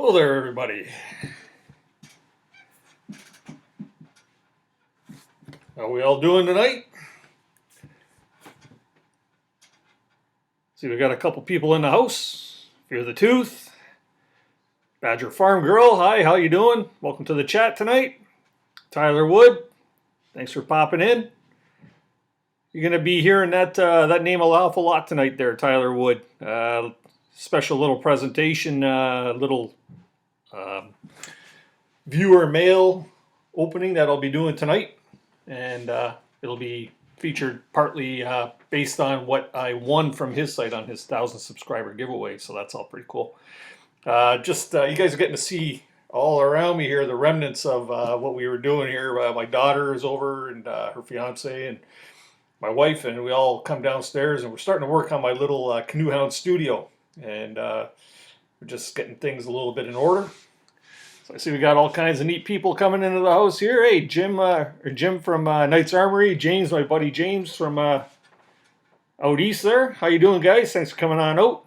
Hello there, everybody. How we all doing tonight? See, we got a couple people in the house. Fear the Tooth, Badger Farm Girl. Hi, how you doing? Welcome to the chat tonight. Tyler Wood, thanks for popping in. You're gonna be hearing that name an awful lot tonight, there, Tyler Wood. Special little presentation, little viewer mail opening that I'll be doing tonight, and it'll be featured partly based on what I won from his site on his 1,000 subscriber giveaway. So that's all pretty cool. You guys are getting to see all around me here the remnants of what we were doing here. My daughter is over, and her fiance, and my wife, and we all come downstairs, and we're starting to work on my little Canoehound studio, and we're just getting things a little bit in order. So I see we got all kinds of neat people coming into the house here. Hey, Jim from Knight's Armory, James, my buddy James from out east there. How you doing, guys? Thanks for coming on out.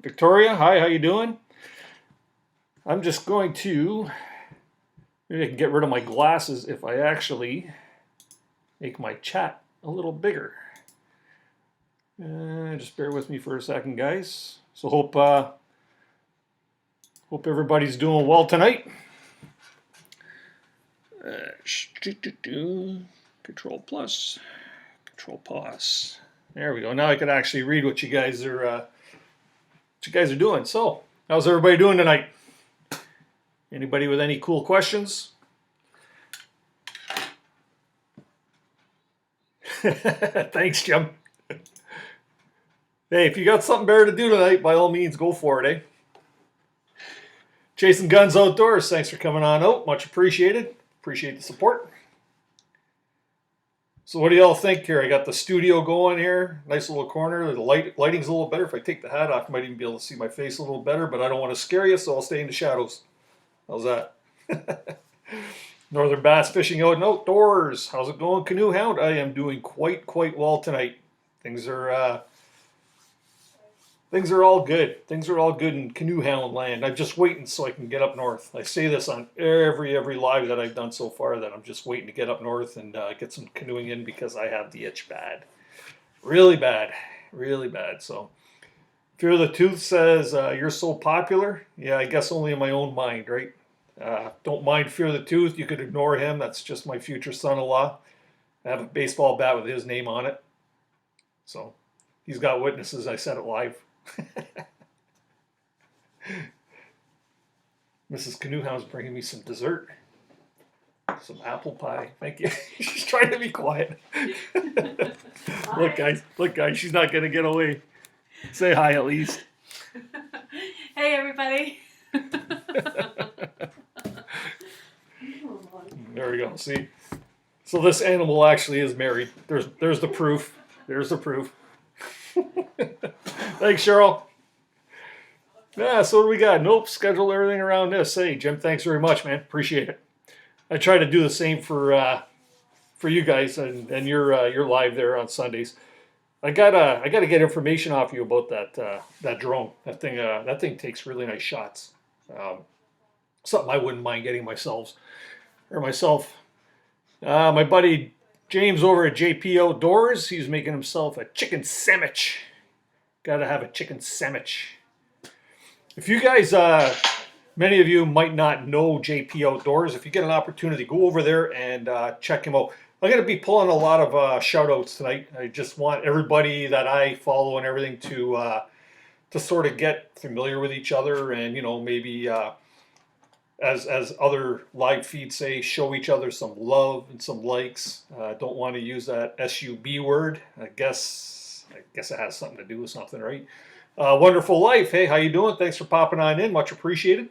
Victoria, hi, how you doing? I'm just going to, maybe I can get rid of my glasses if I actually make my chat a little bigger. Just bear with me for a second, guys. So hope everybody's doing well tonight. Control plus, Control pause. There we go. Now I can actually read what you guys are doing. So, how's everybody doing tonight? Anybody with any cool questions? Thanks, Jim. Hey, if you got something better to do tonight, by all means, go for it, eh? Chasing Guns Outdoors, thanks for coming on out. Much appreciated. Appreciate the support. So what do y'all think here? I got the studio going here. Nice little corner. The lighting's a little better. If I take the hat off, you might even be able to see my face a little better, but I don't want to scare you, so I'll stay in the shadows. How's that? Northern Bass Fishing Out and Outdoors. How's it going, Canoehound? I am doing quite well tonight. Things are all good. Things are all good in Canoehound land. I'm just waiting so I can get up north. I say this on every live that I've done so far, that I'm just waiting to get up north and get some canoeing in, because I have the itch bad. Really bad. Really bad. So Fear the Tooth says, you're so popular. Yeah, I guess only in my own mind, right? Don't mind Fear the Tooth. You could ignore him. That's just my future son-in-law. I have a baseball bat with his name on it. So he's got witnesses. I said it live. Mrs. Canoehound's bringing me some dessert. Some apple pie. Thank you. She's trying to be quiet. Look, guys, she's not going to get away. Say hi at least. Hey, everybody. There we go. See? So this animal actually is married. There's the proof. There's the proof. Thanks, Cheryl. Yeah, so what do we got? Nope, schedule everything around this. Hey, Jim, thanks very much, man. Appreciate it. I try to do the same for you guys, and you're live there on Sundays. I gotta get information off you about that drone. That thing takes really nice shots. Something I wouldn't mind getting myself. My buddy James over at JP Outdoors, he's making himself a chicken sandwich. Gotta have a chicken sandwich. If you guys, many of you might not know JP Outdoors. If you get an opportunity, go over there and check him out. I'm going to be pulling a lot of shout outs tonight. I just want everybody that I follow and everything to sort of get familiar with each other, and maybe as other live feeds say, show each other some love and some likes. Don't want to use that SUB word. I guess it has something to do with something, right? Wonderful Life. Hey, how you doing? Thanks for popping on in. Much appreciated.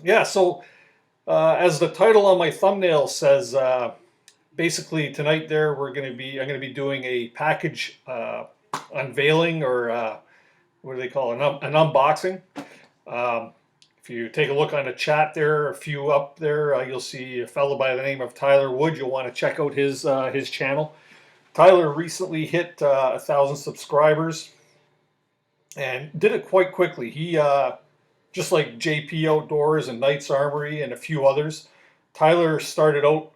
Yeah, so as the title on my thumbnail says, basically tonight there I'm going to be doing a package unveiling, or what do they call it? An unboxing. If you take a look on the chat there, a few up there, you'll see a fellow by the name of Tyler Wood. You'll want to check out his channel. Tyler recently hit 1,000 subscribers and did it quite quickly. He just like JP Outdoors and Knight's Armory and a few others. Tyler started out.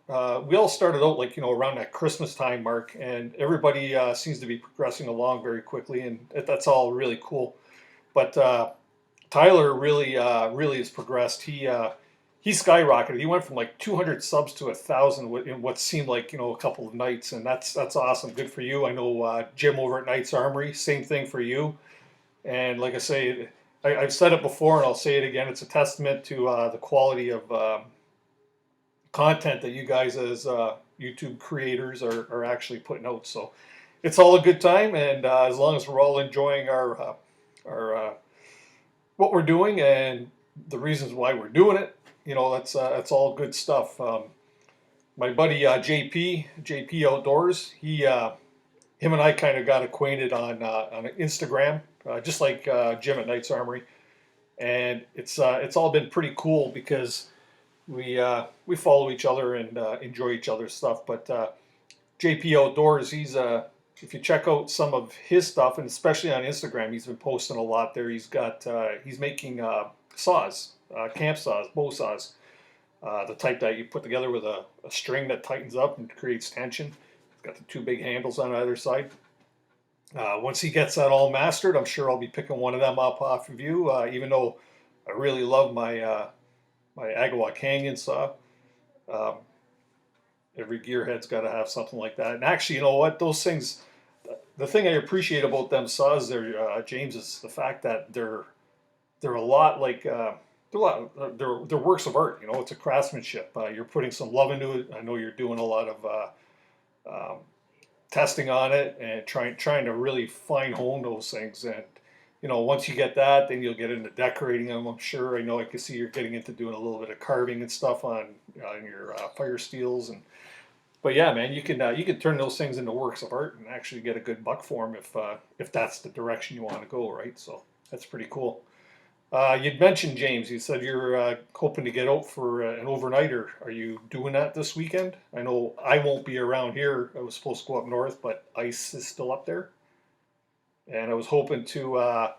We all started out like around that Christmas time mark, and everybody seems to be progressing along very quickly, and that's all really cool. But Tyler really has progressed. He skyrocketed. He went from like 200 subs to 1,000 in what seemed like a couple of nights, and that's awesome. Good for you. I know Jim over at Knight's Armory. Same thing for you. And like I say, I've said it before, and I'll say it again. It's a testament to the quality of content that you guys as YouTube creators are actually putting out. So it's all a good time, and as long as we're all enjoying our what we're doing and the reasons why we're doing it, that's all good stuff. My buddy JP Outdoors, him and I kind of got acquainted on Instagram, just like Jim at Knight's Armory, and it's all been pretty cool because we follow each other and enjoy each other's stuff. But JP Outdoors, if you check out some of his stuff, and especially on Instagram, he's been posting a lot there. He's making saws, camp saws, bow saws, the type that you put together with a string that tightens up and creates tension. It's got the two big handles on either side. Once he gets that all mastered, I'm sure I'll be picking one of them up off of you. Even though I really love my Agawam Canyon saw. Every gearhead's got to have something like that. And actually, you know what? Those things, the thing I appreciate about them saws, there, James, is the fact that they're a lot like they're works of art. It's a craftsmanship. You're putting some love into it. I know you're doing a lot of testing on it and trying to really fine hone those things. And once you get that, then you'll get into decorating them. I'm sure. I know I can see you're getting into doing a little bit of carving and stuff on your fire steels. But yeah, man, you can turn those things into works of art and actually get a good buck for them if that's the direction you want to go, right? So that's pretty cool. You'd mentioned, James, you said you're hoping to get out for an overnighter. Are you doing that this weekend? I know I won't be around here. I was supposed to go up north, but ice is still up there. And I was hoping to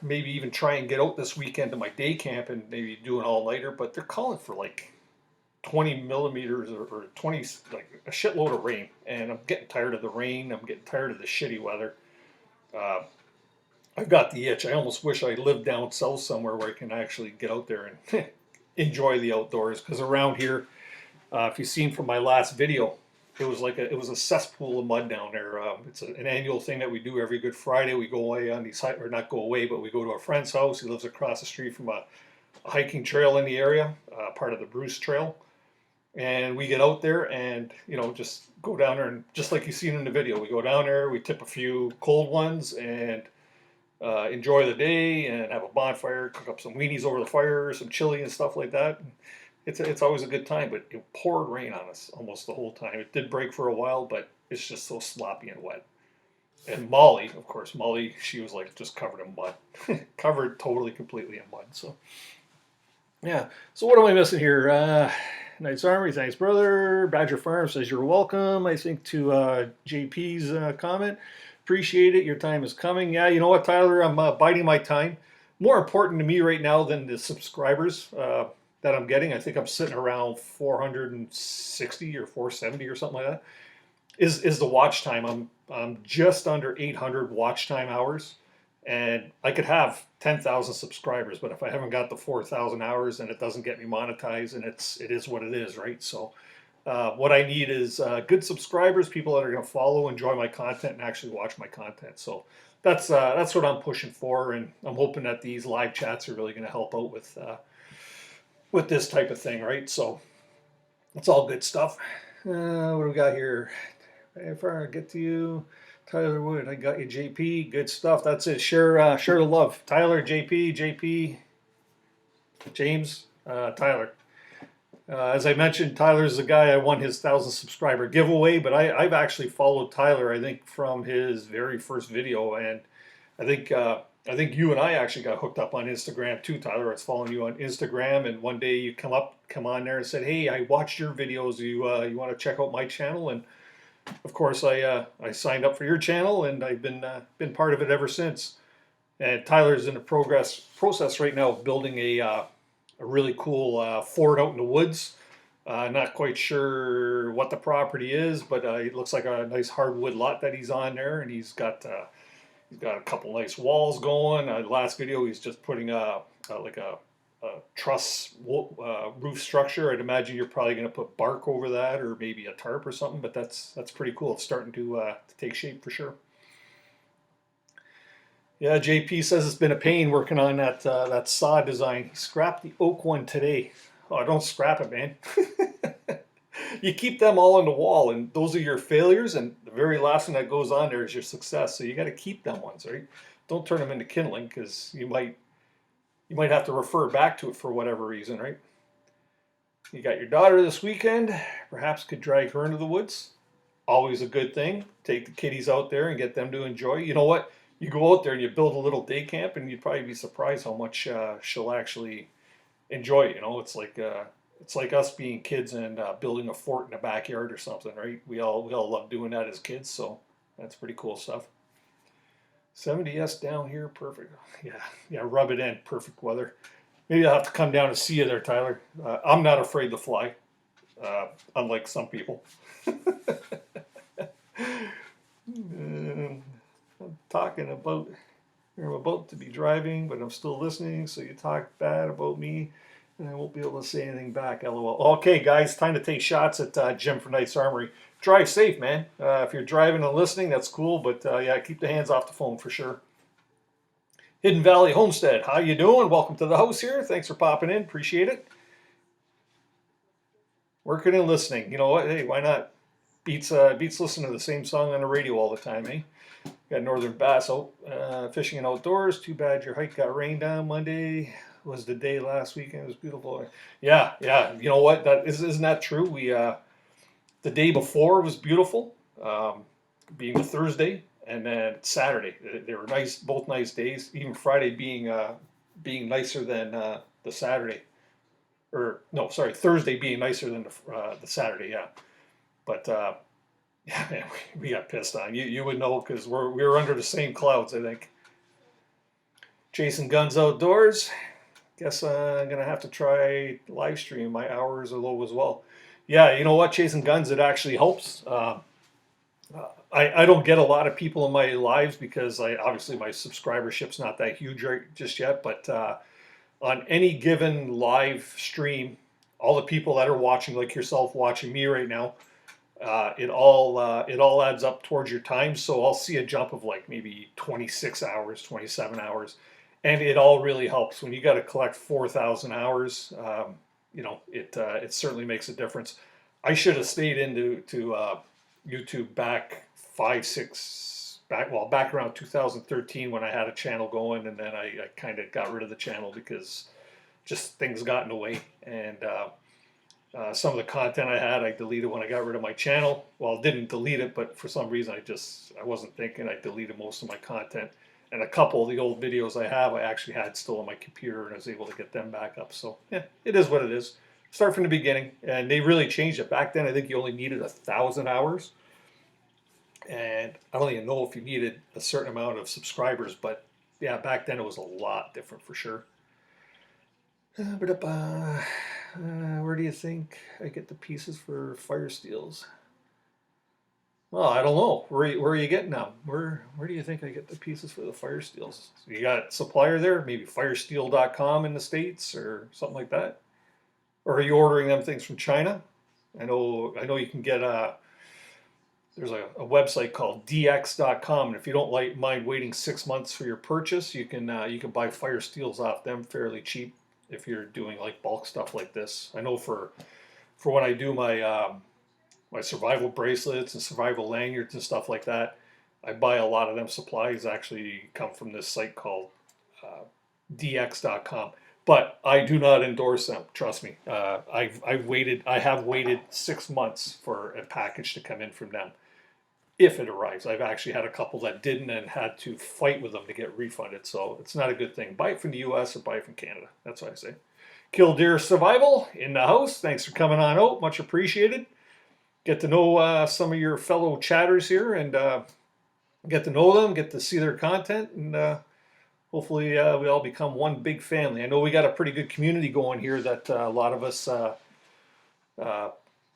maybe even try and get out this weekend to my day camp and maybe do an all-nighter, but they're calling for like 20 millimeters or 20, like a shitload of rain. And I'm getting tired of the rain. I'm getting tired of the shitty weather. I've got the itch. I almost wish I lived down south somewhere where I can actually get out there and enjoy the outdoors. Because around here, if you've seen from my last video, it was a cesspool of mud down there. It's an annual thing that we do every Good Friday. We go away on these or not go away, but we go to a friend's house. He lives across the street from a hiking trail in the area, part of the Bruce Trail, and we get out there and just go down there and just like you've seen in the video, we go down there, we tip a few cold ones and enjoy the day and have a bonfire, cook up some weenies over the fire, some chili and stuff like that. It's always a good time, but it poured rain on us almost the whole time. It did break for a while, but it's just so sloppy and wet. And Molly, of course, she was like just covered in mud, covered totally, completely in mud. So, yeah. So what am I missing here? Knight's Armory, thanks, brother. Badger Farm says you're welcome. I think to JP's comment, appreciate it. Your time is coming. Yeah, you know what, Tyler? I'm biding my time. More important to me right now than the subscribers that I'm getting. I think I'm sitting around 460 or 470 or something like that. Is the watch time? I'm just under 800 watch time hours, and I could have 10,000 subscribers, but if I haven't got the 4,000 hours, then it doesn't get me monetized, and it is what it is, right? So what I need is good subscribers, people that are going to follow, enjoy my content, and actually watch my content. So that's what I'm pushing for, and I'm hoping that these live chats are really going to help out with this type of thing, right? So it's all good stuff. What do we got here? If I get to you, Tyler Wood, I got you, JP. Good stuff. That's it. Share the love. Tyler, JP, James, Tyler. As I mentioned, Tyler's the guy I won his 1,000 subscriber giveaway, but I've actually followed Tyler, I think, from his very first video, and I think you and I actually got hooked up on Instagram too, Tyler. I was following you on Instagram, and one day you come on there and said, "Hey, I watched your videos. You want to check out my channel?" And of course, I signed up for your channel, and I've been part of it ever since. And Tyler's in the process right now of building a really cool fort out in the woods. Not quite sure what the property is, but it looks like a nice hardwood lot that he's on there, and he's got a couple nice walls going. Last video, he's just putting like a truss roof structure. I'd imagine you're probably going to put bark over that, or maybe a tarp or something. But that's pretty cool. It's starting to take shape for sure. Yeah, JP says it's been a pain working on that saw design. He scrapped the oak one today. Oh, don't scrap it, man. You keep them all on the wall, and those are your failures, and the very last thing that goes on there is your success. So you got to keep them ones, right? Don't turn them into kindling, because you might have to refer back to it for whatever reason, right? You got your daughter this weekend. Perhaps could drag her into the woods. Always a good thing. Take the kiddies out there and get them to enjoy. You know what? You go out there and you build a little day camp, and you'd probably be surprised how much she'll actually enjoy it. You know, it's like us being kids and building a fort in the backyard or something, right? We all love doing that as kids, so that's pretty cool stuff. 70S down here, perfect. Yeah, rub it in, perfect weather. Maybe I'll have to come down and see you there, Tyler. I'm not afraid to fly, unlike some people. I'm about to be driving, but I'm still listening, so you talk bad about me, and I won't be able to say anything back, lol. Okay, guys, time to take shots at Jim from Knight's Armory. Drive safe, man. If you're driving and listening, that's cool, but yeah, keep the hands off the phone for sure. Hidden Valley Homestead, how you doing? Welcome to the house here. Thanks for popping in. Appreciate it. Working and listening. You know what? Hey, why not? Beats listening to the same song on the radio all the time, eh? Got Northern Bass fishing and outdoors. Too bad your hike got rained on. Monday was the day last weekend. It was beautiful. Yeah. You know what? Isn't that true? We the day before was beautiful, being the Thursday, and then Saturday. They were nice, both nice days. Even Friday being nicer than the Saturday, or no, sorry, Thursday being nicer than the Saturday. Yeah, but. Yeah, man, we got pissed on. You would know, because we were under the same clouds, I think. Chasing Guns Outdoors. Guess I'm going to have to try live stream. My hours are low as well. Yeah, you know what? Chasing Guns, it actually helps. I don't get a lot of people in my lives, because obviously my subscribership's not that huge right just yet. But on any given live stream, all the people that are watching, like yourself watching me right now, it all adds up towards your time. So I'll see a jump of like maybe 26 hours, 27 hours, and it all really helps when you got to collect 4,000 hours. You know, it certainly makes a difference. I should have stayed into YouTube back back around 2013 when I had a channel going, and then I kind of got rid of the channel because just things got in the way. And some of the content I had, I deleted when I got rid of my channel. Well, didn't delete it, but for some reason I wasn't thinking. I deleted most of my content. And a couple of the old videos I have, I actually had still on my computer, and I was able to get them back up. So yeah, it is what it is. Start from the beginning, and they really changed it. Back then, I think you only needed 1,000 hours. And I don't even know if you needed a certain amount of subscribers, but yeah, back then it was a lot different for sure. Where do you think I get the pieces for fire steels? Well, I don't know. Where are you getting them? Where do you think I get the pieces for the fire steels? So you got a supplier there, maybe firesteel.com in the States or something like that? Or are you ordering them things from China? I know you can get there's a website called dx.com, and if you don't mind waiting 6 months for your purchase, you can buy fire steels off them fairly cheap if you're doing like bulk stuff like this. I know for when I do my my survival bracelets and survival lanyards and stuff like that, I buy a lot of them. Supplies actually come from this site called dx.com. But I do not endorse them. Trust me. I have waited 6 months for a package to come in from them, if it arrives. I've actually had a couple that didn't and had to fight with them to get refunded. So it's not a good thing. Buy it from the U.S. or buy it from Canada. That's what I say. Killdeer Survival in the house. Thanks for coming on out. Much appreciated. Get to know some of your fellow chatters here, and get to know them, get to see their content, and hopefully we all become one big family. I know we got a pretty good community going here that a lot of us uh,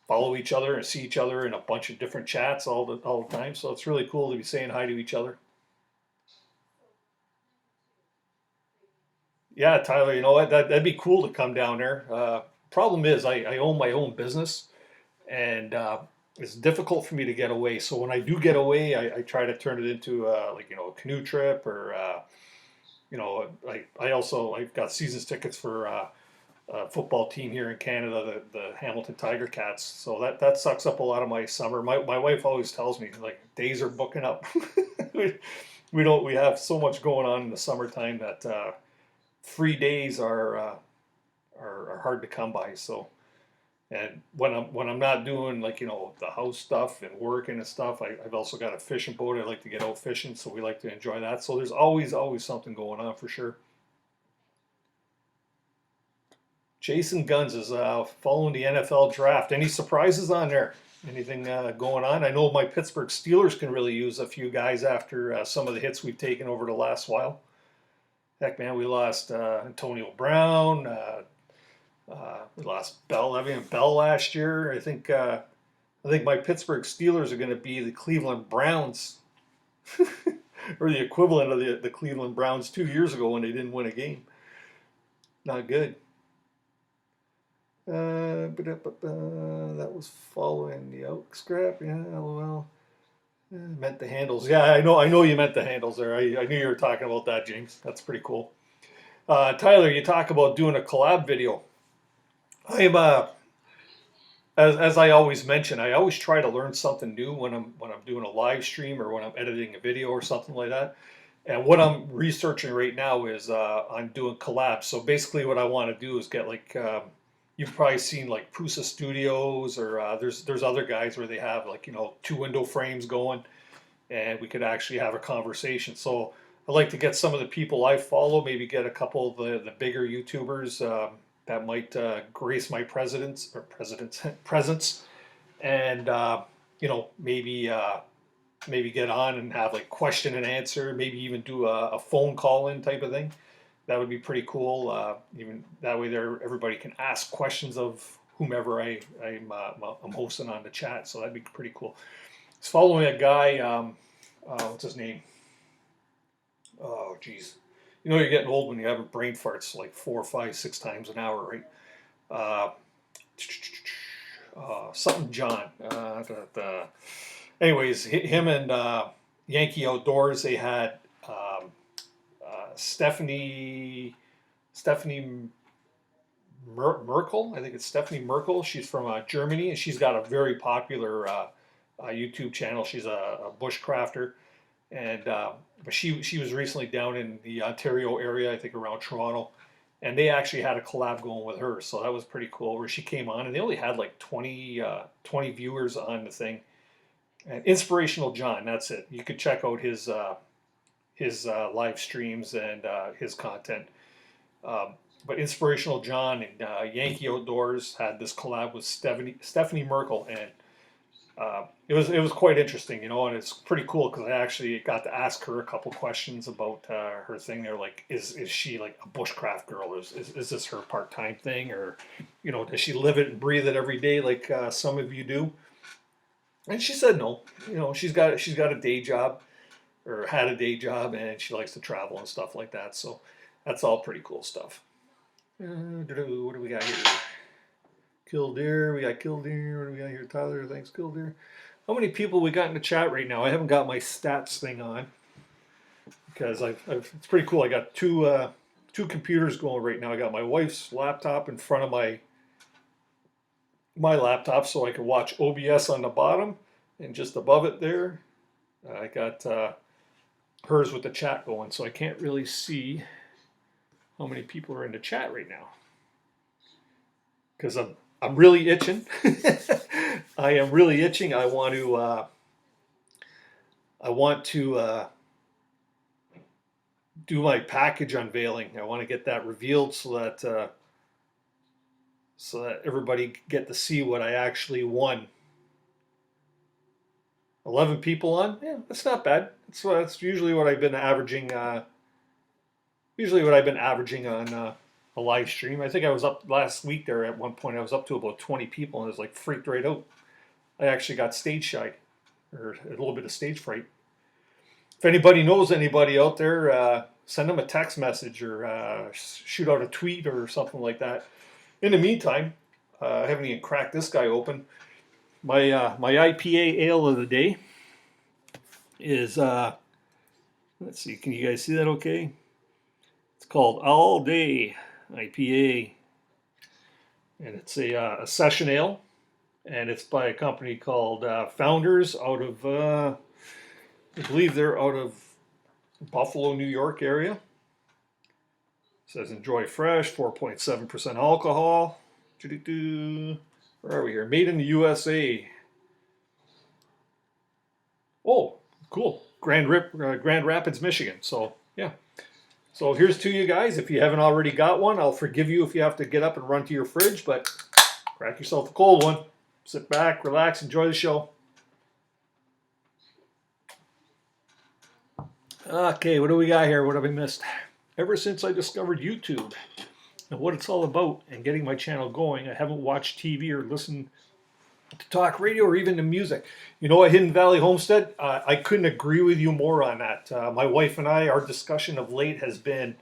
follow each other and see each other in a bunch of different chats all the time. So it's really cool to be saying hi to each other. Yeah, Tyler, you know what? That'd be cool to come down there. Problem is, I own my own business, and it's difficult for me to get away. So when I do get away, I try to turn it into like a canoe trip, or like I've got seasons tickets for a football team here in Canada, the Hamilton Tiger Cats. So that sucks up a lot of my summer. My wife always tells me like days are booking up. We have so much going on in the summertime that free days are hard to come by. So, and when I'm not doing like the house stuff and working and stuff, I've also got a fishing boat. I like to get out fishing, so we like to enjoy that. So there's always something going on for sure. Jason Guns is following the NFL draft. Any surprises on there? Anything going on? I know my Pittsburgh Steelers can really use a few guys after some of the hits we've taken over the last while. Heck, man, we lost Antonio Brown. We lost Le'Veon Bell last year. I think my Pittsburgh Steelers are going to be the Cleveland Browns, or the equivalent of the Cleveland Browns 2 years ago when they didn't win a game. Not good. That was following the Elk scrap. Yeah, well, meant the handles. Yeah, I know you meant the handles there. I knew you were talking about that, James. That's pretty cool. Tyler, you talk about doing a collab video. I am as I always mention, I always try to learn something new when I'm doing a live stream or when I'm editing a video or something like that. And what I'm researching right now is I'm doing collabs. So basically, what I want to do is get like you've probably seen like Prusa Studios, or there's other guys where they have like two window frames going, and we could actually have a conversation. So I'd like to get some of the people I follow, maybe get a couple of the bigger YouTubers that might grace my presence, and maybe get on and have like question and answer, maybe even do a phone call in type of thing. That would be pretty cool. Even that way, everybody can ask questions of whomever I'm hosting on the chat. So that'd be pretty cool. It's following a guy. What's his name? Oh, geez. You're getting old when you have brain farts like 4, 5, 6 times an hour, right? Uh, Something John. Anyways, him and Yankee Outdoors, they had Stephanie Merkel. I think it's Stephanie Merkel. She's from Germany, and she's got a very popular YouTube channel. She's a bushcrafter, and but she was recently down in the Ontario area, I think around Toronto, and they actually had a collab going with her. So that was pretty cool. Where she came on, and they only had like 20 viewers on the thing. And Inspirational John, that's it. You could check out his live streams and his content. But Inspirational John and Yankee Outdoors had this collab with Stephanie Merkel, and it was quite interesting, and it's pretty cool because I actually got to ask her a couple questions about her thing. They're like, is she like a bushcraft girl? Is this her part-time thing, or does she live it and breathe it every day like some of you do? And she said no. She's got a day job, or had a day job, and she likes to travel and stuff like that. So that's all pretty cool stuff. What do we got here? Killdeer. We got Killdeer. What do we got here? Tyler, thanks, Killdeer. How many people we got in the chat right now? I haven't got my stats thing on because it's pretty cool. I got two computers going right now. I got my wife's laptop in front of my laptop, so I can watch OBS on the bottom, and just above it there, I got hers with the chat going. So I can't really see how many people are in the chat right now because I'm really itching. I am really itching. I want to do my package unveiling. I want to get that revealed so that everybody get to see what I actually won. 11 people on? Yeah, that's not bad. That's usually what I've been averaging usually what I've been averaging on a live stream. I think I was up last week there at one point. I was up to about 20 people and I was like freaked right out. I actually got stage shy or a little bit of stage fright. If anybody knows anybody out there, send them a text message or shoot out a tweet or something like that. In the meantime, I haven't even cracked this guy open. My IPA ale of the day is let's see, can you guys see that okay? It's called All Day IPA, and it's a session ale, and it's by a company called Founders out of I believe they're out of Buffalo, New York area. It says enjoy fresh, 4.7% alcohol. Where are we here? Made in the USA. Oh, cool. Grand Rapids, Michigan. So, yeah. So here's to you guys. If you haven't already got one, I'll forgive you if you have to get up and run to your fridge, but crack yourself a cold one. Sit back, relax, enjoy the show. Okay, what do we got here? What have I missed? Ever since I discovered YouTube and what it's all about and getting my channel going, I haven't watched TV or listened to talk radio or even to music. You know, at Hidden Valley Homestead, I couldn't agree with you more on that. My wife and I, our discussion of late has been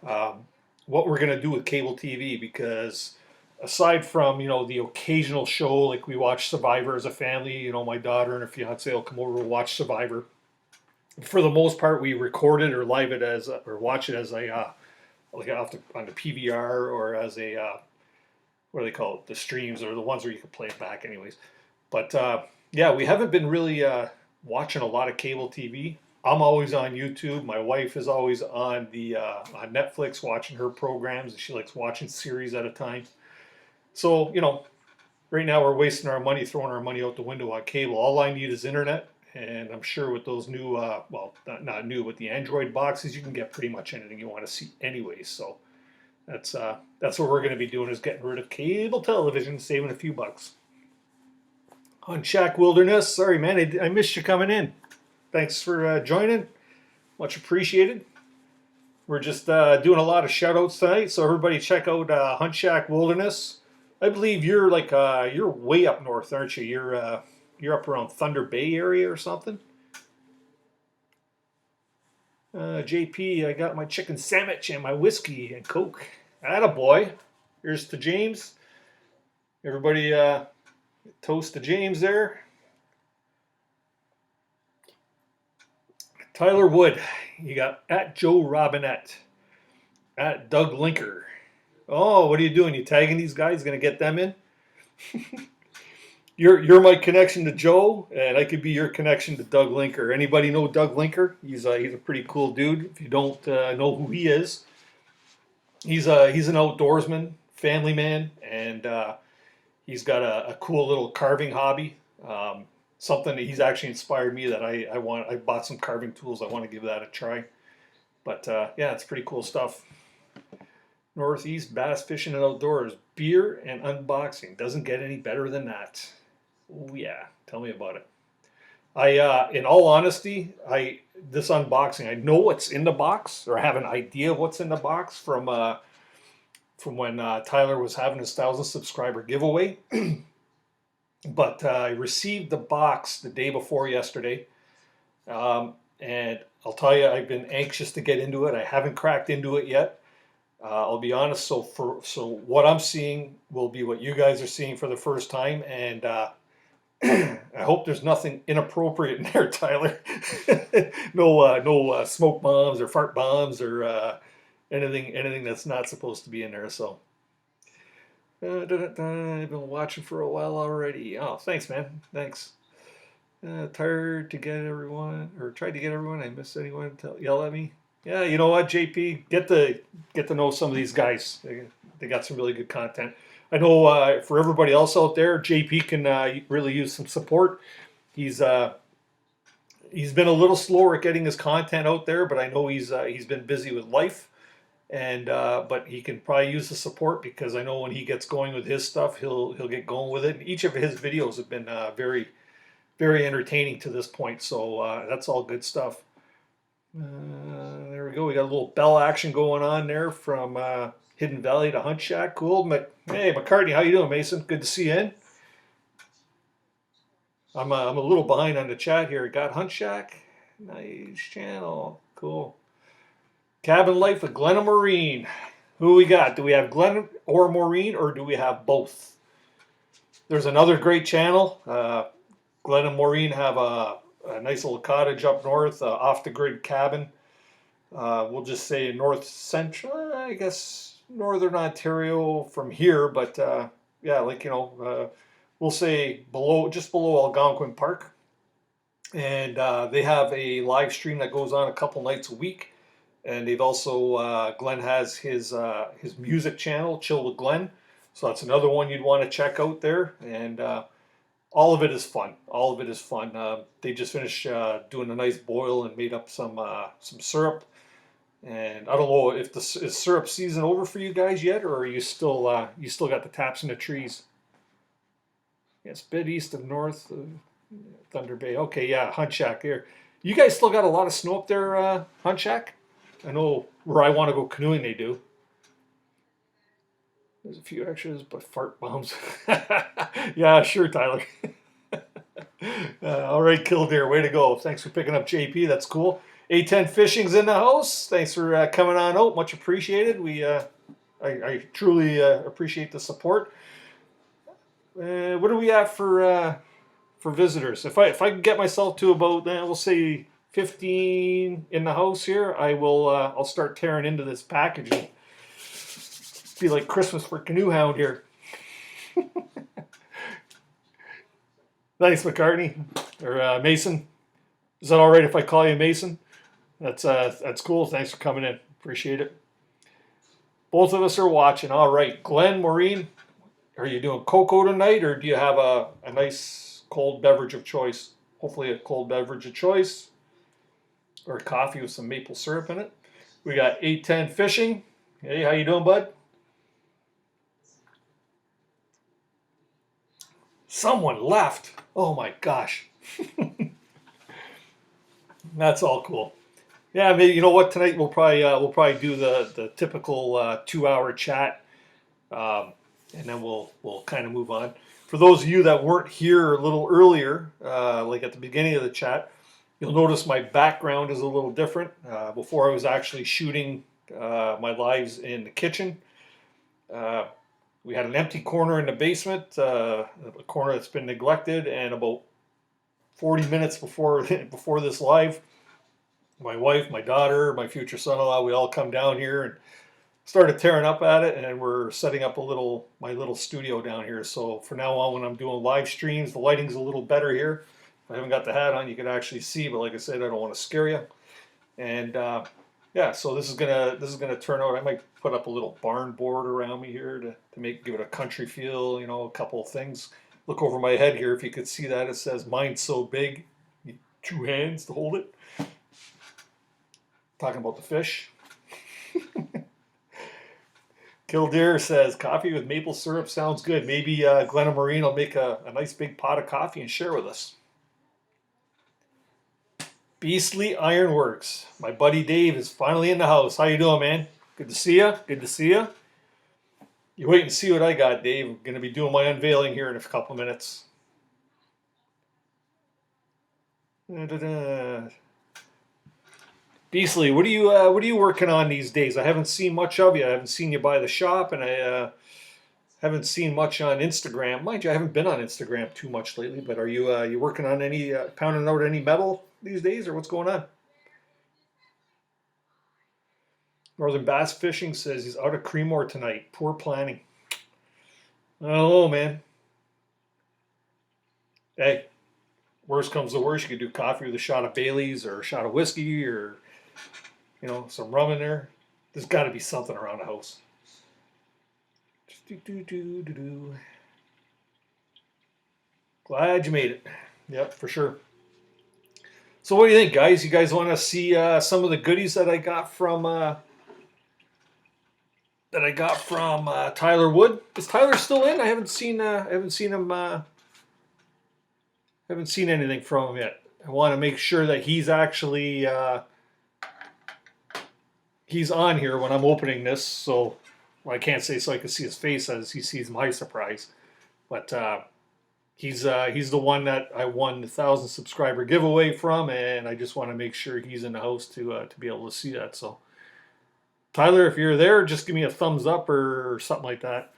what we're going to do with cable TV, because aside from, you know, the occasional show, like we watch Survivor as a family, you know, my daughter and her fiance will come over and watch Survivor. For the most part, we record it or live it as or watch it as a like on the PVR or as a what do they call it? The streams, or the ones where you can play it back, anyways. But yeah, we haven't been really watching a lot of cable TV. I'm always on YouTube. My wife is always on on Netflix watching her programs. She likes watching series at a time. So, you know, right now we're wasting our money, throwing our money out the window on cable. All I need is internet. And I'm sure with those new, well, not new, but the Android boxes, you can get pretty much anything you want to see anyways. So that's what we're going to be doing, is getting rid of cable television, saving a few bucks. On Shack Wilderness, sorry man, I missed you coming in. Thanks for joining, much appreciated. We're just doing a lot of shout outs tonight, so everybody check out Hunt Shack Wilderness. I believe you're like you're way up north, aren't you? You're up around Thunder Bay area or something. JP, I got my chicken sandwich and my whiskey and Coke. Attaboy. Here's to James. Everybody toast to James there. Tyler Wood. You got at Joe Robinette. At Doug Linker. Oh, what are you doing? You tagging these guys? Gonna get them in? You're my connection to Joe, and I could be your connection to Doug Linker. Anybody know Doug Linker? He's a pretty cool dude. If you don't know who he is, he's an outdoorsman, family man, and he's got a cool little carving hobby. Something that he's actually inspired me that I want. I bought some carving tools. I want to give that a try. But yeah, it's pretty cool stuff. Northeast Bass Fishing and Outdoors, beer and unboxing. Doesn't get any better than that. Oh yeah, tell me about it. In all honesty, this unboxing, I know what's in the box, or I have an idea of what's in the box from when Tyler was having his 1,000 subscriber giveaway. But I received the box the day before yesterday, and I'll tell you, I've been anxious to get into it. I haven't cracked into it yet. I'll be honest. So what I'm seeing will be what you guys are seeing for the first time, and I hope there's nothing inappropriate in there, Tyler. No smoke bombs or fart bombs or anything that's not supposed to be in there. So I've been watching for a while already. Oh, thanks, man. Thanks. Tired to get everyone, or tried to get everyone. I missed anyone yell at me. Yeah, you know what, JP, get to know some of these guys. They got some really good content. I know for everybody else out there, JP can really use some support. He's been a little slower at getting his content out there, but I know he's been busy with life, and but he can probably use the support, because I know when he gets going with his stuff, he'll get going with it. And each of his videos have been very, very entertaining to this point, so that's all good stuff. There we go. We got a little bell action going on there from Hidden Valley to Hunt Shack. Cool. Hey, McCartney, how you doing, Mason? Good to see you in. I'm a little behind on the chat here. Got Hunt Shack. Nice channel. Cool. Cabin Life with Glenn and Maureen. Who we got? Do we have Glenn or Maureen, or do we have both? There's another great channel. Glenn and Maureen have a nice little cottage up north, off the grid cabin. We'll just say north central, I guess, northern Ontario from here, but yeah, like, we'll say just below Algonquin Park. And they have a live stream that goes on a couple nights a week. And they've also, Glenn has his music channel, Chill with Glenn. So that's another one you'd want to check out there. And all of it is fun. All of it is fun. They just finished doing a nice boil and made up some syrup. And I don't know if is syrup season over for you guys yet, or are you still got the taps in the trees? Yes, bit east of north of Thunder Bay. Okay, yeah, Hunt Shack here. You guys still got a lot of snow up there, Hunt Shack? I know where I want to go canoeing, they do. There's a few extras, but fart bombs. Yeah, sure, Tyler. All right, Killdeer, way to go. Thanks for picking up JP. That's cool. A10 Fishing's in the house. Thanks for coming on out. Much appreciated. I truly appreciate the support. What are we at for visitors? If I can get myself to about, we'll say 15 in the house here, I'll start tearing into this package. And be like Christmas for Canoehound here. Thanks, McCartney or Mason. Is that all right if I call you Mason? That's cool. Thanks for coming in. Appreciate it. Both of us are watching. All right, Glenn, Maureen, are you doing cocoa tonight, or do you have a nice cold beverage of choice? Hopefully a cold beverage of choice, or coffee with some maple syrup in it. We got 810 Fishing. Hey, how you doing, bud? Someone left. Oh my gosh. That's all cool. Yeah, maybe, you know what, tonight we'll probably do the typical 2-hour chat, and then we'll kind of move on. For those of you that weren't here a little earlier, like at the beginning of the chat, you'll notice my background is a little different. Before I was actually shooting my lives in the kitchen. We had an empty corner in the basement, a corner that's been neglected, and about 40 minutes before this live, my wife, my daughter, my future son-in-law, we all come down here and started tearing up at it, and we're setting up my little studio down here. So for now on, when I'm doing live streams, the lighting's a little better here. I haven't got the hat on, you can actually see, but like I said, I don't want to scare you. And yeah, so this is gonna turn out. I might put up a little barn board around me here to give it a country feel. You know, a couple of things. Look over my head here. If you could see that, it says "Mine's so big, you need 2 hands to hold it." Talking about the fish. Killdeer says coffee with maple syrup sounds good. Maybe Glenn and Maureen will make a nice big pot of coffee and share with us. Beastly Ironworks. My buddy Dave is finally in the house. How you doing, man? Good to see you. Good to see you. You wait and see what I got, Dave. I'm going to be doing my unveiling here in a couple minutes. Beastly, what are you working on these days? I haven't seen much of you. I haven't seen you by the shop, and I haven't seen much on Instagram. Mind you, I haven't been on Instagram too much lately. But are you working on any pounding out any metal these days, or what's going on? Northern Bass Fishing says he's out of Creemore tonight. Poor planning. Oh man. Hey, worst comes to worst, you could do coffee with a shot of Bailey's or a shot of whiskey, or some rum in there. There's got to be something around the house. Glad you made it. Yep, for sure. So what do you think, guys? You guys want to see some of the goodies that I got from Tyler Wood? Is Tyler still in? I haven't seen him. Haven't seen anything from him yet. I want to make sure that he's actually he's on here when I'm opening this, so well, I can't say so I can see his face as he sees my surprise. But he's the one that I won the 1,000 subscriber giveaway from, and I just want to make sure he's in the house to be able to see that. So Tyler, if you're there, just give me a thumbs up or something like that.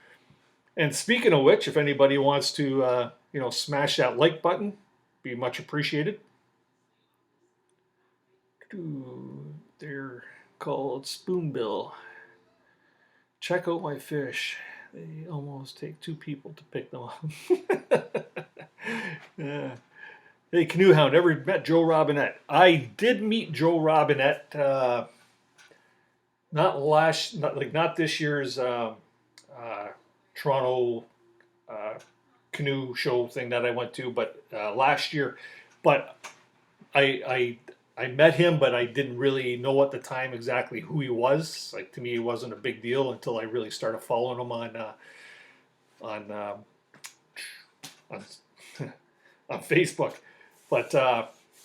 And speaking of which, if anybody wants to smash that like button, be much appreciated. They're called Spoonbill. Check out my fish. They almost take 2 people to pick them up. Yeah. Hey, Canoehound, ever met Joe Robinette? I did meet Joe Robinette. Not this year's Toronto canoe show thing that I went to, but last year. But I met him, but I didn't really know at the time exactly who he was. Like, to me, it wasn't a big deal until I really started following him on on Facebook. But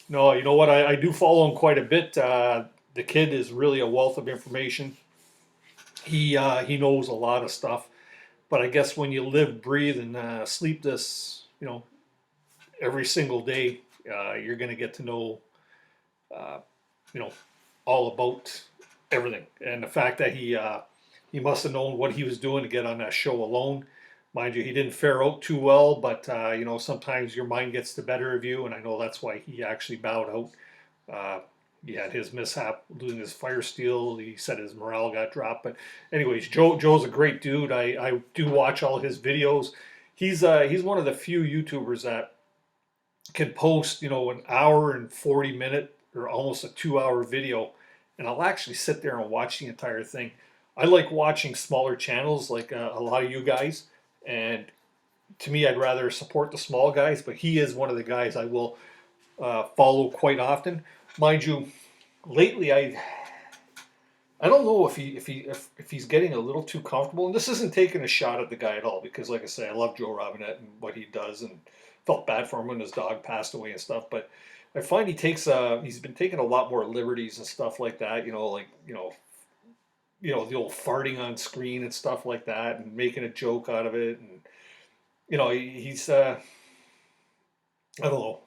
no, you know what? I do follow him quite a bit. The kid is really a wealth of information. He knows a lot of stuff. But I guess when you live, breathe, and sleep this, every single day, you're going to get to know, all about everything. And the fact that he must have known what he was doing to get on that show alone. Mind you, he didn't fare out too well, but sometimes your mind gets the better of you, and I know that's why he actually bowed out. He had his mishap losing his fire steel. He said his morale got dropped. But anyways, Joe's a great dude. I do watch all his videos. He's one of the few YouTubers that can post an hour and 40-minute or almost a 2-hour video, and I'll actually sit there and watch the entire thing. I like watching smaller channels like a lot of you guys, and to me, I'd rather support the small guys. But he is one of the guys I will follow quite often. Mind you, lately I don't know if he's getting a little too comfortable. And this isn't taking a shot at the guy at all, because like I say, I love Joe Robinette and what he does, and felt bad for him when his dog passed away and stuff. But I find he's been taking a lot more liberties and stuff like that. The old farting on screen and stuff like that, and making a joke out of it. And he's I don't know.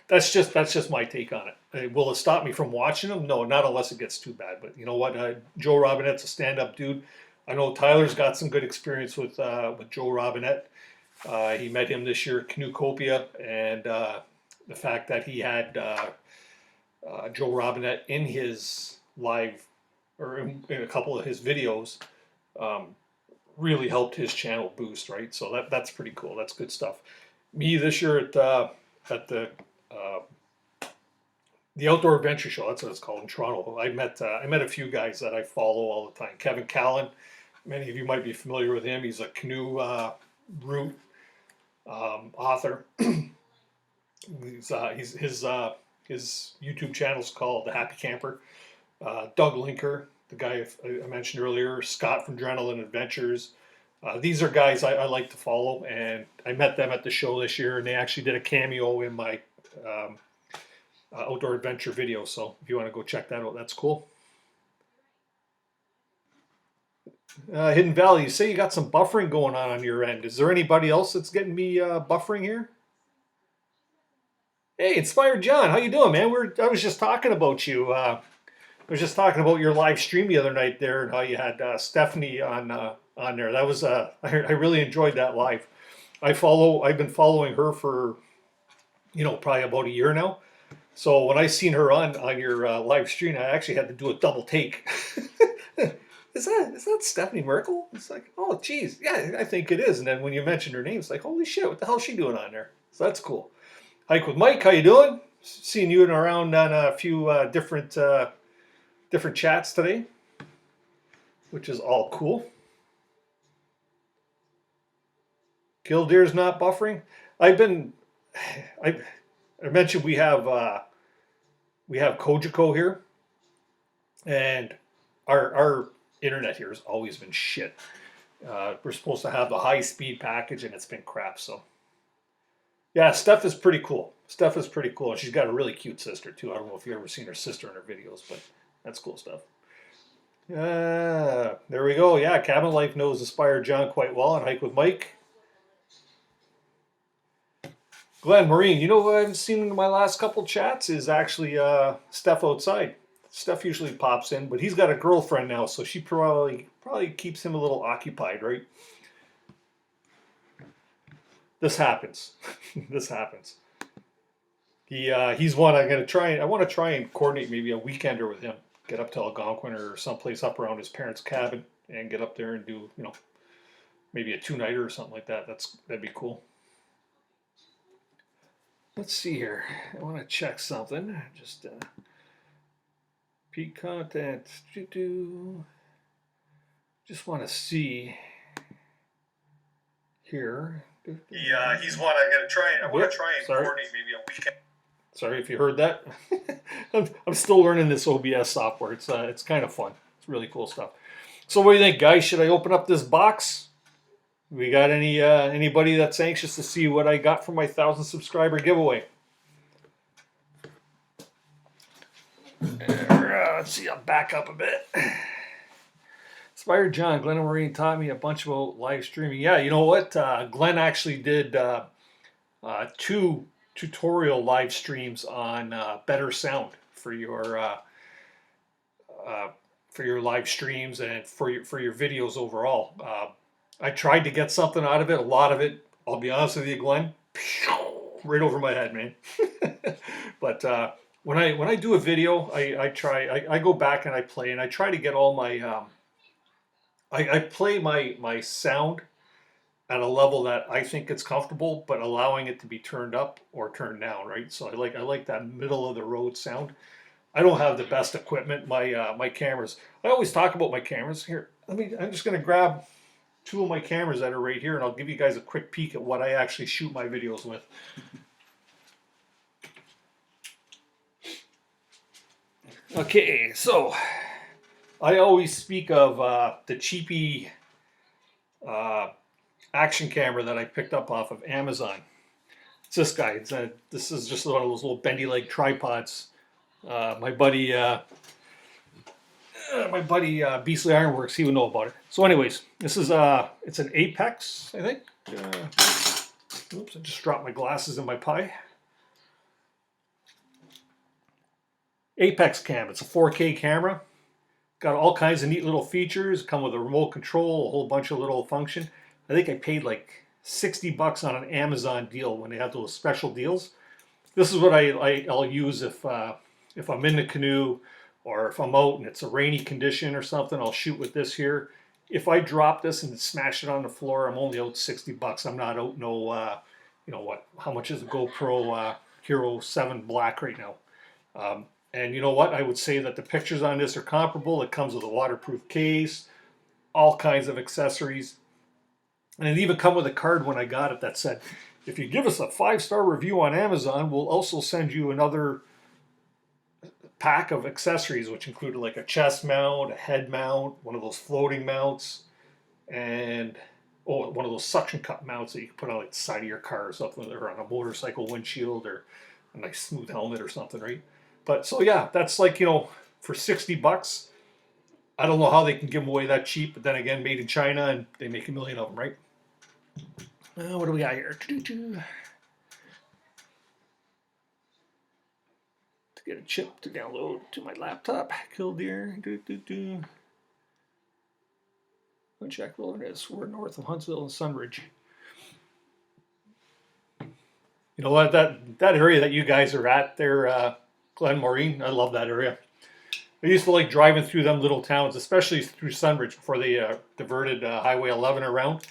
That's just my take on it. Will it stop me from watching him? No, not unless it gets too bad. But you know what? Joe Robinette's a stand-up dude. I know Tyler's got some good experience with Joe Robinette. He met him this year at Canoecopia, and the fact that he had Joe Robinette in his live or in a couple of his videos really helped his channel boost, right? So that's pretty cool. That's good stuff. Me this year at the Outdoor Adventure Show, that's what it's called in Toronto. I met a few guys that I follow all the time. Kevin Callan, many of you might be familiar with him. He's a canoe route author. His YouTube channel is called The Happy Camper. Doug Linker, the guy I mentioned earlier, Scott from Adrenaline Adventures. These are guys I like to follow, and I met them at the show this year, and they actually did a cameo in my outdoor adventure video. So if you want to go check that out, that's cool. Hidden Valley, you say you got some buffering going on your end. Is there anybody else that's getting me buffering here? Hey, Inspired John, how you doing, man? I was just talking about you. I was just talking about your live stream the other night there, and how you had Stephanie on there. That was I really enjoyed that live. I've been following her for probably about a year now. So when I seen her on your live stream, I actually had to do a double take. Is that Stephanie Merkel? It's like, oh geez, yeah, I think it is. And then when you mentioned her name, it's like, holy shit, what the hell is she doing on there? So that's cool. Hike with Mike, how you doing? Seeing you around on a few different chats today, which is all cool. Killdeer's not buffering. I mentioned we have Kojiko here, and our internet here has always been shit. We're supposed to have the high speed package, and it's been crap. So yeah, Steph is pretty cool. She's got a really cute sister too. I don't know if you've ever seen her sister in her videos, but that's cool stuff. There we go. Yeah, Cabin Life knows Aspire John quite well and Hike with Mike. Glenn Marine, you know what I haven't seen in my last couple chats is actually Steph outside. Steph usually pops in, but he's got a girlfriend now, so she probably keeps him a little occupied, right? This happens. This happens. He's one I'm gonna try. I want to try and coordinate maybe a weekender with him. Get up to Algonquin or someplace up around his parents' cabin and get up there and do maybe a 2-nighter or something like that. That'd be cool. Let's see here. I want to check something. Just peak content. Just want to see here. Yeah, he's one I'm gonna try. I want to try and coordinate maybe a weekend. Sorry if you heard that. I'm still learning this OBS software. It's kind of fun. It's really cool stuff. So what do you think, guys? Should I open up this box? We got anybody that's anxious to see what I got for my 1,000 subscriber giveaway? Let's see. I'll back up a bit. Inspired John, Glenn and Maureen taught me a bunch about live streaming. Yeah, you know what? Glenn actually did 2 tutorial live streams on better sound for your live streams and for your videos overall. I tried to get something out of it. A lot of it, I'll be honest with you, Glenn, right over my head, man. But when I do a video, I go back and I play and I try to get all my I play my sound at a level that I think it's comfortable, but allowing it to be turned up or turned down, right? So I like that middle of the road sound. I don't have the best equipment. My cameras. I always talk about my cameras here. I'm just gonna grab 2 of my cameras that are right here, and I'll give you guys a quick peek at what I actually shoot my videos with. Okay, so I always speak of the cheapy action camera that I picked up off of Amazon. It's this guy. This is just one of those little bendy leg tripods. My buddy Beastly Ironworks, he would know about it. So anyways, this is it's an Apex, I think. Oops, I just dropped my glasses in my pie. Apex cam. It's a 4K camera. Got all kinds of neat little features. Come with a remote control, a whole bunch of little function. I think I paid like $60 on an Amazon deal when they had those special deals. This is what I'll use if I'm in the canoe or if I'm out and it's a rainy condition or something. I'll shoot with this here. If I drop this and smash it on the floor, I'm only out $60. I'm not out no how much is the GoPro Hero 7 Black right now? And you know what? I would say that the pictures on this are comparable. It comes with a waterproof case, all kinds of accessories. And it even come with a card when I got it that said, if you give us a 5-star review on Amazon, we'll also send you another pack of accessories, which included like a chest mount, a head mount, one of those floating mounts, and one of those suction cup mounts that you can put on like the side of your car or something, or on a motorcycle windshield, or a nice smooth helmet or something, right? But so yeah, that's like, for $60. I don't know how they can give them away that cheap, but then again, made in China, and they make 1 million of them, right? What do we got here? To get a chip to download to my laptop. Killdeer. Check Wilderness. We're north of Huntsville and Sunridge. You know what? That area that you guys are at there, Glen Maureen, I love that area. I used to like driving through them little towns, especially through Sunridge before they diverted Highway 11 around.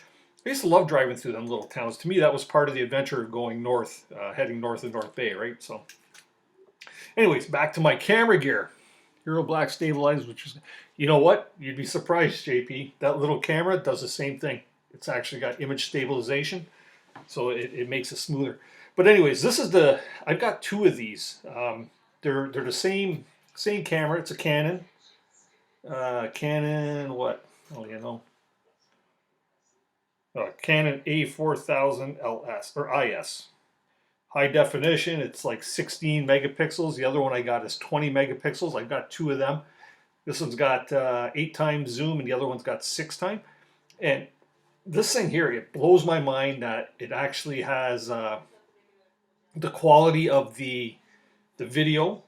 I used to love driving through them little towns. To me, that was part of the adventure of going north, heading north of North Bay, right? So, anyways, back to my camera gear. Hero Black stabilized, which is, you know what? You'd be surprised, JP. That little camera does the same thing. It's actually got image stabilization, so it makes it smoother. But anyways, I've got 2 of these. They're the same camera. It's a Canon. Canon what? Oh, Canon A4000 LS or IS. High definition. It's like 16 megapixels. The other one I got is 20 megapixels. I've got 2 of them. This one's got 8 times zoom, and the other one's got 6 times. And this thing here, it blows my mind that it actually has the quality of the video.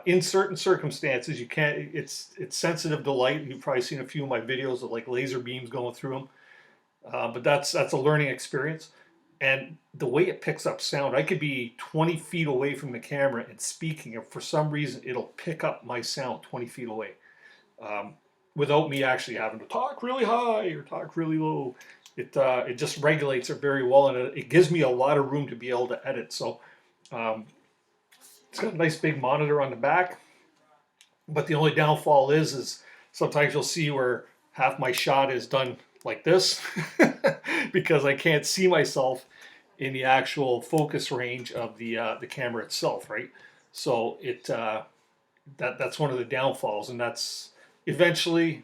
In certain circumstances, you can't. It's sensitive to light. You've probably seen a few of my videos of like laser beams going through them. But that's a learning experience. And the way it picks up sound, I could be 20 feet away from the camera and speaking, and for some reason, it'll pick up my sound 20 feet away, without me actually having to talk really high or talk really low. It just regulates it very well, and it gives me a lot of room to be able to edit. So it's got a nice big monitor on the back, but the only downfall is sometimes you'll see where half my shot is done like this because I can't see myself in the actual focus range of the camera itself, right? So that's one of the downfalls, and that's eventually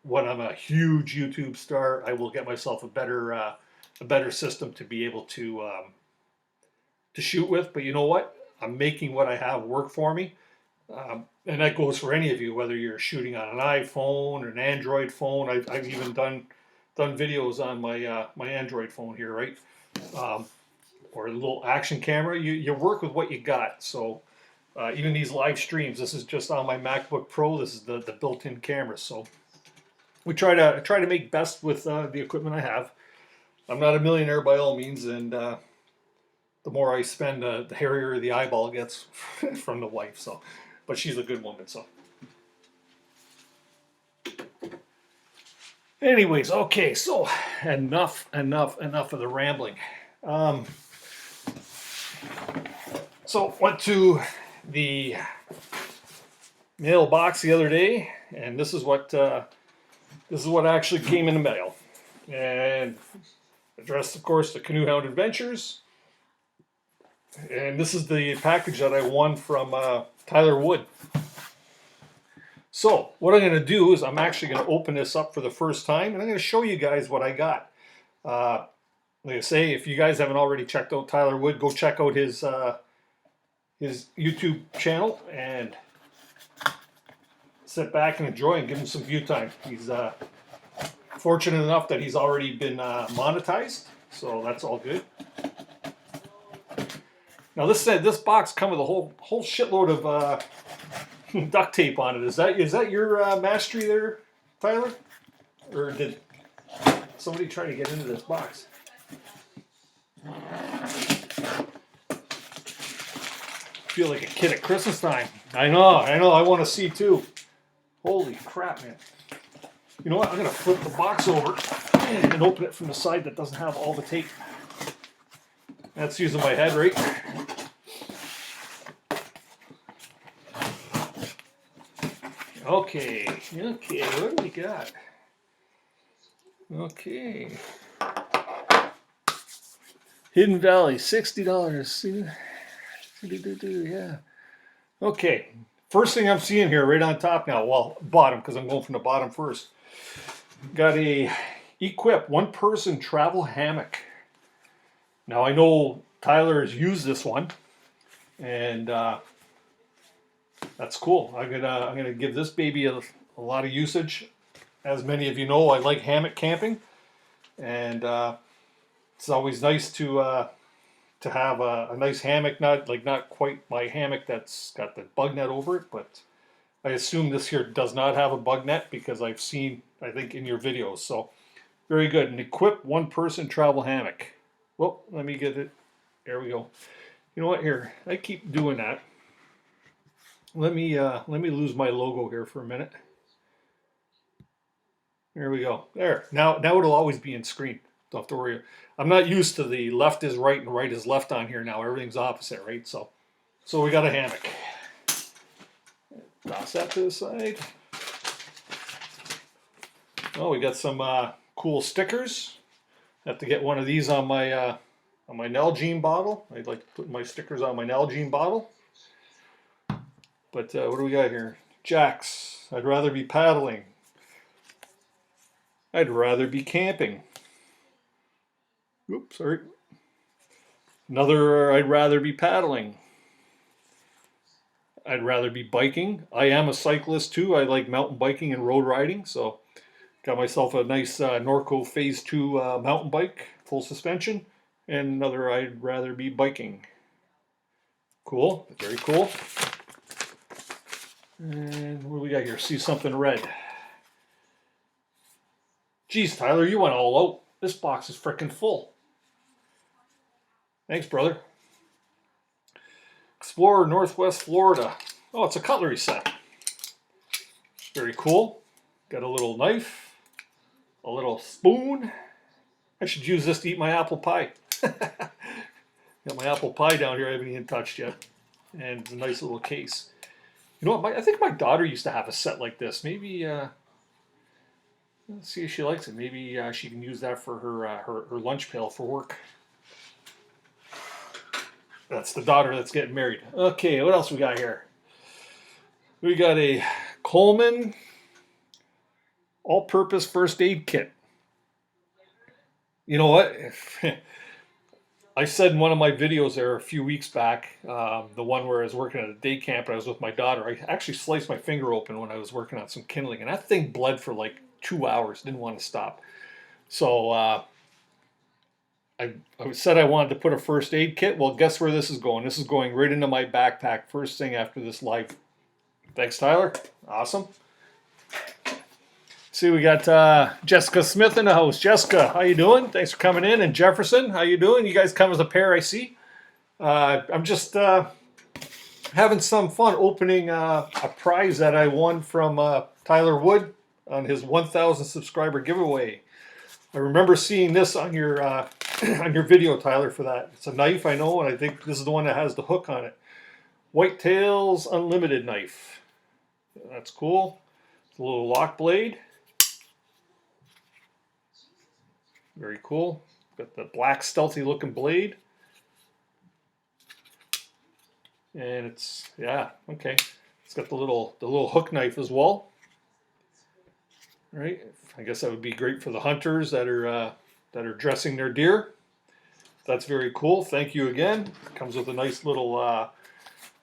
when I'm a huge YouTube star, I will get myself a better system to be able to shoot with. But you know what? I'm making what I have work for me. And that goes for any of you, whether you're shooting on an iPhone or an Android phone. I've even done videos on my Android phone here, right? Or a little action camera. You work with what you got. So even these live streams, this is just on my MacBook Pro. This is the built-in camera. So we try to make best with the equipment I have. I'm not a millionaire by all means, and the more I spend, the hairier the eyeball gets from the wife. So, but she's a good woman. So, anyways, okay. So enough of the rambling. So went to the mailbox the other day, and this is what actually came in the mail, and addressed, of course, to Canoehound Adventures. And this is the package that I won from Tyler Wood. So what I'm going to do is I'm actually going to open this up for the first time, and I'm going to show you guys what I got. Like I say, if you guys haven't already checked out Tyler Wood, go check out his YouTube channel and sit back and enjoy and give him some view time. He's fortunate enough that he's already been monetized, so that's all good. Now this box comes with a whole shitload of duct tape on it. Is that your mastery there, Tyler? Or did somebody try to get into this box? Feel like a kid at Christmas time. I know, I want to see too. Holy crap, man. You know what, I'm going to flip the box over and open it from the side that doesn't have all the tape. That's using my head, right? Okay, what do we got? Okay. Hidden Valley, $60. Yeah. Okay. First thing I'm seeing here, right on top now, well, bottom, because I'm going from the bottom first. Got a Equip one-person travel hammock. Now I know Tyler has used this one, and that's cool. I'm gonna give this baby a lot of usage. As many of you know, I like hammock camping, and it's always nice to have a nice hammock. Not quite my hammock that's got the bug net over it, but I assume this here does not have a bug net because I've seen, I think, in your videos. So very good. An Equip one-person travel hammock. Well, let me get it. There we go. You know what? Here, I keep doing that. Let me lose my logo here for a minute. There we go. There. Now it'll always be in screen. Don't have to worry. I'm not used to the left is right and right is left on here now. Everything's opposite, right? So we got a hammock. Toss that to the side. Oh, we got some cool stickers. I have to get one of these on my Nalgene bottle. I'd like to put my stickers on my Nalgene bottle. But what do we got here? Jacks. I'd rather be paddling. I'd rather be camping. Oops, sorry. Another, I'd rather be paddling. I'd rather be biking. I am a cyclist too. I like mountain biking and road riding, so got myself a nice Norco Phase 2 mountain bike, full suspension, and another I'd rather be biking. Cool, very cool. And what do we got here? See something red. Geez, Tyler, you went all out. This box is freaking full. Thanks, brother. Explorer, Northwest Florida. Oh, it's a cutlery set. Very cool. Got a little knife, a little spoon. I should use this to eat my apple pie. Got my apple pie down here I haven't even touched yet. And a nice little case. You know what? I think my daughter used to have a set like this. Maybe, let's see if she likes it. Maybe she can use that for her lunch pail for work. That's the daughter that's getting married. Okay, what else we got here? We got a Coleman all-purpose first aid kit. You know what? I said in one of my videos there a few weeks back, the one where I was working at a day camp and I was with my daughter, I actually sliced my finger open when I was working on some kindling, and that thing bled for like 2 hours. Didn't want to stop. So I said I wanted to put a first aid kit. Well, guess where this is going? This is going right into my backpack first thing after this live. Thanks, Tyler. Awesome. See, we got Jessica Smith in the house. Jessica, how you doing? Thanks for coming in. And Jefferson, how you doing? You guys come as a pair, I see. I'm just having some fun opening a prize that I won from Tyler Wood on his 1,000 subscriber giveaway. I remember seeing this on your on your video, Tyler, for that. It's a knife, I know, and I think this is the one that has the hook on it. Whitetails Unlimited knife. That's cool. It's a little lock blade. Very cool. Got the black stealthy looking blade. And it's, yeah, okay. It's got the little hook knife as well. All right. I guess that would be great for the hunters that are dressing their deer. That's very cool. Thank you again. Comes with a nice little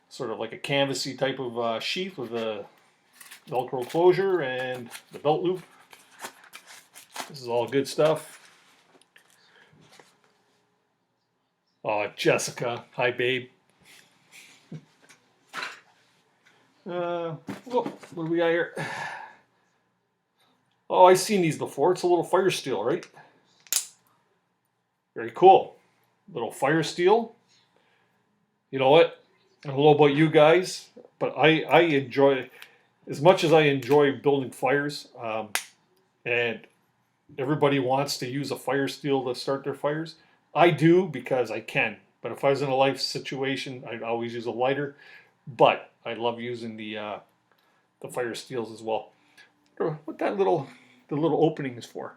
sort of like a canvasy type of sheath with a Velcro closure and the belt loop. This is all good stuff. Oh, Jessica. Hi, babe. What do we got here? Oh, I've seen these before. It's a little fire steel, right? Very cool. Little fire steel. You know what? I don't know about you guys, but I enjoy, as much as I enjoy building fires, and everybody wants to use a fire steel to start their fires. I do because I can. But if I was in a life situation, I'd always use a lighter. But I love using the fire steels as well. I wonder what the little opening is for.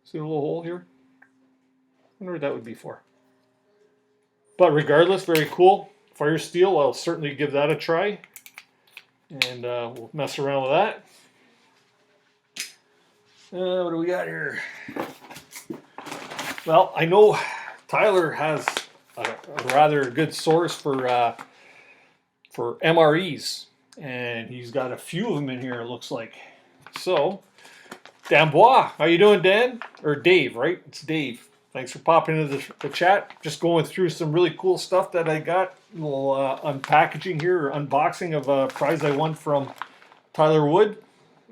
See the little hole here? I wonder what that would be for. But regardless, very cool. Fire steel, I'll certainly give that a try. And we'll mess around with that. What do we got here? Well, I know Tyler has a rather good source for MREs, and he's got a few of them in here, it looks like. So, Dambois, how you doing, Dan? Or Dave, right? It's Dave. Thanks for popping into the chat. Just going through some really cool stuff that I got. A little unpackaging here, or unboxing of a prize I won from Tyler Wood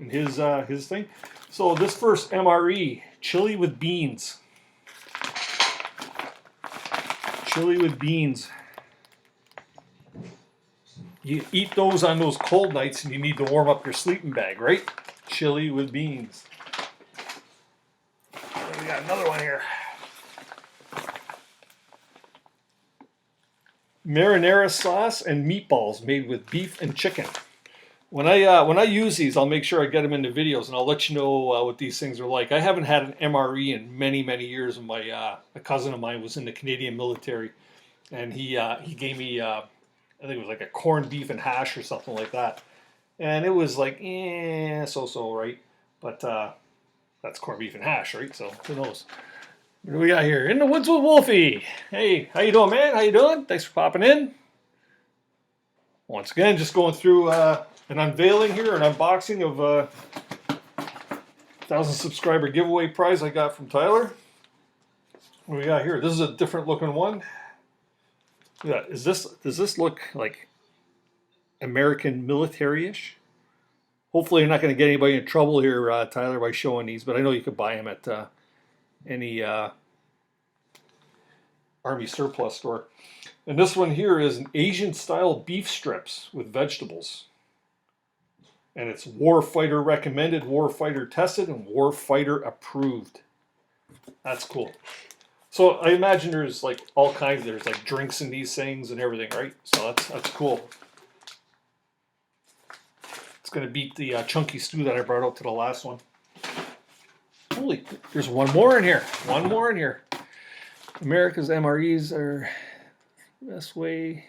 and his thing. So this first MRE, chili with beans. Chili with beans. You eat those on those cold nights and you need to warm up your sleeping bag, right? Chili with beans. And we got another one here. Marinara sauce and meatballs made with beef and chicken. When I use these, I'll make sure I get them into videos, and I'll let you know what these things are like. I haven't had an MRE in many, many years. And a cousin of mine was in the Canadian military, and he gave me I think it was like a corned beef and hash or something like that, and it was like so right, but that's corned beef and hash, right? So who knows? What do we got here? In the woods with Wolfie. Hey, how you doing, man? How you doing? Thanks for popping in. Once again, just going through an unveiling here, an unboxing of 1,000 subscriber giveaway prize I got from Tyler. What do we got here? This is a different looking one. Yeah, does this look like American military-ish? Hopefully you're not going to get anybody in trouble here, Tyler, by showing these, but I know you could buy them at any Army surplus store. And this one here is an Asian-style beef strips with vegetables. And it's warfighter recommended, warfighter tested, and warfighter approved. That's cool. So I imagine there's like all kinds. There's like drinks in these things and everything, right? So that's cool. It's gonna beat the chunky stew that I brought out to the last one. Holy, there's one more in here. One more in here. America's MREs are the best way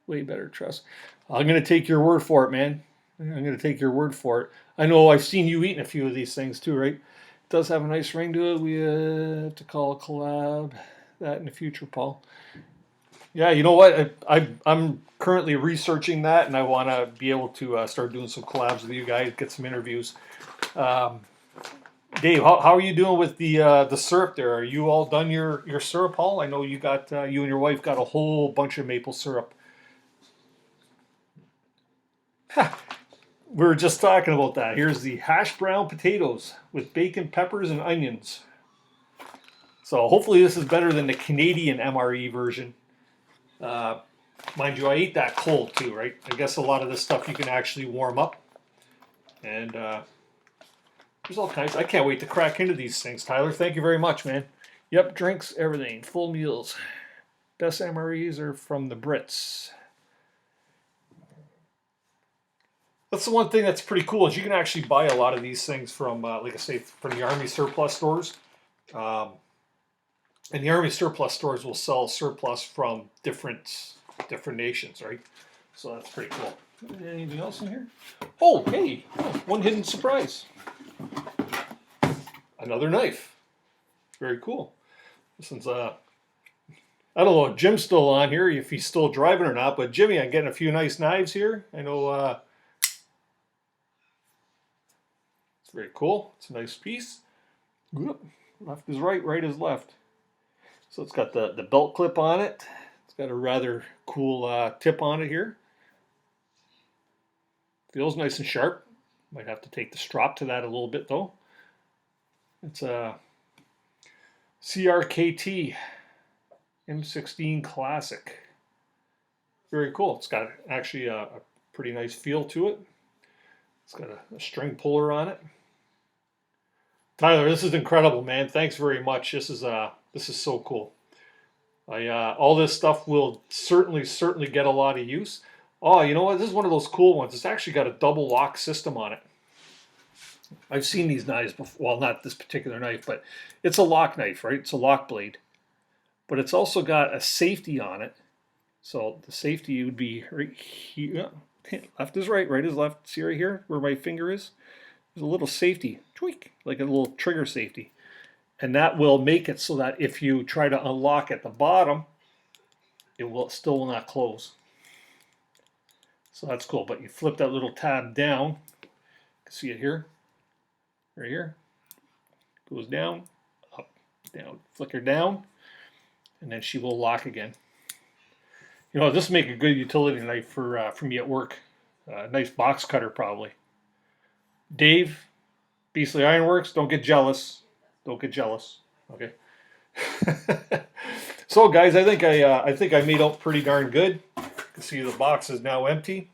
better trust. I'm gonna take your word for it, man. I'm gonna take your word for it. I know I've seen you eating a few of these things too, right? It does have a nice ring to it. We have to call a collab that in the future, Paul. Yeah, you know what? I'm currently researching that, and I want to be able to start doing some collabs with you guys, get some interviews. Dave, how are you doing with the syrup there? Are you all done your syrup, Paul? I know you got you and your wife got a whole bunch of maple syrup. We were just talking about that. Here's the hash brown potatoes with bacon, peppers, and onions. So hopefully this is better than the Canadian MRE version. Mind you, I ate that cold too, right? I guess a lot of this stuff you can actually warm up. And there's all kinds. I can't wait to crack into these things, Tyler. Thank you very much, man. Yep, drinks, everything, full meals. Best MREs are from the Brits. That's the one thing that's pretty cool is you can actually buy a lot of these things from, like I say, from the Army surplus stores. And the Army surplus stores will sell surplus from different nations, right? So that's pretty cool. Anything else in here? Oh, hey, one hidden surprise. Another knife. Very cool. This one's, I don't know if Jim's still on here, if he's still driving or not, but Jimmy, I'm getting a few nice knives here. I know, it's very cool. It's a nice piece. Left is right, right is left. So it's got the belt clip on it. It's got a rather cool tip on it here. Feels nice and sharp. Might have to take the strop to that a little bit though. It's a CRKT M16 Classic. Very cool. It's got actually a pretty nice feel to it. It's got a string puller on it. Tyler, this is incredible, man. Thanks very much. This is so cool. All this stuff will certainly get a lot of use. Oh, you know what? This is one of those cool ones. It's actually got a double lock system on it. I've seen these knives before. Well, not this particular knife, but it's a lock knife, right? It's a lock blade. But it's also got a safety on it. So the safety would be right here. Left is right, right is left. See right here where my finger is? There's a little safety, tweak, like a little trigger safety. And that will make it so that if you try to unlock at the bottom, it still will not close. So that's cool. But you flip that little tab down. You can see it here. Right here. Goes down, up, down, flicker down, and then she will lock again. You know, this would make a good utility knife for me at work. Nice box cutter probably. Dave, Beastly Ironworks, don't get jealous. Don't get jealous. Okay. So guys, I think I made out pretty darn good. You can see the box is now empty.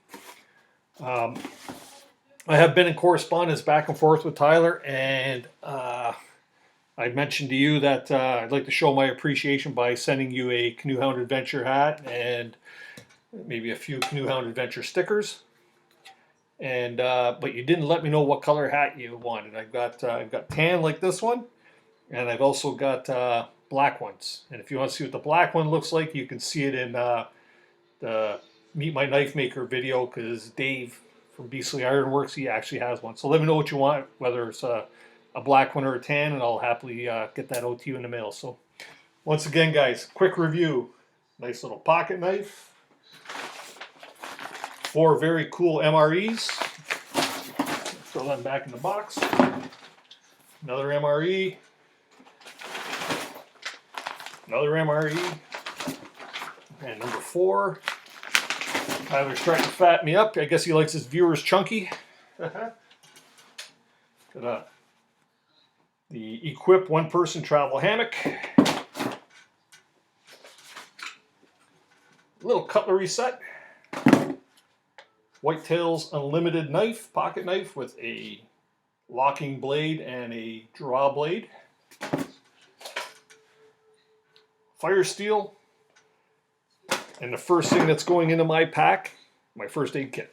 I have been in correspondence back and forth with Tyler, and I mentioned to you that I'd like to show my appreciation by sending you a Canoehound Adventure hat and maybe a few Canoehound Adventure stickers. And but you didn't let me know what color hat you wanted. I've got tan like this one, and I've also got black ones. And if you want to see what the black one looks like, you can see it in the Meet My Knife Maker video, because Dave from Beastly Ironworks, he actually has one. So let me know what you want, whether it's a black one or a tan, and I'll happily get that out to you in the mail. So once again, guys, quick review. Nice little pocket knife. 4 very cool MREs. Throw them back in the box. Another MRE. Another MRE. And number 4. Tyler's trying to fatten me up. I guess he likes his viewers chunky. Got the Equip one-person travel hammock. Little cutlery set. Whitetails Unlimited knife, pocket knife with a locking blade and a draw blade. Fire steel. And the first thing that's going into my pack, my first aid kit.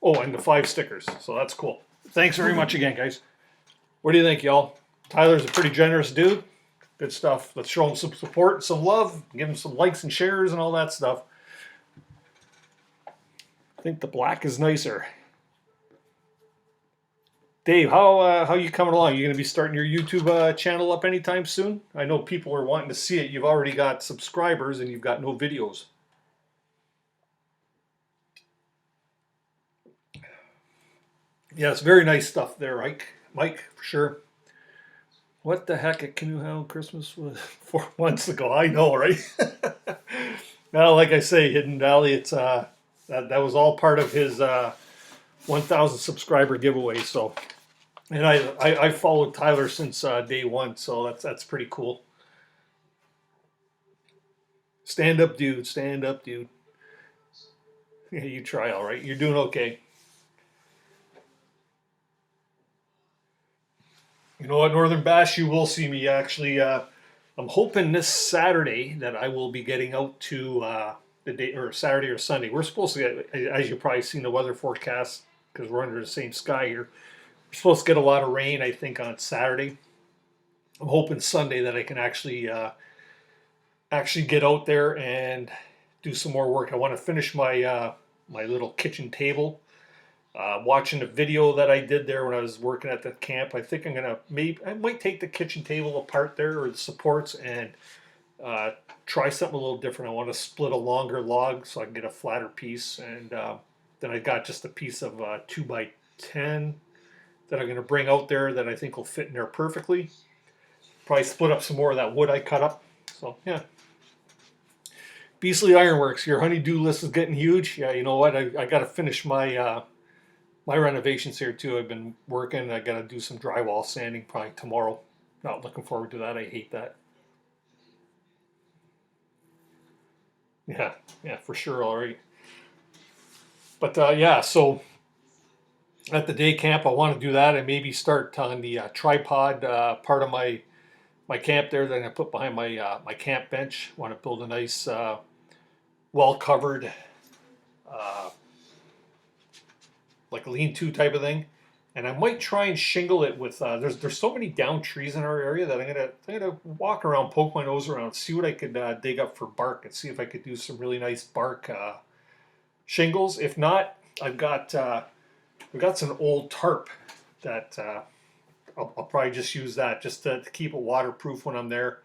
Oh, and the 5 stickers. So that's cool. Thanks very much again, guys. What do you think, y'all? Tyler's a pretty generous dude. Good stuff. Let's show him some support and some love. Give him some likes and shares and all that stuff. I think the black is nicer. Dave, how you coming along? You going to be starting your YouTube channel up anytime soon? I know people are wanting to see it. You've already got subscribers and you've got no videos. Yeah, it's very nice stuff there, Mike, for sure. What the heck at Canoehound Christmas was 4 months ago? I know, right? Now, like I say, Hidden Valley, it's that was all part of his 1,000 subscriber giveaway. So, and I followed Tyler since day 1, so that's pretty cool. Stand up, dude. Stand up, dude. Yeah, you try, all right. You're doing okay. You know what, Northern Bash, you will see me actually. I'm hoping this Saturday that I will be getting out to the day, or Saturday or Sunday. We're supposed to get, as you've probably seen the weather forecast, because we're under the same sky here. We're supposed to get a lot of rain, I think, on Saturday. I'm hoping Sunday that I can actually get out there and do some more work. I want to finish my my little kitchen table. Watching the video that I did there when I was working at the camp, I think I might take the kitchen table apart there, or the supports, and try something a little different. I want to split a longer log so I can get a flatter piece, and then I got just a piece of 2x10 that I'm going to bring out there that I think will fit in there perfectly. Probably split up some more of that wood I cut up. So yeah. Beastly Ironworks, your honeydew list is getting huge. Yeah, you know what? I got to finish my my renovations here too. I've been working. I got to do some drywall sanding probably tomorrow. Not looking forward to that. I hate that. Yeah, for sure. All right. But yeah, so at the day camp, I want to do that and maybe start on the tripod part of my camp there that I put behind my my camp bench. I want to build a nice, well covered, like lean-to type of thing, and I might try and shingle it with. There's so many down trees in our area that I'm gonna walk around, poke my nose around, see what I could dig up for bark, and see if I could do some really nice bark shingles. If not, I've got some old tarp that I'll probably just use that just to keep it waterproof when I'm there.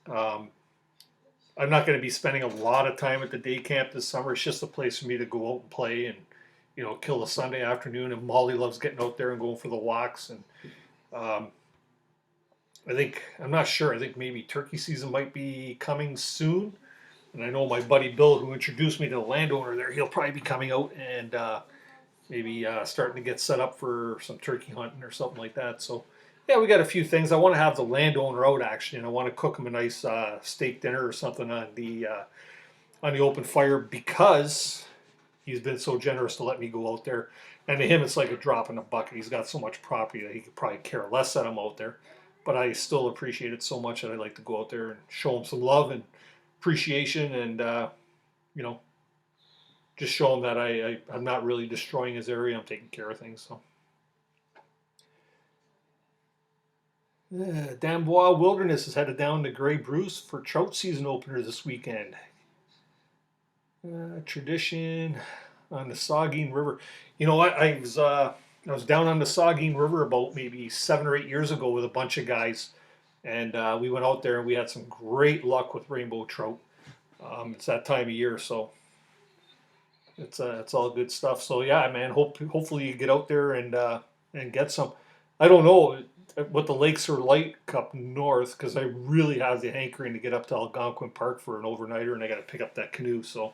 I'm not going to be spending a lot of time at the day camp this summer. It's just a place for me to go out and play and, you know, kill a Sunday afternoon. And Molly loves getting out there and going for the walks. And I'm not sure. I think maybe turkey season might be coming soon. And I know my buddy Bill, who introduced me to the landowner there, he'll probably be coming out and maybe starting to get set up for some turkey hunting or something like that. So, yeah, we got a few things. I want to have the landowner out actually, and I want to cook him a nice steak dinner or something on the open fire because he's been so generous to let me go out there. And to him, it's like a drop in the bucket. He's got so much property that he could probably care less that I'm out there. But I still appreciate it so much that I like to go out there and show him some love and appreciation, and you know, just show him that I'm not really destroying his area. I'm taking care of things. So. Dambois Wilderness is headed down to Grey Bruce for trout season opener this weekend. Tradition on the Saugeen River. You know what? I was down on the Saugeen River about maybe 7 or 8 years ago with a bunch of guys, and we went out there and we had some great luck with rainbow trout. It's that time of year, so it's all good stuff. So yeah, man. Hopefully you get out there and get some. I don't know what the lakes are like up north because I really have the hankering to get up to Algonquin Park for an overnighter, and I got to pick up that canoe. So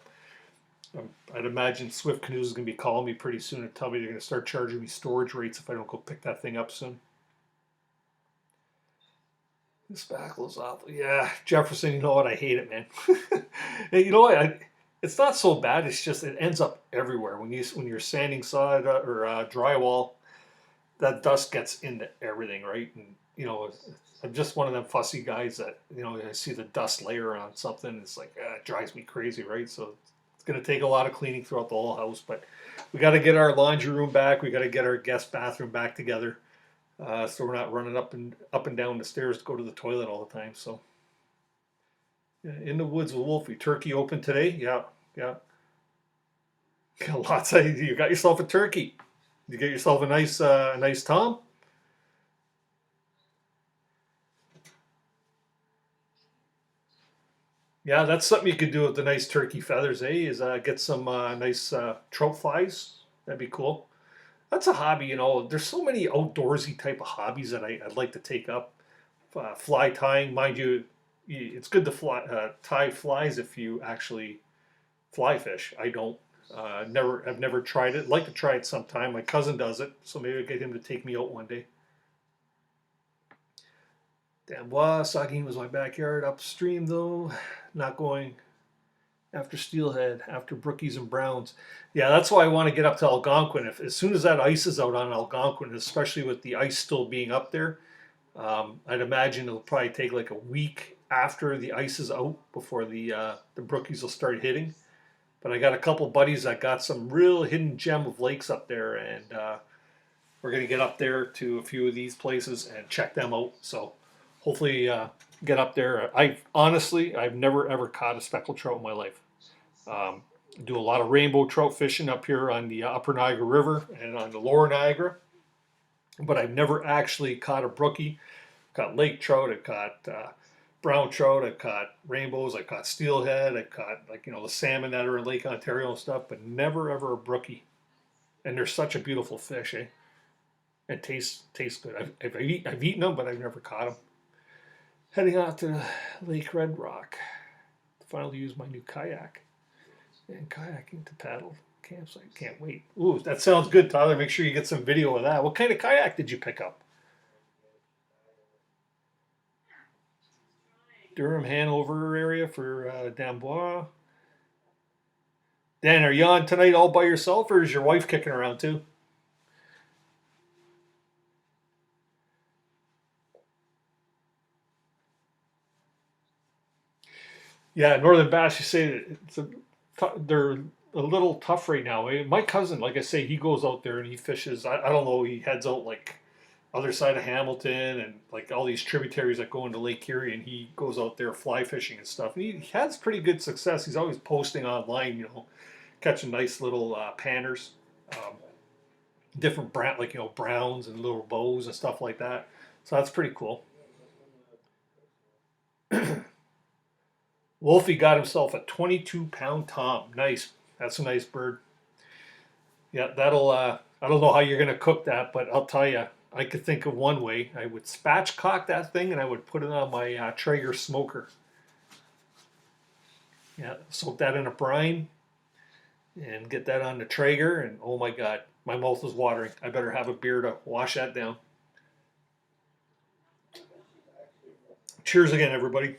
I'd imagine Swift Canoes is going to be calling me pretty soon and tell me they're going to start charging me storage rates if I don't go pick that thing up soon. This spackle's awful. Yeah, Jefferson, you know what? I hate it, man. Hey, you know what? It's not so bad. It's just it ends up everywhere. When you're sanding sod or drywall, that dust gets into everything, right? And I'm just one of them fussy guys that I see the dust layer on something. It's like it drives me crazy, right? So it's going to take a lot of cleaning throughout the whole house. But we got to get our laundry room back. We got to get our guest bathroom back together. So we're not running up and down the stairs to go to the toilet all the time. So, yeah, in the woods with Wolfie. Turkey open today? Yeah, yeah. Lots of you got yourself a turkey. You get yourself a nice tom. Yeah, that's something you could do with the nice turkey feathers, eh? Is get some nice trout flies. That'd be cool. That's a hobby, There's so many outdoorsy type of hobbies that I'd like to take up. Fly tying, mind you, it's good to tie flies if you actually fly fish. I don't. I've never tried it. I'd like to try it sometime. My cousin does it, so maybe I'll get him to take me out one day. Damn, Sagin was my backyard. Upstream though, not going after Steelhead, after Brookies and Browns. Yeah, that's why I want to get up to Algonquin. As soon as that ice is out on Algonquin, especially with the ice still being up there, I'd imagine it'll probably take like a week after the ice is out before the Brookies will start hitting. But I got a couple buddies that got some real hidden gem of lakes up there, and we're gonna get up there to a few of these places and check them out. So hopefully get up there. I've never ever caught a speckled trout in my life. Do a lot of rainbow trout fishing up here on the upper Niagara River and on the lower Niagara, but I've never actually caught a brookie. Caught lake trout, I caught brown trout, I caught rainbows, I caught steelhead, I caught the salmon that are in Lake Ontario and stuff, but never ever a brookie. And they're such a beautiful fish, eh? It tastes good. I've eaten them, but I've never caught them. Heading out to Lake Red Rock to finally use my new kayak. And kayaking to paddle campsite. Can't wait. Ooh, that sounds good, Tyler. Make sure you get some video of that. What kind of kayak did you pick up? Durham, Hanover area for Dambois. Dan, are you on tonight all by yourself, or is your wife kicking around too? Yeah, Northern Bass. You say they're a little tough right now. My cousin, like I say, he goes out there and he fishes. I don't know. He heads out like other side of Hamilton and like all these tributaries that go into Lake Erie, and he goes out there fly fishing and stuff. And he has pretty good success. He's always posting online, catching nice little panners, different browns and little bows and stuff like that. So that's pretty cool. Wolfie got himself a 22-pound tom. Nice. That's a nice bird. Yeah, that'll. I don't know how you're gonna cook that, but I'll tell you, I could think of one way. I would spatchcock that thing and I would put it on my Traeger smoker. Yeah, soak that in a brine and get that on the Traeger, and oh my God, my mouth is watering. I better have a beer to wash that down. Cheers again, everybody.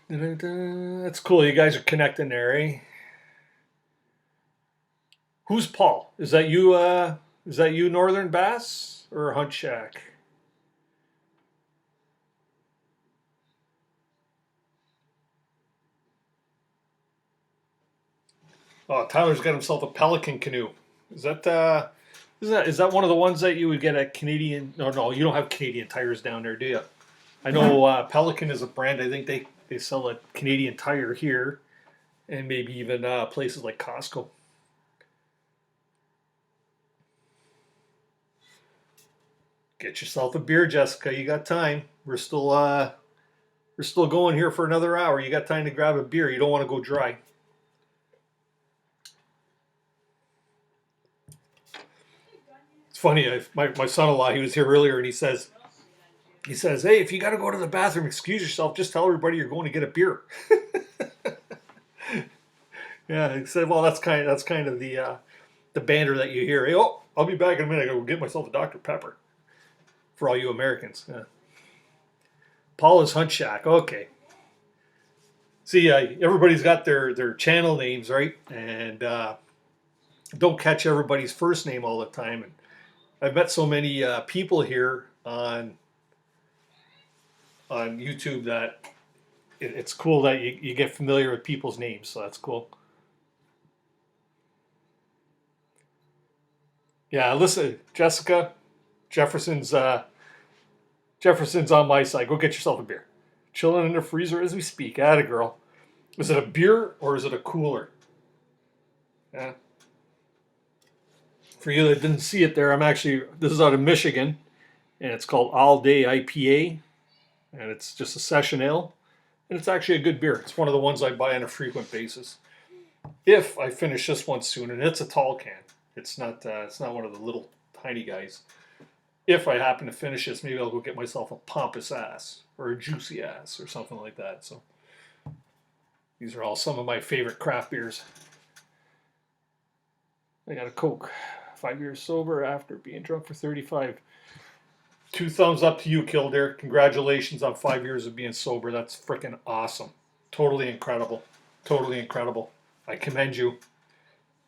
That's cool. You guys are connecting there, eh? Who's Paul? Is that you? Is that you, Northern Bass or Hunt Shack? Oh, Tyler's got himself a Pelican canoe. Is that one of the ones that you would get at Canadian? No, you don't have Canadian Tires down there, do you? I know Pelican is a brand. I think they sell a Canadian Tire here, and maybe even places like Costco. Get yourself a beer, Jessica. You got time. We're still We're still going here for another hour. You got time to grab a beer. You don't want to go dry. It's funny. My son-in-law, he was here earlier, and he says, hey, if you got to go to the bathroom, excuse yourself. Just tell everybody you're going to get a beer. Yeah, he said, well, that's kind of the banter that you hear. Hey, oh, I'll be back in a minute. I gotta go get myself a Dr. Pepper. For all you Americans. Yeah. Paula's Hunt Shack. Okay. See, everybody's got their channel names, right? And don't catch everybody's first name all the time. And I've met so many people here on YouTube that it's cool that you get familiar with people's names. So that's cool. Yeah, listen, Jessica, Jefferson's on my side. Go get yourself a beer. Chilling in the freezer as we speak. Atta girl. Is it a beer or is it a cooler? Yeah. For you that didn't see it there, this is out of Michigan, and it's called All Day IPA, and it's just a session ale, and it's actually a good beer. It's one of the ones I buy on a frequent basis. If I finish this one soon, and it's a tall can. It's not one of the little tiny guys. If I happen to finish this, maybe I'll go get myself a pompous ass or a juicy ass or something like that. So these are all some of my favorite craft beers. I got a Coke. 5 years sober after being drunk for 35. 2 thumbs up to you, Kildare. Congratulations on 5 years of being sober. That's freaking awesome. Totally incredible. Totally incredible. I commend you.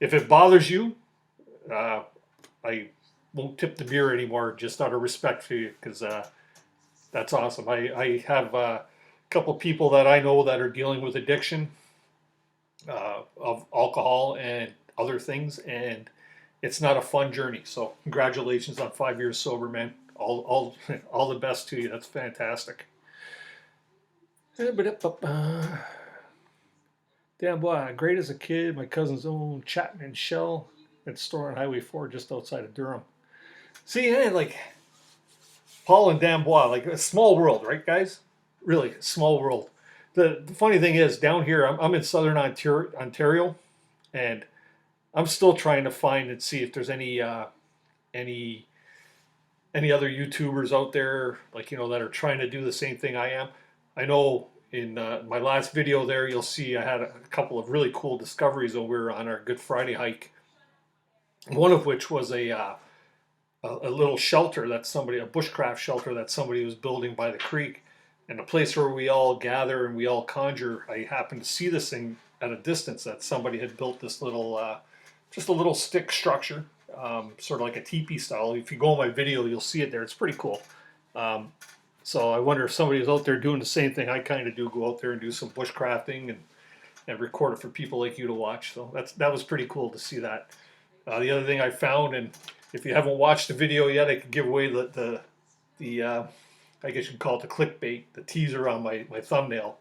If it bothers you, I won't tip the beer anymore just out of respect for you because that's awesome. I have a couple people that I know that are dealing with addiction of alcohol and other things, and it's not a fun journey. So congratulations on 5 years sober, man. All the best to you. That's fantastic. Damn boy, great as a kid. My cousin's own Chapman Shell at store on Highway 4 just outside of Durham. See, like Paul and Dambois, like a small world, right, guys? Really, small world. The funny thing is, down here, I'm in southern Ontario, and I'm still trying to find and see if there's any other YouTubers out there, like, that are trying to do the same thing I am. I know in my last video there, you'll see I had a couple of really cool discoveries when we were on our Good Friday hike. One of which was a little shelter a bushcraft shelter that somebody was building by the creek, and a place where we all gather and we all conjure. I happened to see this thing at a distance that somebody had built this little, just a little stick structure, sort of like a teepee style. If you go on my video, you'll see it there. It's pretty cool. So I wonder if somebody's out there doing the same thing I kind of do, go out there and do some bushcrafting and record it for people like you to watch. So that was pretty cool to see that. The other thing I found, and if you haven't watched the video yet, I could give away the I guess you could call it the clickbait, the teaser on my thumbnail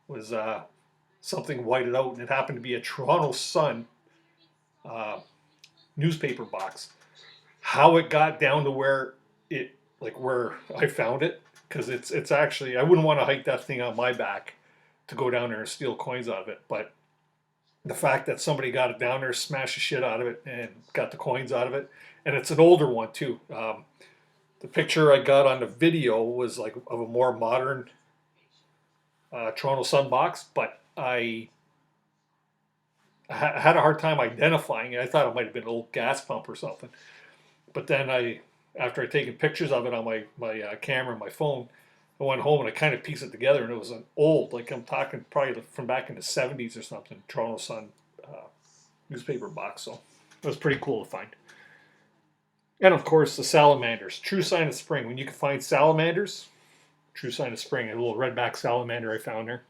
was something whited out, and it happened to be a Toronto Sun newspaper box. How it got down to where I found it, because it's actually, I wouldn't want to hike that thing on my back to go down there and steal coins out of it, but the fact that somebody got it down there, smashed the shit out of it, and got the coins out of it, and it's an older one too. The picture I got on the video was like of a more modern Toronto Sun box, but I had a hard time identifying it. I thought it might have been an old gas pump or something. But then after I'd taken pictures of it on my camera and my phone, I went home and I kind of pieced it together, and it was an old, like I'm talking probably from back in the 70s or something, Toronto Sun newspaper box. So it was pretty cool to find. And of course, the salamanders. True sign of spring. When you can find salamanders, true sign of spring. A little redback salamander I found there.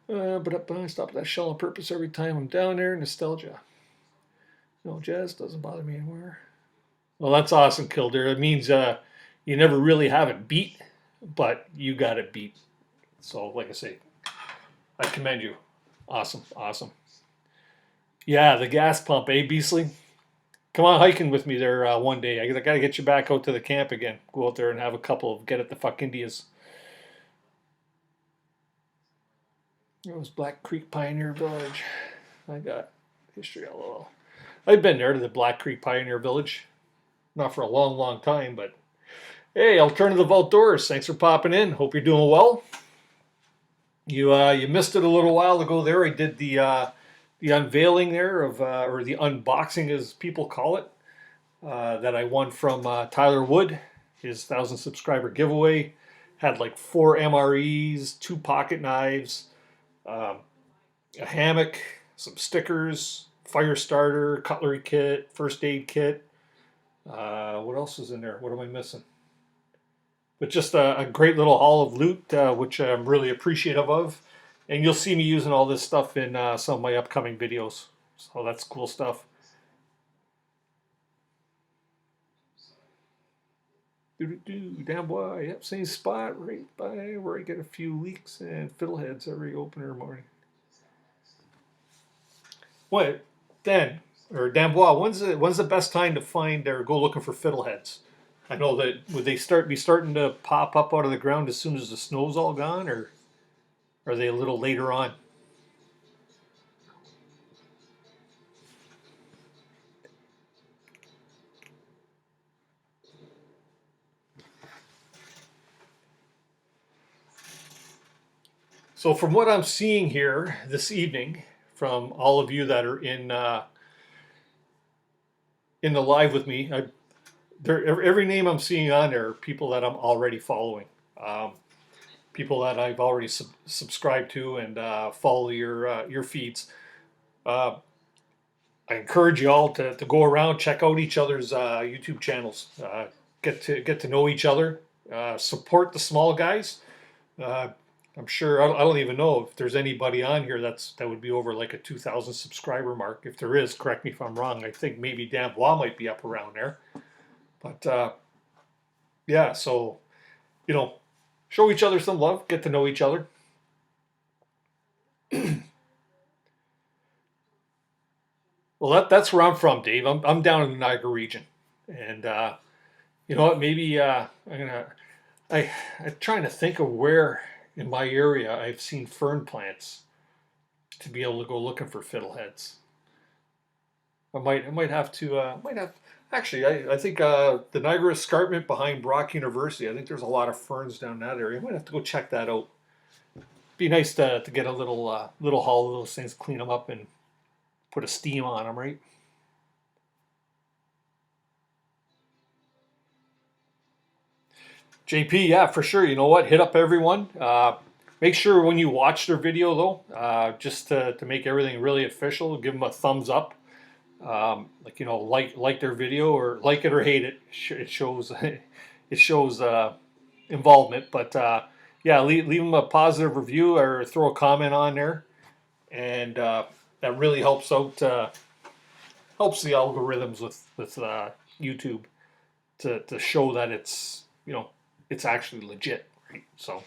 But I stop at that shell on purpose every time I'm down there. Nostalgia. No, jazz doesn't bother me anymore. Well, that's awesome, Kildare. It means you never really have it beat, but you got it beat. So, like I say, I commend you. Awesome, awesome. Yeah, the gas pump, eh, Beasley? Come on hiking with me there one day. I got to get you back out to the camp again. Go out there and have a couple of get at the fuck Indias. It was Black Creek Pioneer Village. I got history LOL. I've been there to the Black Creek Pioneer Village. Not for a long, long time, but hey, Alternative Outdoors. Thanks for popping in. Hope you're doing well. You missed it a little while ago there. I did the unveiling there of or the unboxing as people call it that I won from Tyler Wood, his 1,000 subscriber giveaway. Had like 4 MREs, 2 pocket knives, a hammock, some stickers, fire starter, cutlery kit, first aid kit. What else is in there? What am I missing? But just a great little haul of loot, which I'm really appreciative of. And you'll see me using all this stuff in some of my upcoming videos. So that's cool stuff. Damn boy, yep, same spot right by where I get a few leeks and fiddleheads every opener morning. What, Dan, or Dambois, when's the best time to find or go looking for fiddleheads? I know that would they be starting to pop up out of the ground as soon as the snow's all gone, or are they a little later on? So from what I'm seeing here this evening, from all of you that are in the live with me, every name I'm seeing on there are people that I'm already following, people that I've already subscribed to and follow your feeds. I encourage you all to go around, check out each other's YouTube channels, get to know each other, support the small guys. I'm sure I don't even know if there's anybody on here that would be over like a 2,000 subscriber mark. If there is, correct me if I'm wrong. I think maybe Dambois might be up around there. But yeah, so show each other some love, get to know each other. Well, that's where I'm from, Dave. I'm down in the Niagara region, and you know what? Maybe I'm trying to think of where in my area I've seen fern plants to be able to go looking for fiddleheads. I might have to actually I think the Niagara Escarpment behind Brock University. I think there's a lot of ferns down that area. I might have to go check that out. Be nice to get a little haul of those things, clean them up, and put a steam on them, right? JP, yeah, for sure. You know what? Hit up everyone. Make sure when you watch their video, though, just to make everything really official, give them a thumbs up. Like their video, or like it or hate it. It shows it shows involvement. But yeah, leave them a positive review or throw a comment on there, and that really helps out. Helps the algorithms with YouTube to show that it's it's actually legit, right? So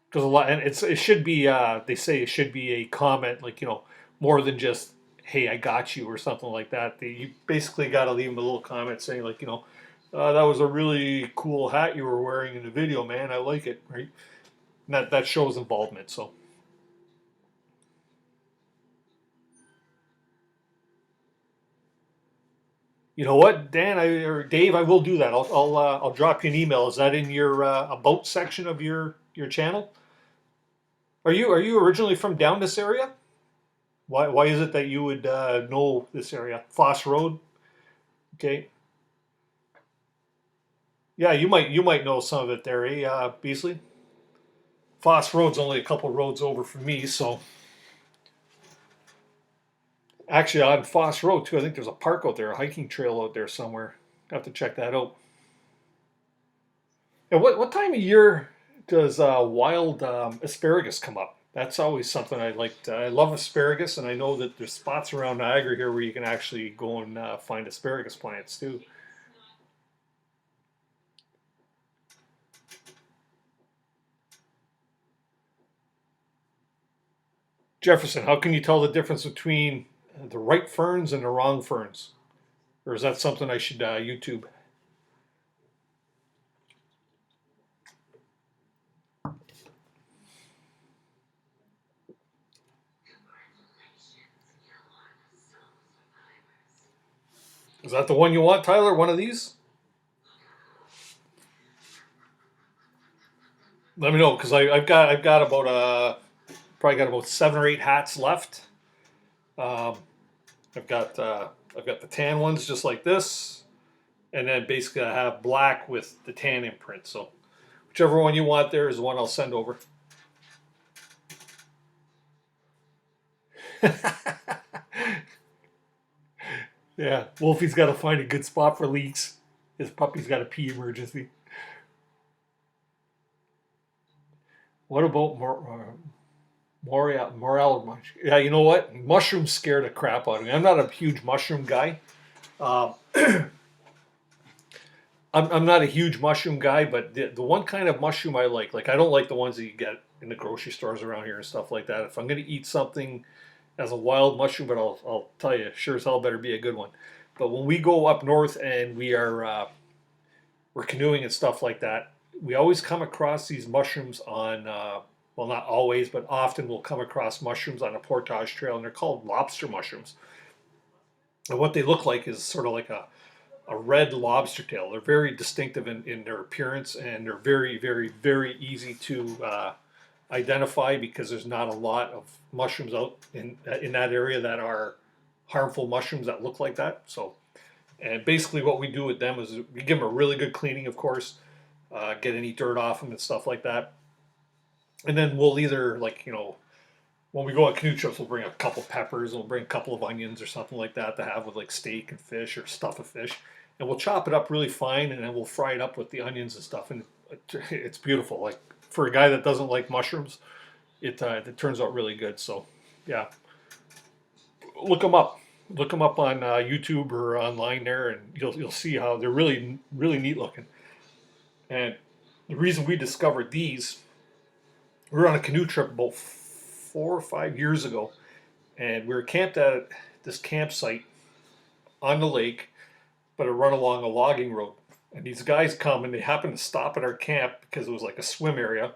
because a lot, and it should be they say it should be a comment like more than just hey I got you or something like that. You basically got to leave them a little comment saying like that was a really cool hat you were wearing in the video, man. I like it, right? And that shows involvement. So. You know what, Dan or Dave? I will do that. I'll drop you an email. Is that in your about section of your channel? Are you originally from down this area? Why is it that you would know this area? Foss Road. Okay. Yeah, you might know some of it there, eh, Beasley? Foss Road's only a couple roads over from me, so. Actually, on Foss Road too, I think there's a park out there, a hiking trail out there somewhere. I have to check that out. And what time of year does wild asparagus come up? That's always something I liked. I love asparagus, and I know that there's spots around Niagara here where you can actually go and find asparagus plants too. Jefferson, how can you tell the difference between the right ferns and the wrong ferns? Or is that something I should YouTube? Is that the one you want, Tyler? One of these? Let me know, because I've got about probably got about 7 or 8 hats left. Um, I've got the tan ones just like this, and then basically I have black with the tan imprint. So whichever one you want, there is the one I'll send over. Yeah, Wolfie's got to find a good spot for leaks. His puppy's got a pee emergency. What about morel? Yeah, you know what? Mushrooms scare the crap out of me. I'm not a huge mushroom guy. Um, I'm not a huge mushroom guy, but the one kind of mushroom I like I don't like the ones that you get in the grocery stores around here and stuff like that. If I'm going to eat something as a wild mushroom, but I'll tell you, sure as hell better be a good one. But when we go up north and we're canoeing and stuff like that, we always come across these mushrooms on, well, not always, but often we'll come across mushrooms on a portage trail, and they're called lobster mushrooms. And what they look like is sort of like a red lobster tail. They're very distinctive in their appearance, and they're very, very, very easy to identify because there's not a lot of mushrooms out in that area that are harmful mushrooms that look like that. So, and basically what we do with them is we give them a really good cleaning, of course, get any dirt off them and stuff like that. And then we'll either, like, when we go on canoe trips, we'll bring a couple peppers, and we'll bring a couple of onions or something like that to have with like steak and fish or stuff of fish. And we'll chop it up really fine, and then we'll fry it up with the onions and stuff. And it's beautiful. Like, for a guy that doesn't like mushrooms, it turns out really good. So, yeah, look them up. Look them up on YouTube or online there, and you'll see how they're really, really neat looking. And the reason we discovered these, we were on a canoe trip about 4 or 5 years ago, and we were camped at this campsite on the lake, but it run along a logging road. And these guys come and they happen to stop at our camp because it was like a swim area.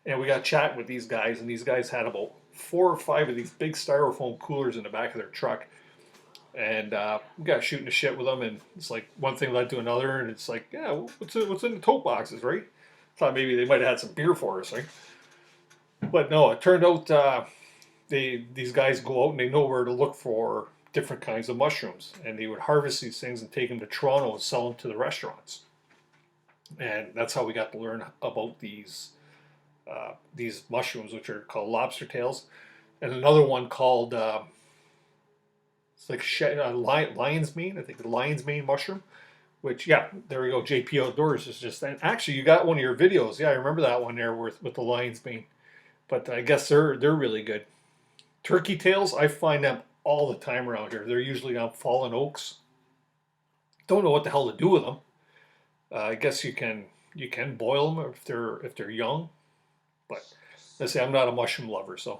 And we got chatting with these guys, and these guys had about 4 or 5 of these big styrofoam coolers in the back of their truck. And we got shooting the shit with them, and it's like one thing led to another, and it's like, yeah, what's in the tote boxes, right? Thought maybe they might have had some beer for us, right? But no, it turned out these guys go out and they know where to look for different kinds of mushrooms, and they would harvest these things and take them to Toronto and sell them to the restaurants. And that's how we got to learn about these mushrooms, which are called lobster tails, and another one called it's like lion's mane. I think the lion's mane mushroom. Which, yeah, there we go. JP Outdoors is just. And actually, you got one of your videos. Yeah, I remember that one there with the lion's mane. But I guess they're really good. Turkey tails, I find them all the time around here. They're usually on fallen oaks. Don't know what the hell to do with them. I guess you can boil them if they're young. But let's say I'm not a mushroom lover, so.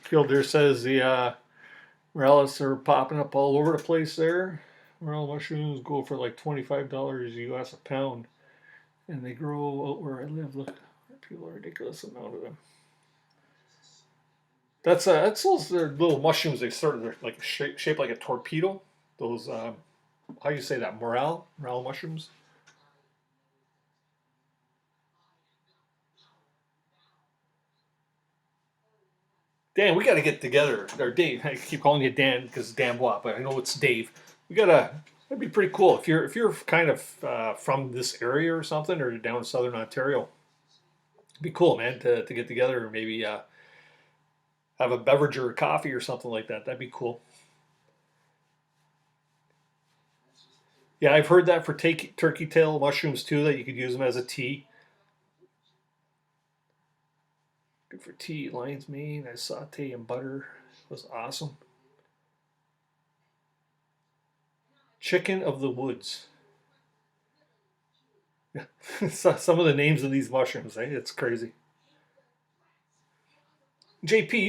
Kildare says the morels are popping up all over the place there. Morel mushrooms go for like $25 US a pound, and they grow out where I live. Look, people are ridiculous amount of them. That's those little mushrooms. They're like shaped like a torpedo. Those how do you say that? Morel mushrooms. Dan, we got to get together. Or Dave, I keep calling you Dan because Dan what, but I know it's Dave. That'd be pretty cool if you're kind of from this area or something, or down in southern Ontario. It'd be cool, man, to get together and maybe have a beverage or a coffee or something like that. That'd be cool. Yeah, I've heard that for turkey tail mushrooms too, that you could use them as a tea. Good for tea. Lion's mane, I saute in butter. It was awesome. Chicken of the woods. Some of the names of these mushrooms, eh? It's crazy. JP,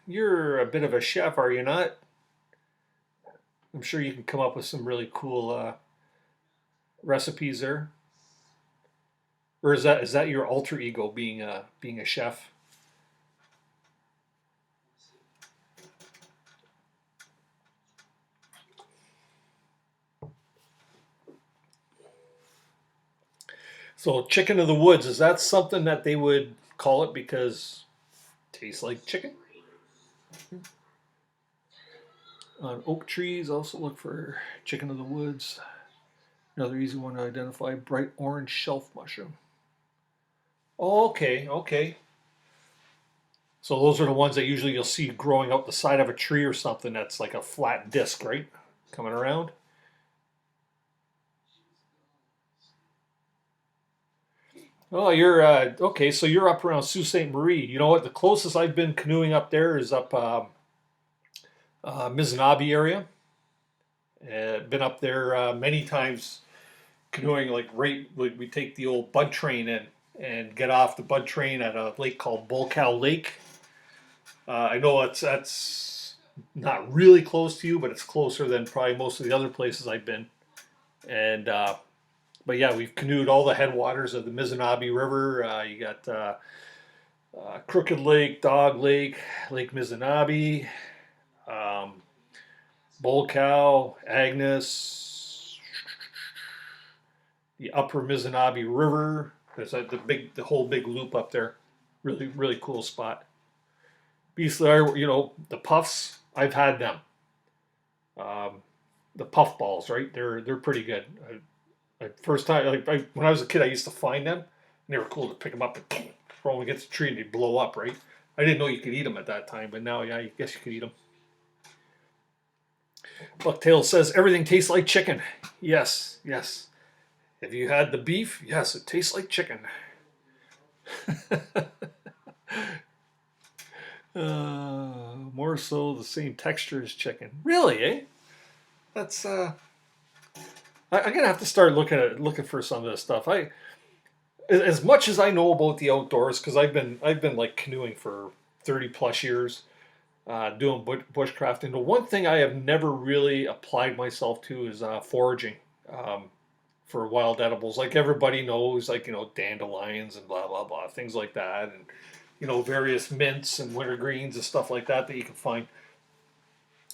you're a bit of a chef, are you not? I'm sure you can come up with some really cool recipes there. Or is that your alter ego being a chef? So chicken of the woods, is that something that they would call it because it tastes like chicken? On oak trees, also look for chicken of the woods. Another easy one to identify, bright orange shelf mushroom. Oh, okay, okay. So those are the ones that usually you'll see growing out the side of a tree or something that's like a flat disc, right? Coming around. Oh, you're okay. So you're up around Sault Ste. Marie. You know what? The closest I've been canoeing up there is up Mizanabi area. Been up there many times canoeing. Like right, we take the old bud train in and get off the bud train at a lake called Bulcow Lake. I know that's not really close to you, but it's closer than probably most of the other places I've been. And but yeah, we've canoed all the headwaters of the Mizanabi River. You got Crooked Lake, Dog Lake, Lake Mizanabi, um, Bulcow, Agnes, the Upper Mizanabi River. There's the whole big loop up there. Really, really cool spot. Beastly, the puffs. I've had them. Um, the puff balls, right? They're pretty good. First time, when I was a kid, I used to find them, and they were cool to pick them up and throw them against the tree, and they'd blow up, right? I didn't know you could eat them at that time, but now, yeah, I guess you could eat them. Bucktail says everything tastes like chicken. Yes, yes. Have you had the beef? Yes, it tastes like chicken. More so the same texture as chicken. Really, eh? That's I'm gonna have to start looking for some of this stuff. As much as I know about the outdoors, because I've been like canoeing for 30 plus years, doing bushcrafting. The one thing I have never really applied myself to is foraging for wild edibles. Like everybody knows, like dandelions and blah blah blah, things like that, and various mints and wintergreens and stuff like that you can find.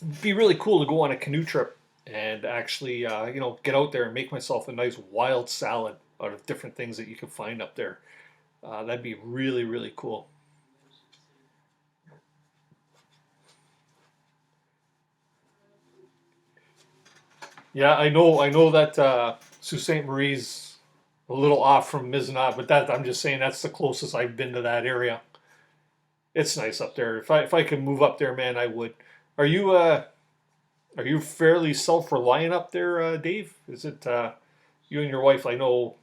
It'd be really cool to go on a canoe trip and actually, get out there and make myself a nice wild salad out of different things that you can find up there. That'd be really, really cool. Yeah, I know that Sault Ste. Marie's a little off from Mizzenot, but I'm just saying that's the closest I've been to that area. It's nice up there. If I could move up there, man, I would. Are you are you fairly self-reliant up there, Dave? Is it you and your wife? I know.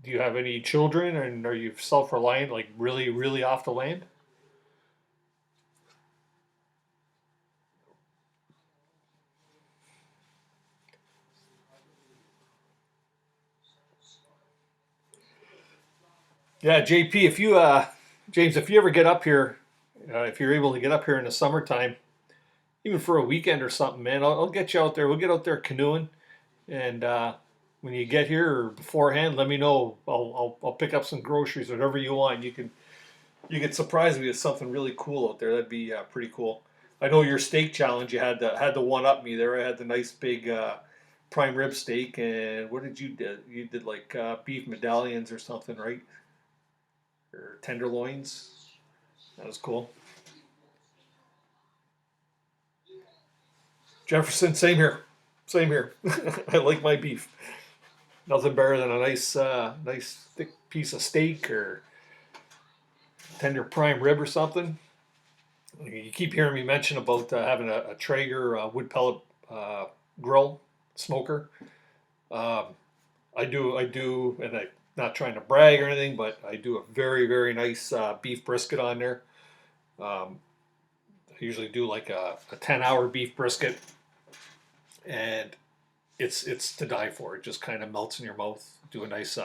Do you have any children, and are you self-reliant, like really, really off the land? Yeah, JP, if you James, if you ever get up here, if you're able to get up here in the summertime, even for a weekend or something, man, I'll get you out there. We'll get out there canoeing, and when you get here or beforehand, let me know. I'll pick up some groceries, whatever you want. You could surprise me with something really cool out there. That'd be pretty cool. I know your steak challenge. You had to one up me there. I had the nice big prime rib steak, and what did you do? You did like beef medallions or something, right? Or tenderloins. That was cool. Jefferson, same here. Same here. I like my beef. Nothing better than a nice thick piece of steak or tender prime rib or something. You keep hearing me mention about having a Traeger wood pellet grill smoker. Um, I do, and I'm not trying to brag or anything, but I do a very, very nice beef brisket on there. Um, I usually do like a 10-hour beef brisket, and it's to die for. It just kind of melts in your mouth. Do a nice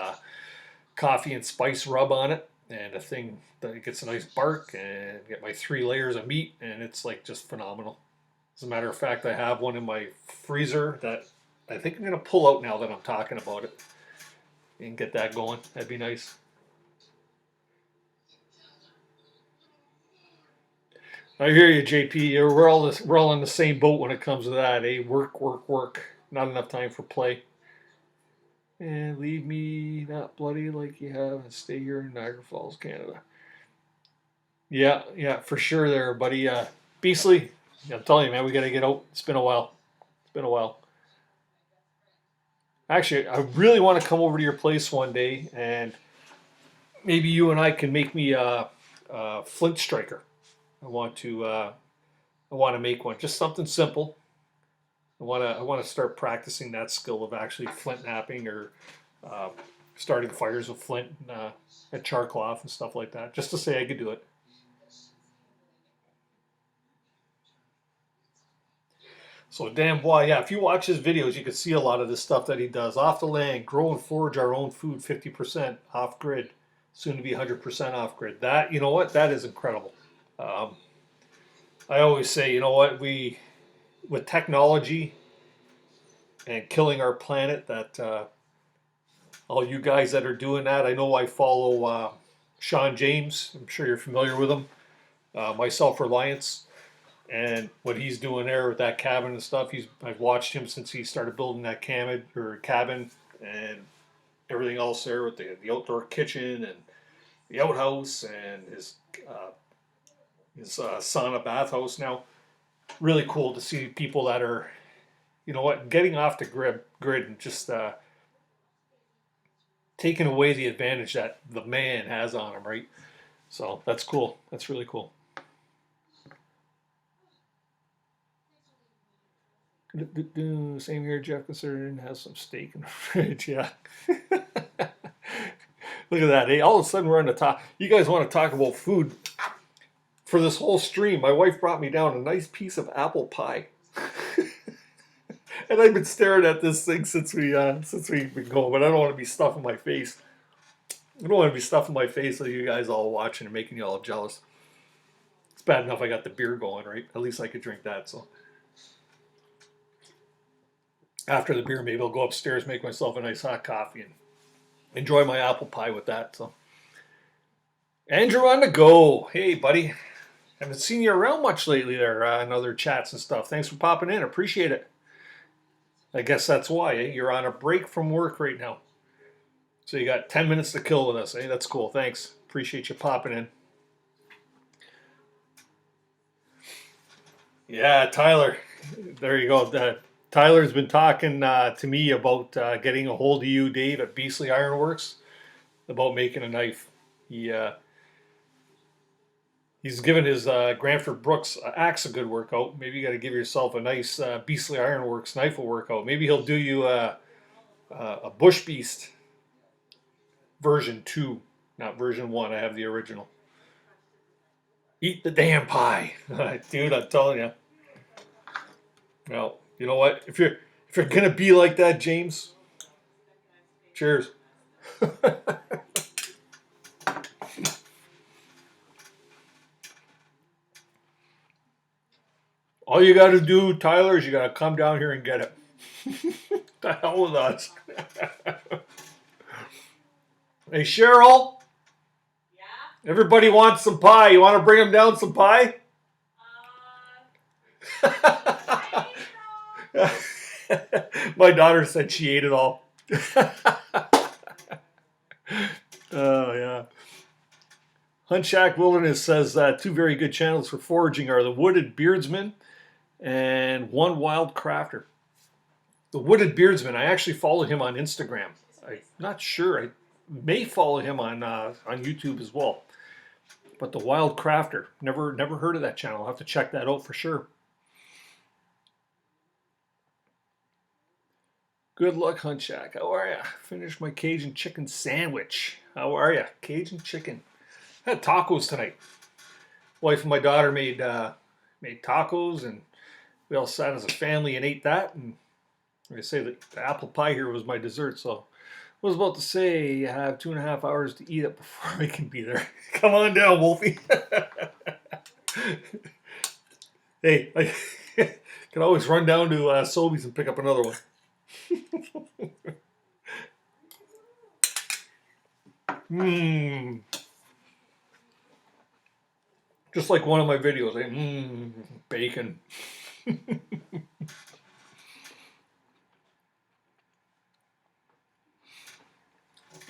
coffee and spice rub on it, and a thing that it gets a nice bark, and get my 3 layers of meat, and it's like just phenomenal. As a matter of fact, I have one in my freezer that I think I'm gonna pull out now that I'm talking about it and get that going. That'd be nice. I hear you, JP. We're all in the same boat when it comes to that. Eh? Work, work, work. Not enough time for play. And leave me not bloody like you have and stay here in Niagara Falls, Canada. Yeah, for sure there, buddy. Beastly, I'm telling you, man, we got to get out. It's been a while. It's been a while. Actually, I really want to come over to your place one day, and maybe you and I can make me a flint striker. I want to. I want to make one, just something simple. I want to start practicing that skill of actually flint knapping or uh, starting fires with flint and char cloth and stuff like that, just to say I could do it. So Dan Bois, yeah, if you watch his videos, you can see a lot of this stuff that he does. Off the land, grow and forage our own food, 50% off grid, soon to be 100% off grid. That, you know what, that is incredible. Um, I always say, you know what, with technology and killing our planet, that all you guys that are doing that, I know I follow Sean James. I'm sure you're familiar with him. My Self-Reliance. And what he's doing there with that cabin and stuff, I've watched him since he started building that cabin and everything else there with the outdoor kitchen and the outhouse and his sauna bathhouse now. Really cool to see people that are, you know what, getting off the grid and just taking away the advantage that the man has on him, right? So that's cool. That's really cool. Same here, Jeff. Considering has some steak in the fridge. Yeah. Look at that. Hey, all of a sudden we're on the top. You guys want to talk about food? For this whole stream, my wife brought me down a nice piece of apple pie. And I've been staring at this thing since we've been going, but I don't want to be stuffing my face. I don't want to be stuffing my face with you guys all watching and making you all jealous. It's bad enough I got the beer going, right? At least I could drink that. So after the beer, maybe I'll go upstairs, make myself a nice hot coffee, and enjoy my apple pie with that. So Andrew on the go. Hey, buddy. Haven't seen you around much lately there in other chats and stuff. Thanks for popping in. Appreciate it. I guess that's why. You're on a break from work right now. So you got 10 minutes to kill with us. Hey, that's cool. Thanks. Appreciate you popping in. Yeah, Tyler. There you go. Tyler's been talking to me about getting a hold of you, Dave, at Beastly Ironworks about making a knife. He's given his Granford Brooks axe a good workout. Maybe you got to give yourself a nice Beastly Ironworks knife workout. Maybe he'll do you a Bush Beast version 2, not version 1. I have the original. Eat the damn pie, dude! I'm telling you. Well, you know what? If you're gonna be like that, James, cheers. All you got to do, Tyler, is you got to come down here and get it. The hell with us. Hey, Cheryl. Yeah? Everybody wants some pie. You want to bring them down some pie? My daughter said she ate it all. Oh, yeah. Hunt Shack Wilderness says 2 very good channels for foraging are the Wooded Beardsman and One Wild Crafter. The Wooded Beardsman, I actually follow him on Instagram. I'm not sure. I may follow him on YouTube as well. But the Wild Crafter, never heard of that channel. I'll have to check that out for sure. Good luck, Hunt Shack. How are ya? Finished my Cajun chicken sandwich. How are ya? Cajun chicken. I had tacos tonight. Wife and my daughter made tacos, and we all sat as a family and ate that. And like I say, the apple pie here was my dessert. So I was about to say you have 2.5 hours to eat it before I can be there. Come on down, Wolfie. Hey, I can always run down to Sobeys and pick up another one. Mmm. Just like one of my videos, bacon.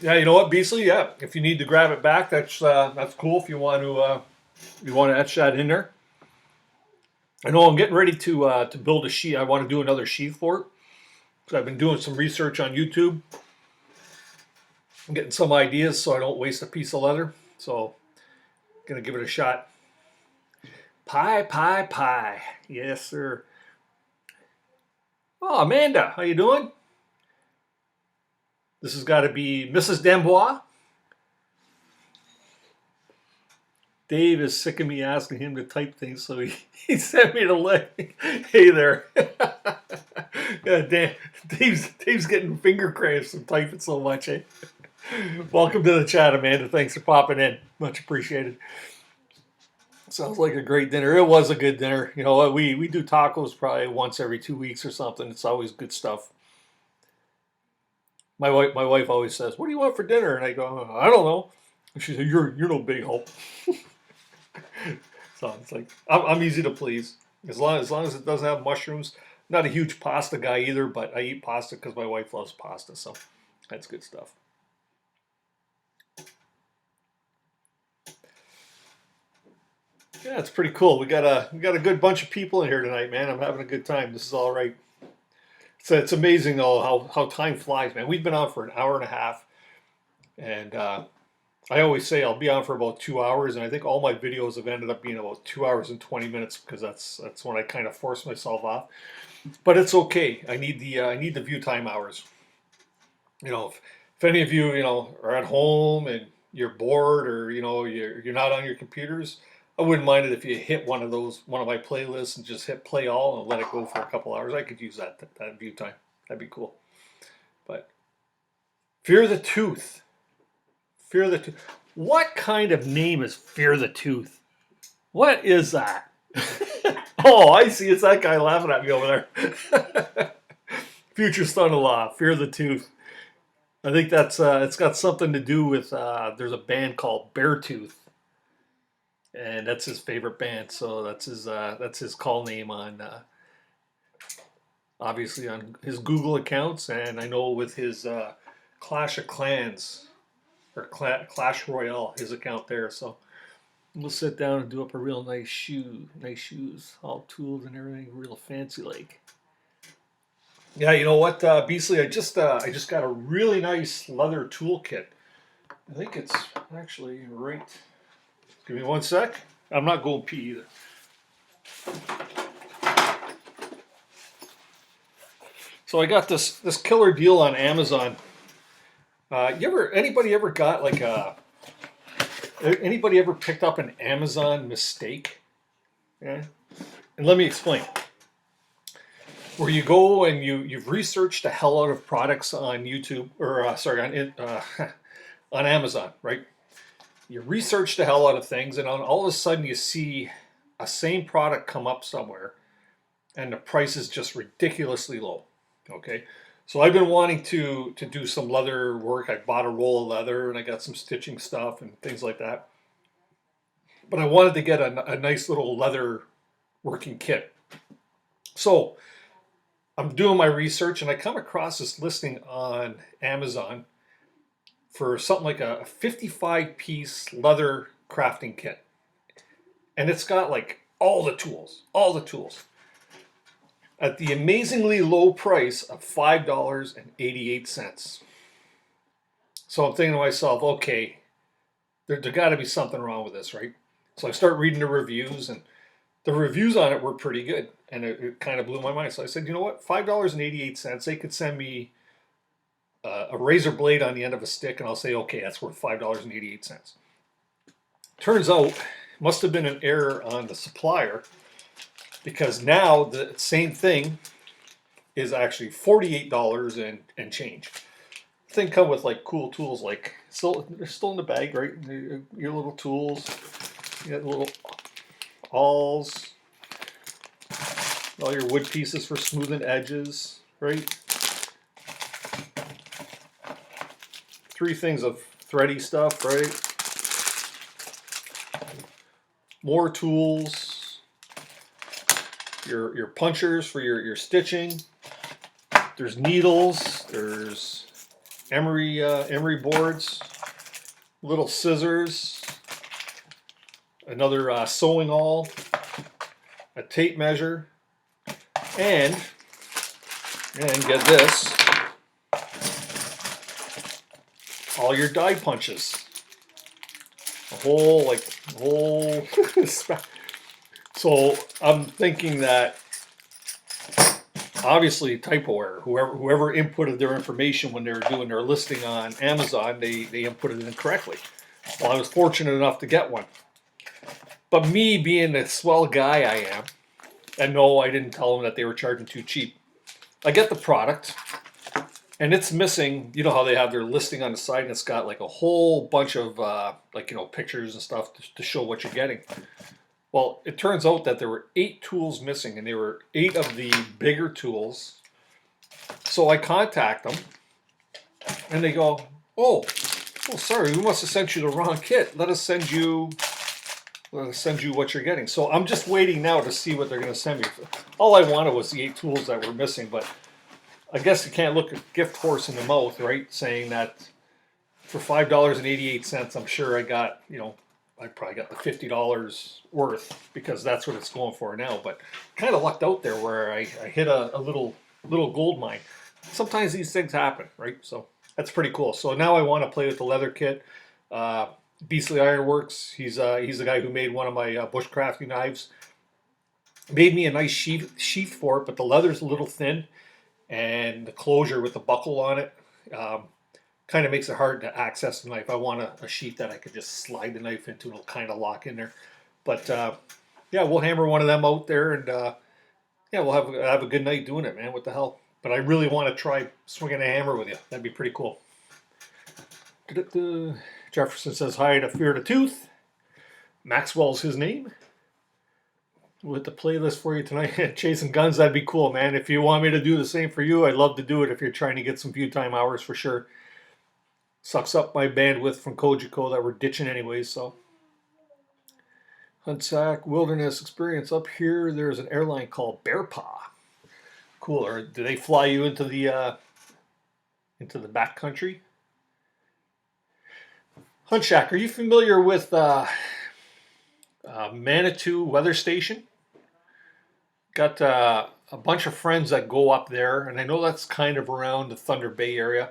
Yeah, you know what, Beasley? Yeah, if you need to grab it back, that's cool. If you want to etch that in there. I know I'm getting ready to build a sheath. I want to do another sheath for it. So I've been doing some research on YouTube. I'm getting some ideas so I don't waste a piece of leather. So gonna give it a shot. Pie. Yes, sir. Oh, Amanda, how you doing? This has got to be Mrs. Dembois. Dave is sick of me asking him to type things, so he sent me the link. Hey there. Yeah, Dave's getting finger cramps from typing so much. Eh? Welcome to the chat, Amanda. Thanks for popping in. Much appreciated. Sounds like a great dinner. It was a good dinner. You know, we do tacos probably once every 2 weeks or something. It's always good stuff. My wife always says, "What do you want for dinner?" And I go, "I don't know." And she said, "You're no big help." So it's like I'm easy to please as long as it doesn't have mushrooms. I'm not a huge pasta guy either, but I eat pasta because my wife loves pasta, so that's good stuff. Yeah, it's pretty cool. We got a good bunch of people in here tonight, man. I'm having a good time. This is all right. So it's amazing though how time flies, man. We've been on for an hour and a half, and I always say I'll be on for about 2 hours, and I think all my videos have ended up being about 2 hours and 20 minutes because that's when I kind of force myself off. But it's okay. I need the view time hours. You know, if any of you are at home and you're bored or you're not on your computers, I wouldn't mind it if you hit one of my playlists and just hit play all and let it go for a couple hours. I could use that view time. That'd be cool. But Fear the Tooth. Fear the Tooth. What kind of name is Fear the Tooth? What is that? Oh, I see. It's that guy laughing at me over there. Future son-in-law, Fear the Tooth. I think that's it's got something to do with there's a band called Beartooth, and that's his favorite band. So that's his call name on obviously on his Google accounts, and I know with his Clash of Clans or Clash Royale, his account there. So we'll sit down and do up a real nice shoes, all tools and everything, real fancy like. Yeah, you know what, Beasley, I just got a really nice leather toolkit. I think it's actually right. Give me 1 sec. I'm not going pee either. So I got this killer deal on Amazon. Anybody ever got like anybody ever picked up an Amazon mistake? Yeah. And let me explain. Where you go and you've researched the hell out of products on YouTube or on Amazon, right? You research the hell out of things, and all of a sudden you see a same product come up somewhere, and the price is just ridiculously low. Okay, so I've been wanting to do some leather work. I bought a roll of leather, and I got some stitching stuff and things like that. But I wanted to get a nice little leather working kit. So I'm doing my research, and I come across this listing on Amazon for something like a 55-piece leather crafting kit. And it's got like all the tools, at the amazingly low price of $5.88. So I'm thinking to myself, okay, there got to be something wrong with this, right? So I start reading the reviews, and the reviews on it were pretty good, and it kind of blew my mind. So I said, you know what, $5.88, they could send me a razor blade on the end of a stick, and I'll say, okay, that's worth $5.88. Turns out, must have been an error on the supplier, because now the same thing is actually $48 and change. The thing come with like cool tools, like they're still in the bag, right? Your little tools, you got little awls, all your wood pieces for smoothing edges, right? 3 things of thready stuff, right? More tools, your punchers for your stitching. There's needles, there's emery boards, little scissors, another sewing awl, a tape measure, and get this, all your die punches. A whole so I'm thinking that obviously typo error. Whoever inputted their information when they were doing their listing on Amazon, they inputted it incorrectly. Well, I was fortunate enough to get one. But me being the swell guy I am, and no, I didn't tell them that they were charging too cheap. I get the product, and it's missing. You know how they have their listing on the side, and it's got like a whole bunch of pictures and stuff to show what you're getting. Well, it turns out that there were 8 tools missing, and they were 8 of the bigger tools. So I contact them, and they go, "Oh, sorry, we must have sent you the wrong kit. Let us send you what you're getting." So I'm just waiting now to see what they're going to send me. All I wanted was the 8 tools that were missing, but I guess you can't look a gift horse in the mouth, right? Saying that for $5.88, I'm sure I got, I probably got the $50 worth, because that's what it's going for now. But kind of lucked out there where I hit a little gold mine. Sometimes these things happen, right? So that's pretty cool. So now I want to play with the leather kit. Beastly Ironworks, he's the guy who made one of my bushcrafting knives. Made me a nice sheath for it, but the leather's a little thin, and the closure with the buckle on it kind of makes it hard to access the knife. I want a sheath that I could just slide the knife into. It'll kind of lock in there. But yeah, we'll hammer one of them out there, and yeah, we'll have a good night doing it, man. What the hell? But I really want to try swinging a hammer with you. That'd be pretty cool. Jefferson says hi to Fear the Tooth. Maxwell's his name. We'll hit the playlist for you tonight. Chasing Guns, that'd be cool, man. If you want me to do the same for you, I'd love to do it if you're trying to get some view time hours for sure. Sucks up my bandwidth from Kojiko that we're ditching anyways, so. Huntsack Wilderness Experience. Up here, there's an airline called Bear Paw. Cool. Or do they fly you into the back country? Hunt Shack, are you familiar with Manitou Weather Station? Got a bunch of friends that go up there, and I know that's kind of around the Thunder Bay area.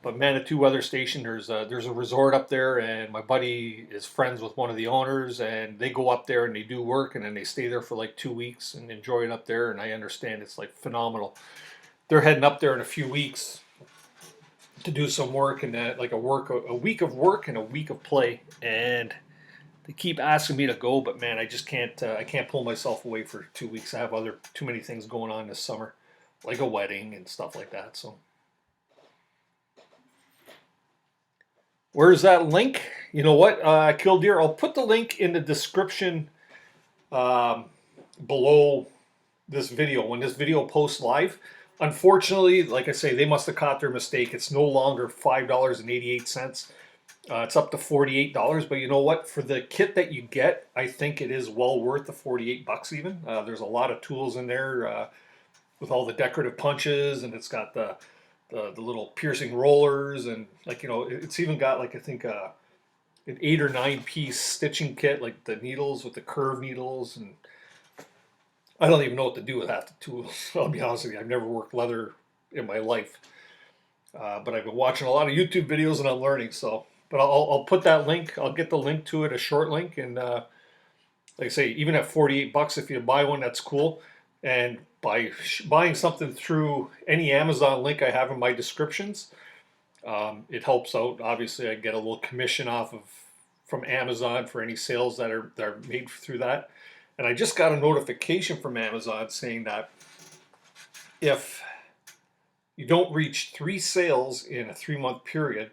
But Manitou Weather Station, there's a resort up there, and my buddy is friends with one of the owners, and they go up there and they do work, and then they stay there for like 2 weeks and enjoy it up there. And I understand it's like phenomenal. They're heading up there in a few weeks to do some work, and like a week of work and a week of play. And they keep asking me to go, but man, I just can't. I can't pull myself away for 2 weeks. I have too many things going on this summer, like a wedding and stuff like that. So. Where's that link? You know what, Killdeer? I'll put the link in the description below this video when this video posts live. Unfortunately, like I say, they must have caught their mistake. It's no longer $5.88. It's up to $48. But you know what? For the kit that you get, I think it is well worth the $48 even. There's a lot of tools in there with all the decorative punches, and it's got the little piercing rollers, and it's even got like I think an 8 or 9 piece stitching kit, like the needles with the curved needles, and I don't even know what to do with half the tools. I'll be honest with you, I've never worked leather in my life, but I've been watching a lot of YouTube videos and I'm learning. So, but I'll put that link. I'll get the link to it, a short link, and like I say, even at $48, if you buy one, that's cool. And by buying something through any Amazon link I have in my descriptions, it helps out. Obviously, I get a little commission from Amazon for any sales that are made through that. And I just got a notification from Amazon saying that if you don't reach 3 sales in a 3-month period,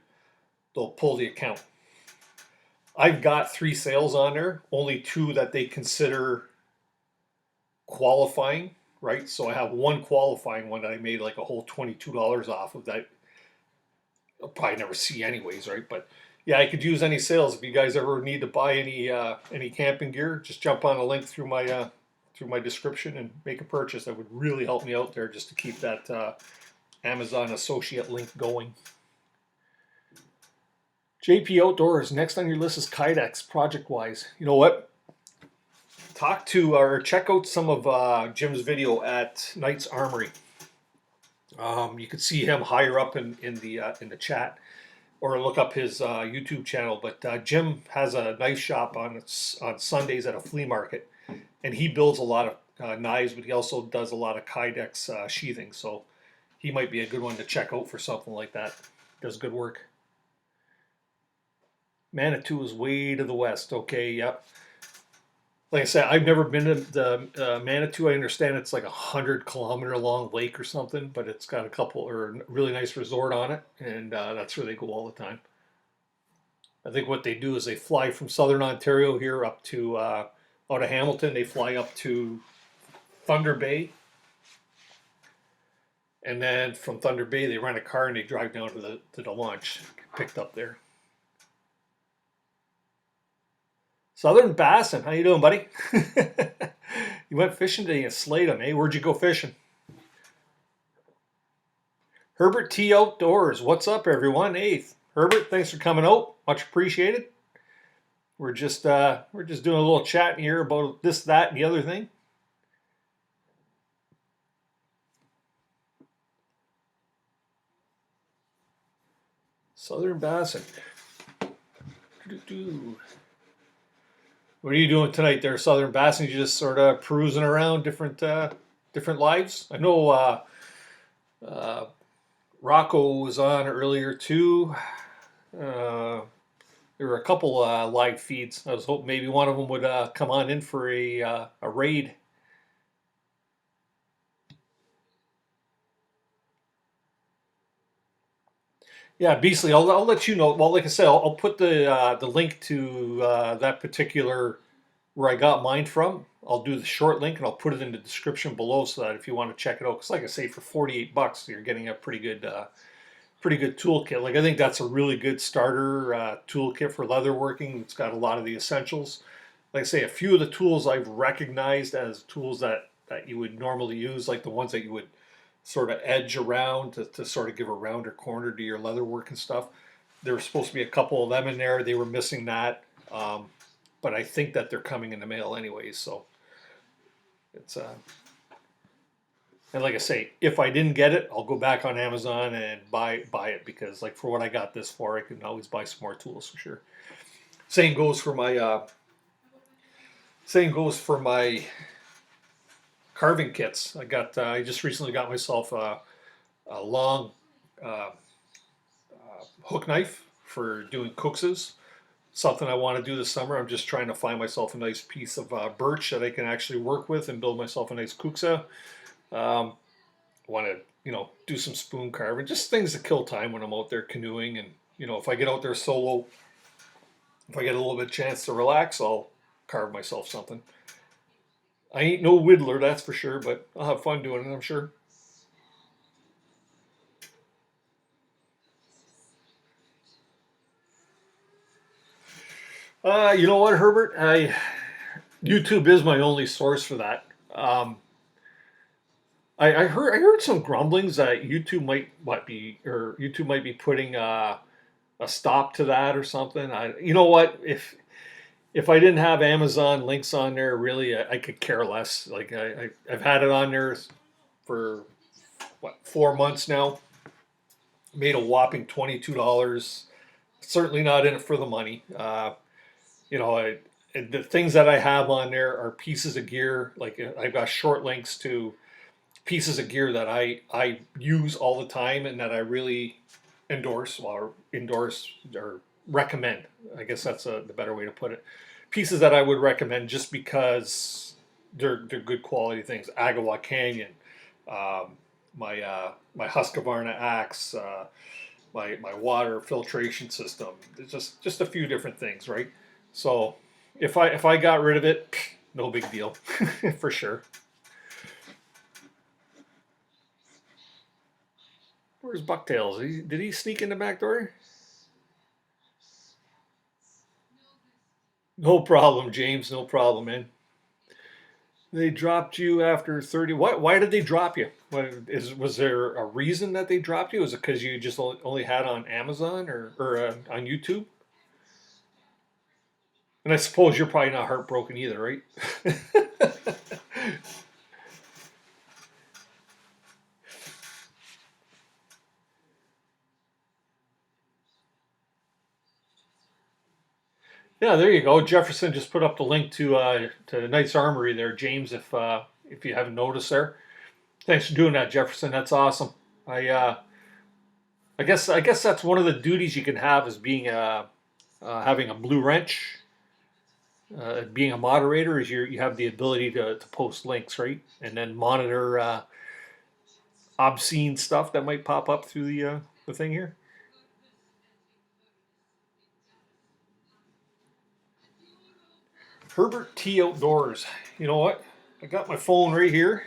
they'll pull the account. I've got 3 sales on there, only 2 that they consider qualifying, right? So I have 1 qualifying one that I made like a whole $22 off of that. I'll probably never see anyways, right? But yeah, I could use any sales. If you guys ever need to buy any camping gear, just jump on a link through my description and make a purchase. That would really help me out there, just to keep that Amazon associate link going. JP Outdoors, next on your list is Kydex, project-wise. You know what? Talk to or check out some of Jim's video at Knight's Armory. You can see him higher up in the chat, or look up his YouTube channel. But Jim has a knife shop on Sundays at a flea market, and he builds a lot of knives, but he also does a lot of Kydex sheathing. So he might be a good one to check out for something like that. Does good work. Manitou is way to the west. Okay, yep. Like I said, I've never been to the Manitou. I understand it's like 100-kilometer long lake or something, but it's got a couple or really nice resort on it, and that's where they go all the time. I think what they do is they fly from southern Ontario here up to out of Hamilton. They fly up to Thunder Bay, and then from Thunder Bay they rent a car and they drive down to the launch, picked up there. Southern Bassin, how you doing, buddy? You went fishing today and slayed them, eh? Where'd you go fishing? Herbert T. Outdoors, what's up, everyone? Hey, Herbert, thanks for coming out. Much appreciated. We're just doing a little chat here about this, that, and the other thing. Southern Bassin. What are you doing tonight there, Southern Bassin? You just sort of perusing around different lives? I know Rocco was on earlier too. There were a couple live feeds. I was hoping maybe one of them would come on in for a raid. Yeah, Beasley, I'll let you know. Well, like I said, I'll put the link to that particular where I got mine from. I'll do the short link and I'll put it in the description below so that if you want to check it out, because like I say, for $48, you're getting a pretty good toolkit. Like I think that's a really good starter toolkit for leatherworking. It's got a lot of the essentials. Like I say, a few of the tools I've recognized as tools that you would normally use, like the ones that you would sort of edge around to sort of give a rounder corner to your leatherwork and stuff. There were supposed to be a couple of them in there. They were missing that. But I think that they're coming in the mail anyways. So it's and like I say, if I didn't get it, I'll go back on Amazon and buy it, because like for what I got this for, I can always buy some more tools for sure. Same goes for my carving kits. I just recently got myself a long hook knife for doing cookses. Something I want to do this summer. I'm just trying to find myself a nice piece of birch that I can actually work with and build myself a nice kuksa. Want to, do some spoon carving, just things to kill time when I'm out there canoeing. And, if I get out there solo, if I get a little bit of chance to relax, I'll carve myself something. I ain't no whittler, that's for sure, but I'll have fun doing it, I'm sure. You know what, Herbert? YouTube is my only source for that. I heard some grumblings that YouTube might be putting a stop to that or something. You know what? If I didn't have Amazon links on there, really, I could care less. Like I've had it on there for 4 months now. Made a whopping $22. Certainly not in it for the money. The things that I have on there are pieces of gear. Like I've got short links to pieces of gear that I use all the time and that I really endorse or recommend. I guess that's the better way to put it. Pieces that I would recommend just because they're good quality things. Agawa Canyon, my Husqvarna axe, my water filtration system. It's just a few different things, right? So if I got rid of it, no big deal, for sure. Where's Bucktails? Did he sneak in the back door? No problem, James. No problem, man. They dropped you after 30. Why did they drop you? Was there a reason that they dropped you? Was it because you just only had on Amazon or on YouTube? And I suppose you're probably not heartbroken either, right? Yeah, there you go. Jefferson just put up the link to Knight's Armory there, James. If you haven't noticed there, thanks for doing that, Jefferson. That's awesome. I uh, I guess that's one of the duties you can have is being having a blue wrench, being a moderator is you have the ability to post links, right, and then monitor obscene stuff that might pop up through the thing here. Herbert T Outdoors. You know what? I got my phone right here.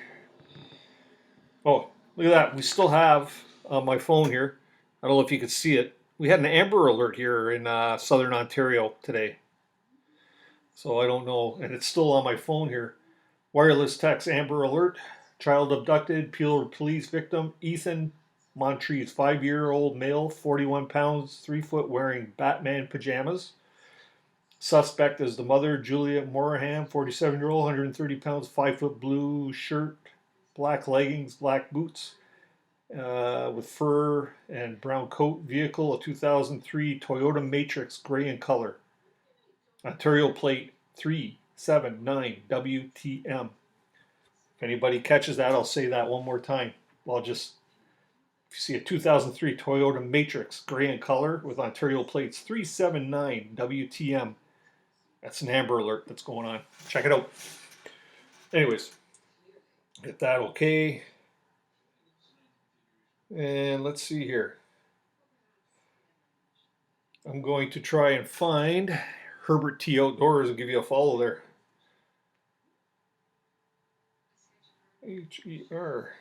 Oh, look at that. We still have my phone here. I don't know if you can see it. We had an Amber Alert here in southern Ontario today. So I don't know. And it's still on my phone here. Wireless text Amber Alert. Child abducted. Peel police victim. Ethan Montrese, 5-year-old male, 41 pounds, 3 foot, wearing Batman pajamas. Suspect is the mother, Julia Morahan, 47-year-old, 130 pounds, 5 foot, blue shirt, black leggings, black boots, with fur and brown coat. Vehicle, a 2003 Toyota Matrix, gray in color. Ontario plate 379 WTM. If anybody catches that, I'll say that one more time. If you see a 2003 Toyota Matrix, gray in color, with Ontario plates 379 WTM, that's an Amber Alert that's going on. Check it out. Anyways, get that okay. And let's see here. I'm going to try and find Herbert T Outdoors and give you a follow there. Herbert.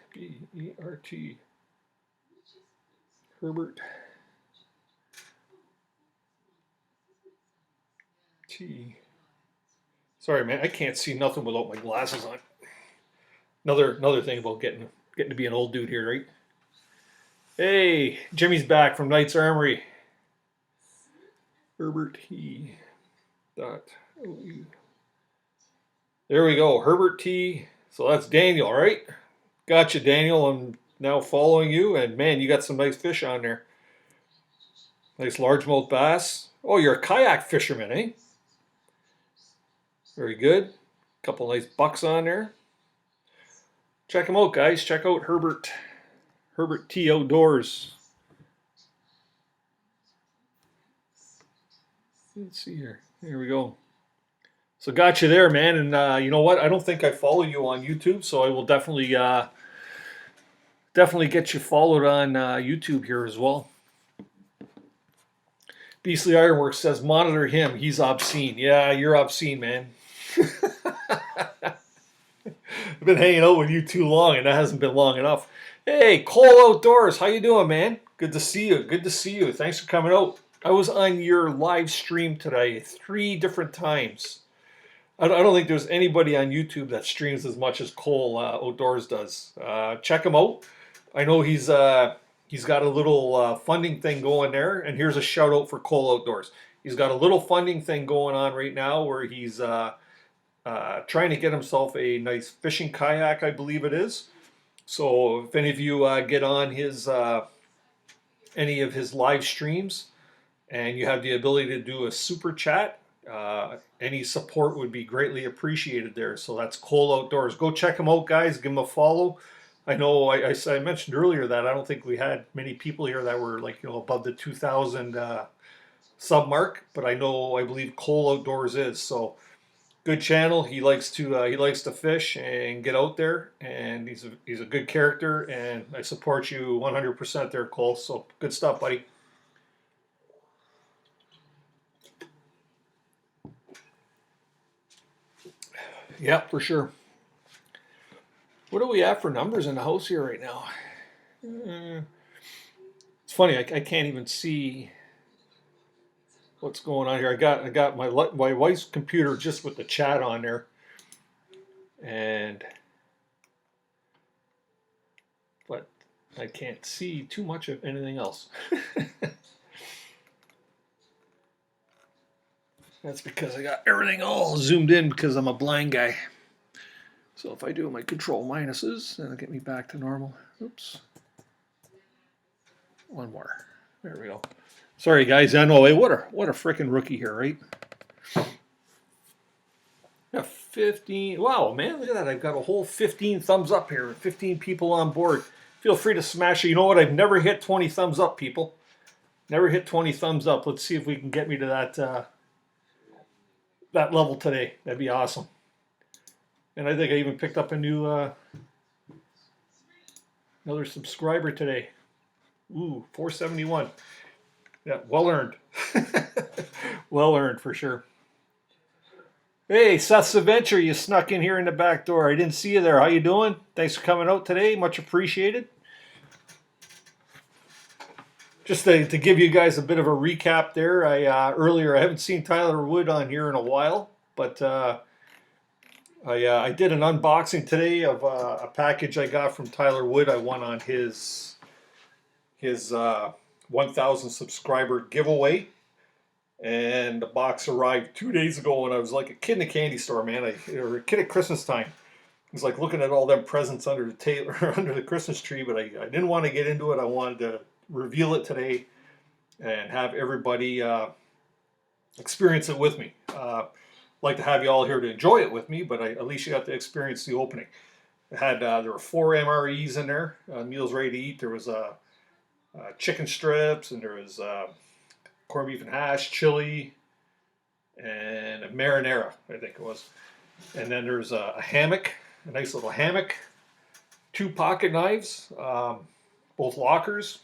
Herbert T. Sorry, man, I can't see nothing without my glasses on. Another thing about getting to be an old dude here, right? Hey, Jimmy's back from Knight's Armory. Herbert T. Dot. There we go, Herbert T. So that's Daniel, right? Gotcha, Daniel. I'm now following you, and man, you got some nice fish on there. Nice largemouth bass. Oh, you're a kayak fisherman, eh? Very good. Couple nice bucks on there. Check them out, guys. Check out Herbert T Outdoors. Let's see here. Here we go. So got you there, man. And you know what? I don't think I follow you on YouTube, so I will definitely get you followed on YouTube here as well. Beastly Ironworks says, monitor him. He's obscene. Yeah, you're obscene, man. I've been hanging out with you too long, and that hasn't been long enough. Hey, Cole Outdoors, how you doing, man? Good to see you. Good to see you. Thanks for coming out. I was on your live stream today 3 different times. I don't think there's anybody on YouTube that streams as much as Cole Outdoors does. Check him out. I know he's got a little funding thing going there, and here's a shout out for Cole Outdoors. He's got a little funding thing going on right now where he's trying to get himself a nice fishing kayak, I believe it is. So if any of you get on his any of his live streams and you have the ability to do a super chat, any support would be greatly appreciated there. So that's Cole Outdoors. Go check him out, guys. Give him a follow. I know I mentioned earlier that I don't think we had many people here that were above the 2,000 sub mark, but I believe Cole Outdoors is. So good channel. He likes to fish and get out there, and he's a good character, and I support you 100% there, Cole. So good stuff, buddy. Yeah, for sure. What do we have for numbers in the house here right now? It's funny. I can't even see what's going on here. I got my wife's computer just with the chat on there, but I can't see too much of anything else. That's because I got everything all zoomed in because I'm a blind guy. So if I do my control minuses, that'll get me back to normal. Oops. One more. There we go. Sorry guys, I know, what a freaking rookie here, right? Got 15. Wow, man, look at that. I've got a whole 15 thumbs up here. 15 people on board. Feel free to smash it. You know what? I've never hit 20 thumbs up, people. Never hit 20 thumbs up. Let's see if we can get me to that level today. That'd be awesome. And I think I even picked up a new another subscriber today. Ooh, 471. Yeah, well earned. Well earned for sure. Hey, Seth's Adventure, you snuck in here in the back door. I didn't see you there. How you doing? Thanks for coming out today. Much appreciated. Just to give you guys a bit of a recap there, earlier I haven't seen Tyler Wood on here in a while, but I did an unboxing today of a package I got from Tyler Wood. I won on his 1,000 subscriber giveaway. And the box arrived 2 days ago, and I was like a kid in a candy store, man. Or a kid at Christmas time. I was like looking at all them presents under the Christmas tree, but I didn't want to get into it. I wanted to reveal it today and have everybody experience it with me. Like to have you all here to enjoy it with me, but at least you got to experience the opening. There were 4 MREs in there, meals ready to eat. There was chicken strips, and there was corned beef and hash, chili, and a marinara, I think it was. And then there's a hammock, a nice little hammock, 2 pocket knives, both lockers,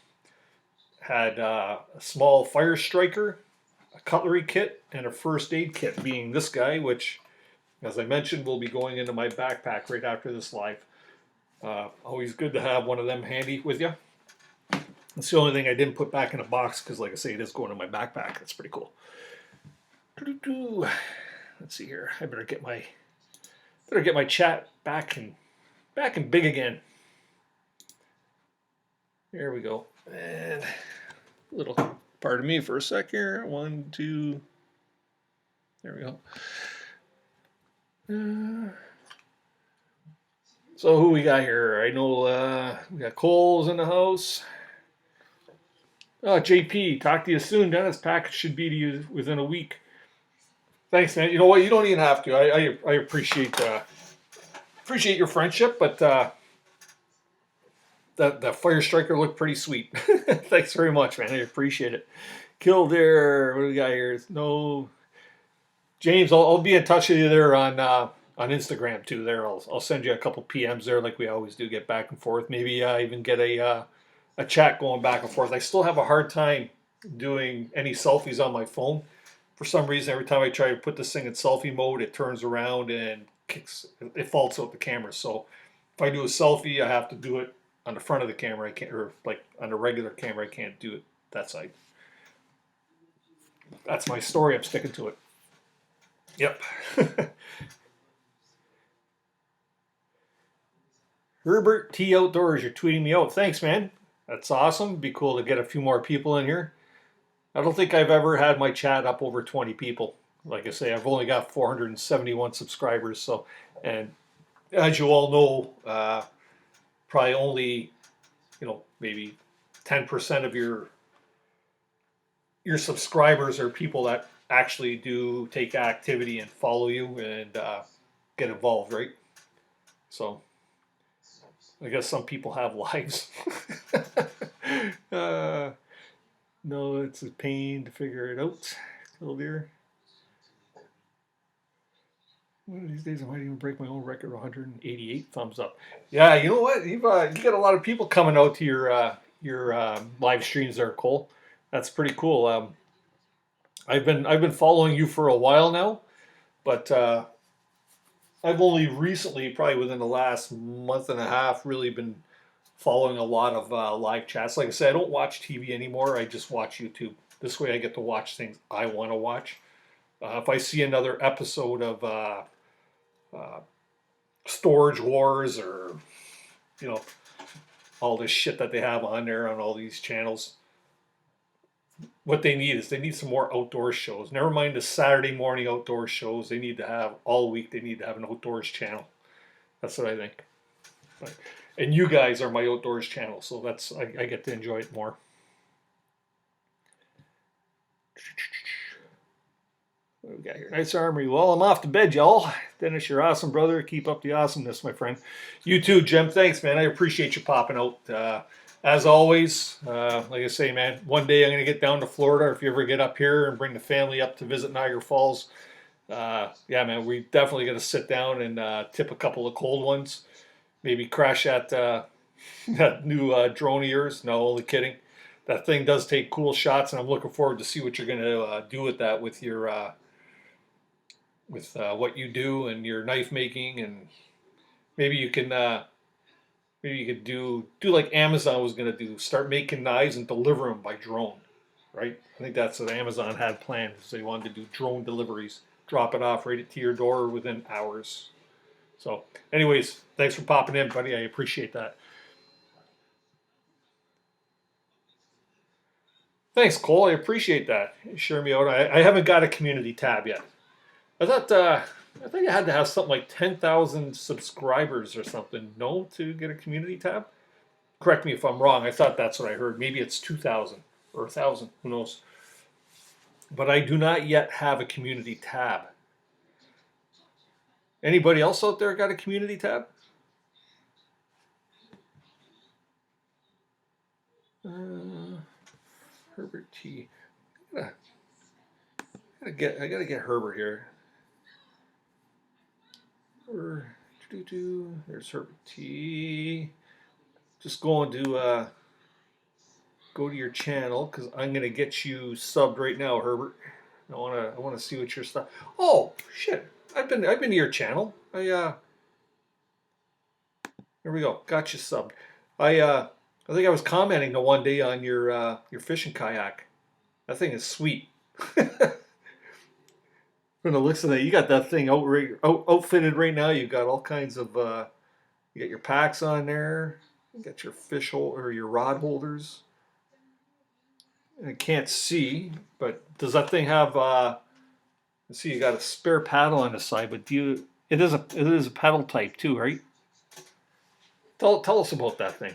had a small fire striker, a cutlery kit, and a first aid kit, being this guy, which, as I mentioned, will be going into my backpack right after this live. Always good to have one of them handy with you. That's the only thing I didn't put back in a box because, like I say, it is going in my backpack. That's pretty cool. Let's see here. I better get my chat back and big again. There we go. And a little, pardon me for a sec here. 1, 2. There we go. So who we got here? I know we got Cole's in the house. Oh, JP, talk to you soon. Dennis, package should be to you within a week. Thanks, man. You know what? You don't even have to. I appreciate your friendship, but that fire striker looked pretty sweet. Thanks very much, man. I appreciate it. Kildare, what do we got here? No, James. I'll be in touch with you there on Instagram too. There, I'll send you a couple PMs there, like we always do. Get back and forth. Maybe even get a chat going back and forth. I still have a hard time doing any selfies on my phone. For some reason, every time I try to put this thing in selfie mode, it turns around and it faults out the camera. So if I do a selfie, I have to do it on the front of the camera. I can't, or like on a regular camera, I can't do it that side. That's my story. I'm sticking to it. Yep. Herbert T Outdoors, you're tweeting me out. Thanks, man. That's awesome. It'd be cool to get a few more people in here. I don't think I've ever had my chat up over 20 people. Like I say, I've only got 471 subscribers. So, and as you all know, probably only, maybe 10% of your subscribers are people that actually do take activity and follow you and get involved, right? So I guess some people have lives. No, it's a pain to figure it out. Little dear. One of these days I might even break my own record of 188 thumbs up. Yeah, you know what? You got a lot of people coming out to your live streams there, Cole. That's pretty cool. I've been following you for a while now, but I've only recently, probably within the last month and a half, really been following a lot of live chats. Like I said, I don't watch TV anymore. I just watch YouTube. This way I get to watch things I want to watch. If I see another episode of Storage Wars or, all this shit that they have on there on all these channels, what they need is they need some more outdoor shows. Never mind the Saturday morning outdoor shows. They need to have all week. They need to have an outdoors channel. That's what I think. But, and you guys are my outdoors channel, so that's I get to enjoy it more. What do we got here? Nice armory. Well, I'm off to bed, y'all. Dennis, you're awesome, brother. Keep up the awesomeness, my friend. You too, Jim. Thanks, man. I appreciate you popping out. As always, like I say, man, one day I'm going to get down to Florida. If you ever get up here and bring the family up to visit Niagara Falls, yeah, man, we definitely got to sit down and tip a couple of cold ones. Maybe crash that new drone of yours. No, only kidding. That thing does take cool shots, and I'm looking forward to see what you're going to do with that with your what you do and your knife making, and maybe you can maybe you could do like Amazon was going to do, start making knives and deliver them by drone, right? I think that's what Amazon had planned. So they wanted to do drone deliveries, drop it off right to your door within hours. So, anyways, thanks for popping in, buddy. I appreciate that. Thanks, Cole. I appreciate that. Share me out. I haven't got a community tab yet. I thought I think I had to have something like 10,000 subscribers or something. No, to get a community tab. Correct me if I'm wrong. I thought that's what I heard. Maybe it's 2,000 or 1,000. Who knows? But I do not yet have a community tab. Anybody else out there got a community tab? Herbert T. I gotta get Herbert here. There's Herbert T. Just going to go to your channel because I'm gonna get you subbed right now, Herbert. I wanna see what your stuff. Oh shit! I've been to your channel. Here we go. Got you subbed. I think I was commenting the one day on your fishing kayak. That thing is sweet. From the looks of that, you got that thing outfitted right now. You've got all kinds of. You got your packs on there. You got your or your rod holders. I can't see, but does that thing have? Let's see, you got a spare paddle on the side, but do you? It is a paddle type too, right? Tell us about that thing.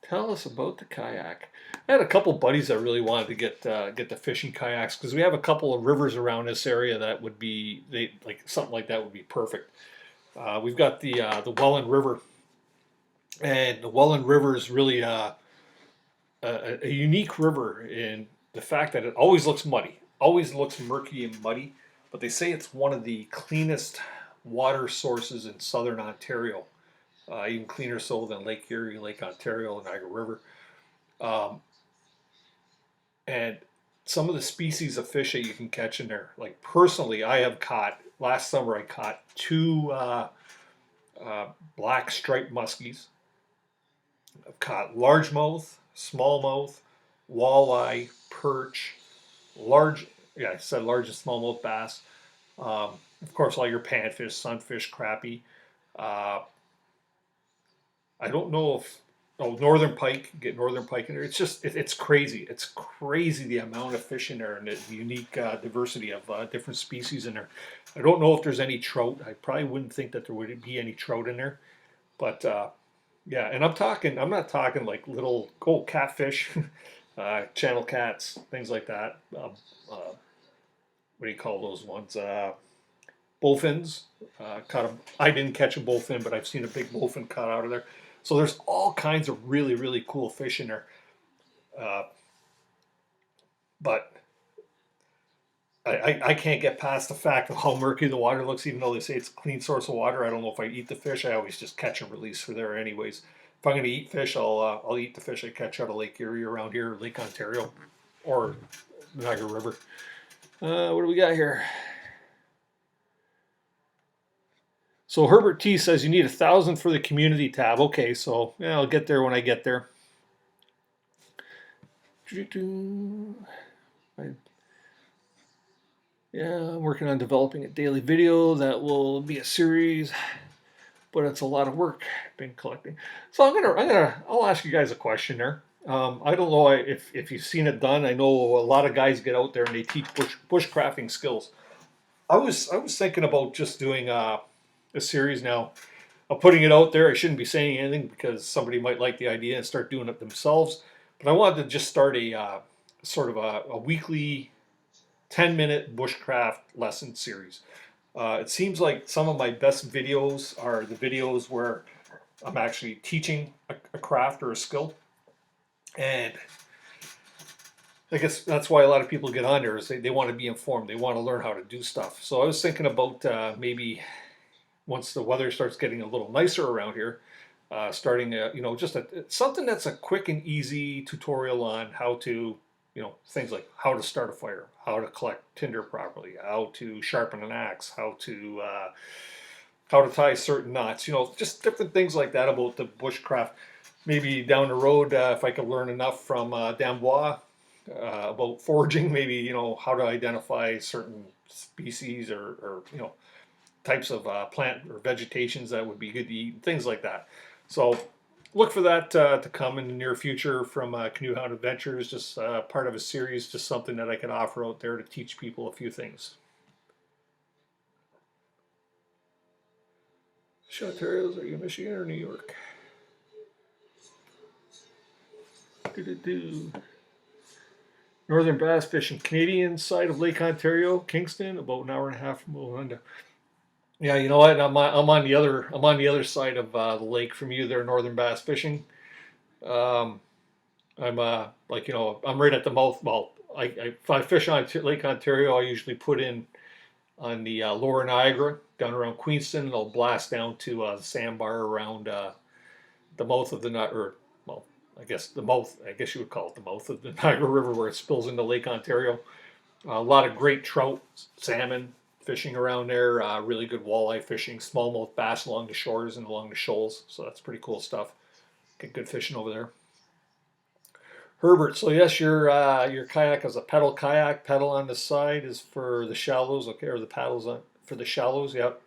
Tell us about the kayak. I had a couple buddies that really wanted to get the fishing kayaks because we have a couple of rivers around this area that would be something like that would be perfect. We've got the Welland River, and the Welland River is really a unique river in the fact that it always looks muddy, always looks murky and muddy. But they say it's one of the cleanest water sources in southern Ontario. Even cleaner so than Lake Erie, Lake Ontario, and Niagara River. And some of the species of fish that you can catch in there, like personally, I have caught, last summer I caught 2 black striped muskies. I've caught largemouth, smallmouth, walleye, perch, I said large and smallmouth bass. Of course, all your panfish, sunfish, crappie. I don't know if northern pike, get northern pike in there. It's just it's crazy. It's crazy the amount of fish in there and the unique diversity of different species in there. I don't know if there's any trout. I probably wouldn't think that there would be any trout in there, but yeah. And I'm not talking like little catfish, channel cats, things like that. What do you call those ones? Bullfins. Caught them. I didn't catch a bullfin, but I've seen a big bullfin caught out of there. So there's all kinds of really, really cool fish in there. But I can't get past the fact of how murky the water looks, even though they say it's a clean source of water. I don't know if I eat the fish. I always just catch and release for there anyways. If I'm going to eat fish, I'll eat the fish I catch out of Lake Erie around here, Lake Ontario, or Niagara River. What do we got here? So Herbert T says you need 1,000 for the community tab. Okay, so yeah, I'll get there when I get there. Yeah, I'm working on developing a daily video that will be a series but it's a lot of work been collecting. So I'll ask you guys a question there. I don't know if you've seen it done. I know a lot of guys get out there and they teach bushcrafting skills. I was thinking about just doing a series now. I'm putting it out there. I shouldn't be saying anything because somebody might like the idea and start doing it themselves. But I wanted to just start a sort of a weekly 10-minute bushcraft lesson series. It seems like some of my best videos are the videos where I'm actually teaching a craft or a skill. And I guess that's why a lot of people get on there is they want to be informed. They want to learn how to do stuff. So I was thinking about maybe once the weather starts getting a little nicer around here, starting just something that's a quick and easy tutorial on how to, things like how to start a fire, how to collect tinder properly, how to sharpen an axe, how to tie certain knots, just different things like that about the bushcraft. Maybe down the road, if I could learn enough from Dambois about foraging, maybe how to identify certain species or types of plant or vegetations that would be good to eat, things like that. So look for that to come in the near future from Canoehound Adventures, just part of a series, just something that I could offer out there to teach people a few things. Ontario's, are you Michigan or New York? Northern bass fishing, Canadian side of Lake Ontario, Kingston, about an hour and a half from Melinda. Yeah, you know what? I'm on the other side of the lake from you there, northern bass fishing. I'm I'm right at the mouth. Well, if I fish on Lake Ontario, I usually put in on the lower Niagara down around Queenston, and I'll blast down to the sandbar around the mouth of the I guess the mouth. I guess you would call it the mouth of the Niagara River, where it spills into Lake Ontario. A lot of great trout, salmon fishing around there. Really good walleye fishing, smallmouth bass along the shores and along the shoals. So that's pretty cool stuff. Get good fishing over there. Herbert, so yes, your kayak is a pedal kayak. Pedal on the side is for the shallows, okay, or the paddles on for the shallows. Yep.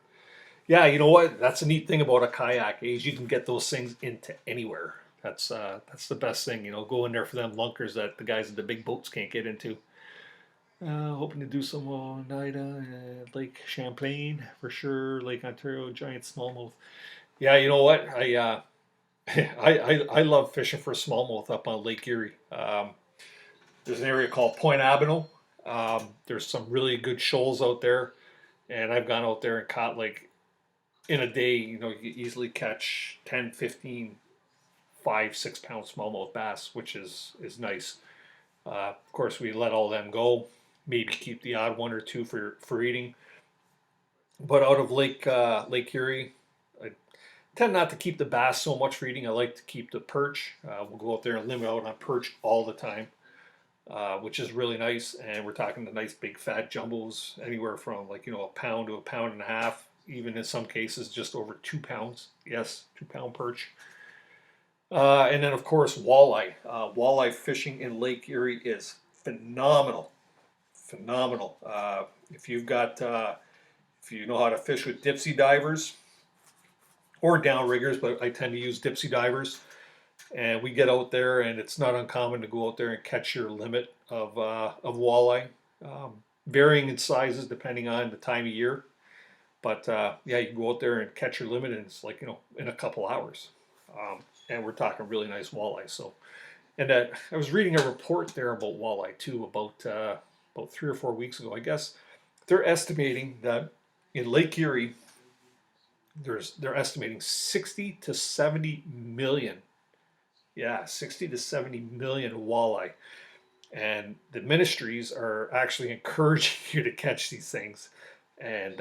Yeah, you know what? That's a neat thing about a kayak is you can get those things into anywhere. That's the best thing. Go in there for them lunkers that the guys at the big boats can't get into. Hoping to do some Oneida, Lake Champlain for sure. Lake Ontario, giant smallmouth. Yeah, you know what? I love fishing for smallmouth up on Lake Erie. There's an area called Point Abino. There's some really good shoals out there, and I've gone out there and caught in a day. You can easily catch 10, 15, 5, 6 pound smallmouth bass, which is nice. Of course, we let all them go. Maybe keep the odd one or two for eating. But out of Lake Erie, I tend not to keep the bass so much for eating. I like to keep the perch. We'll go out there and limit out on perch all the time, which is really nice. And we're talking the nice big fat jumbos, anywhere from a pound to a pound and a half, even in some cases just over 2 pounds. Yes, 2 pound perch. And then of course walleye. Walleye fishing in Lake Erie is phenomenal. If you've got, if you know how to fish with dipsy divers or downriggers, but I tend to use dipsy divers, and we get out there, and it's not uncommon to go out there and catch your limit of walleye, varying in sizes depending on the time of year. But yeah, you can go out there and catch your limit, and it's in a couple hours, and we're talking really nice walleye. So, and I was reading a report there about walleye too, about 3 or 4 weeks ago. I guess they're estimating that in Lake Erie, they're estimating 60 to 70 million. Yeah, 60 to 70 million walleye. And the ministries are actually encouraging you to catch these things and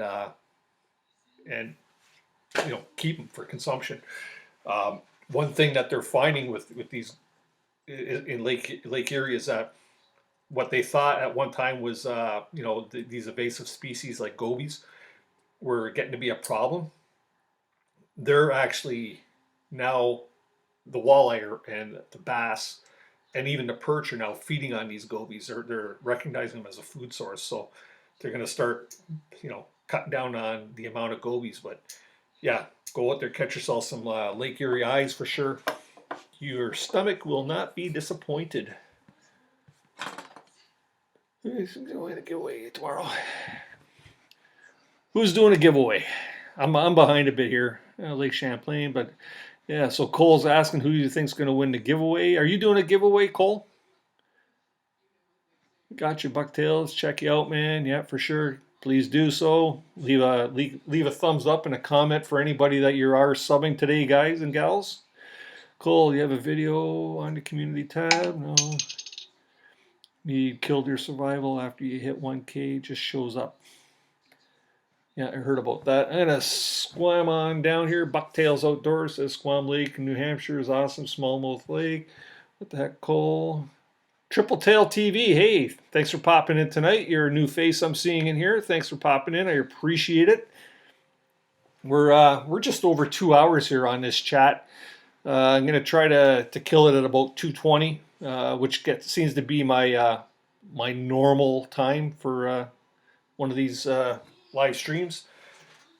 keep them for consumption. One thing that they're finding with these in Lake Erie is that what they thought at one time was, these invasive species like gobies were getting to be a problem. They're actually now, the walleye and the bass and even the perch are now feeding on these gobies. They're recognizing them as a food source. So they're going to start, cutting down on the amount of gobies. But yeah, go out there, catch yourself some Lake Erie eyes for sure. Your stomach will not be disappointed. Who's doing a giveaway tomorrow? Who's doing a giveaway? I'm behind a bit here, Lake Champlain, but yeah. So Cole's asking who you think's going to win the giveaway. Are you doing a giveaway, Cole? Got your bucktails. Check you out, man. Yeah, for sure. Please do so. Leave a thumbs up and a comment for anybody that you are subbing today, guys and gals. Cole, you have a video on the community tab? No. Need killed your survival after you hit 1K. Just shows up. Yeah, I heard about that. I'm gonna swam on down here. Bucktails Outdoors says Squam Lake, New Hampshire is awesome. Smallmouth Lake. What the heck, Cole? Triple Tail TV. Hey, thanks for popping in tonight. You're a new face I'm seeing in here. Thanks for popping in. I appreciate it. We're just over 2 hours here on this chat. I'm gonna try to kill it at about 2:20, which seems to be my my normal time for one of these live streams.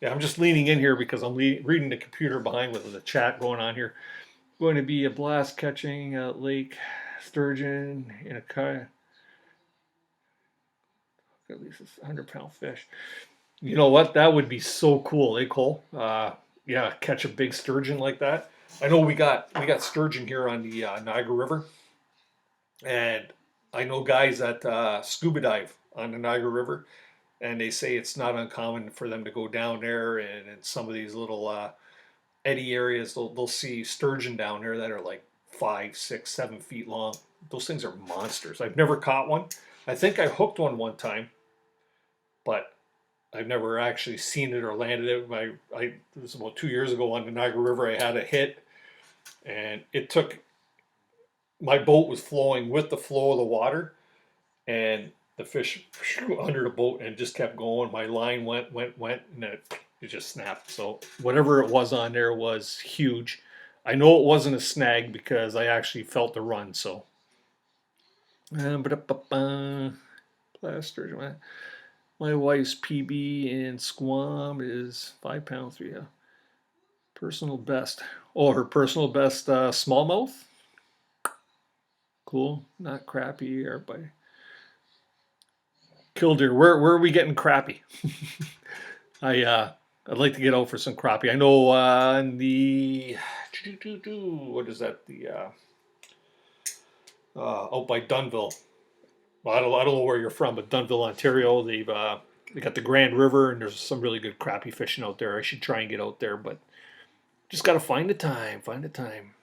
Yeah, I'm just leaning in here because I'm reading the computer behind with the chat going on here. Going to be a blast catching lake sturgeon in a kayak. At least it's 100-pound fish. You know what? That would be so cool, eh, Cole? Yeah, catch a big sturgeon like that. I know we got sturgeon here on the Niagara River, and I know guys that scuba dive on the Niagara River, and they say it's not uncommon for them to go down there and in some of these little eddy areas, they'll see sturgeon down there that are like 5, 6, 7 feet long. Those things are monsters. I've never caught one. I think I hooked one time, but I've never actually seen it or landed it. It was about 2 years ago on the Niagara River. I had a hit, and it took. My boat was flowing with the flow of the water, and the fish under the boat and just kept going. My line went, and it just snapped. So whatever it was on there was huge. I know it wasn't a snag because I actually felt the run. So, plaster. My wife's PB in Squam is 5 pounds 3. Yeah. Personal best. Oh, her personal best smallmouth. Cool, not crappy. Everybody. Killdeer. Where are we getting crappie? I'd like to get out for some crappie. I know in the what is that? The out by Dunnville. Well, I don't know where you're from, but Dunnville, Ontario. They got the Grand River, and there's some really good crappie fishing out there. I should try and get out there, but just got to find the time. Find the time.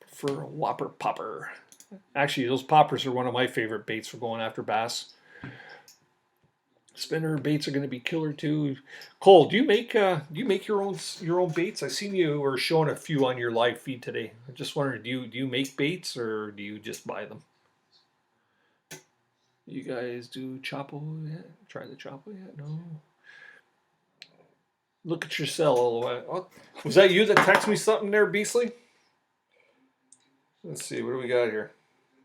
For a whopper popper. Actually, those poppers are one of my favorite baits for going after bass. Spinner baits are going to be killer too. Cole, do you make your own baits? I seen you were showing a few on your live feed today. I just wondering, do you make baits or do you just buy them? You guys do Chapo yet? Try the Chapo yet? No. Look at your cell all the way. Oh, was that you that texted me something there, Beasley? Let's see, what do we got here?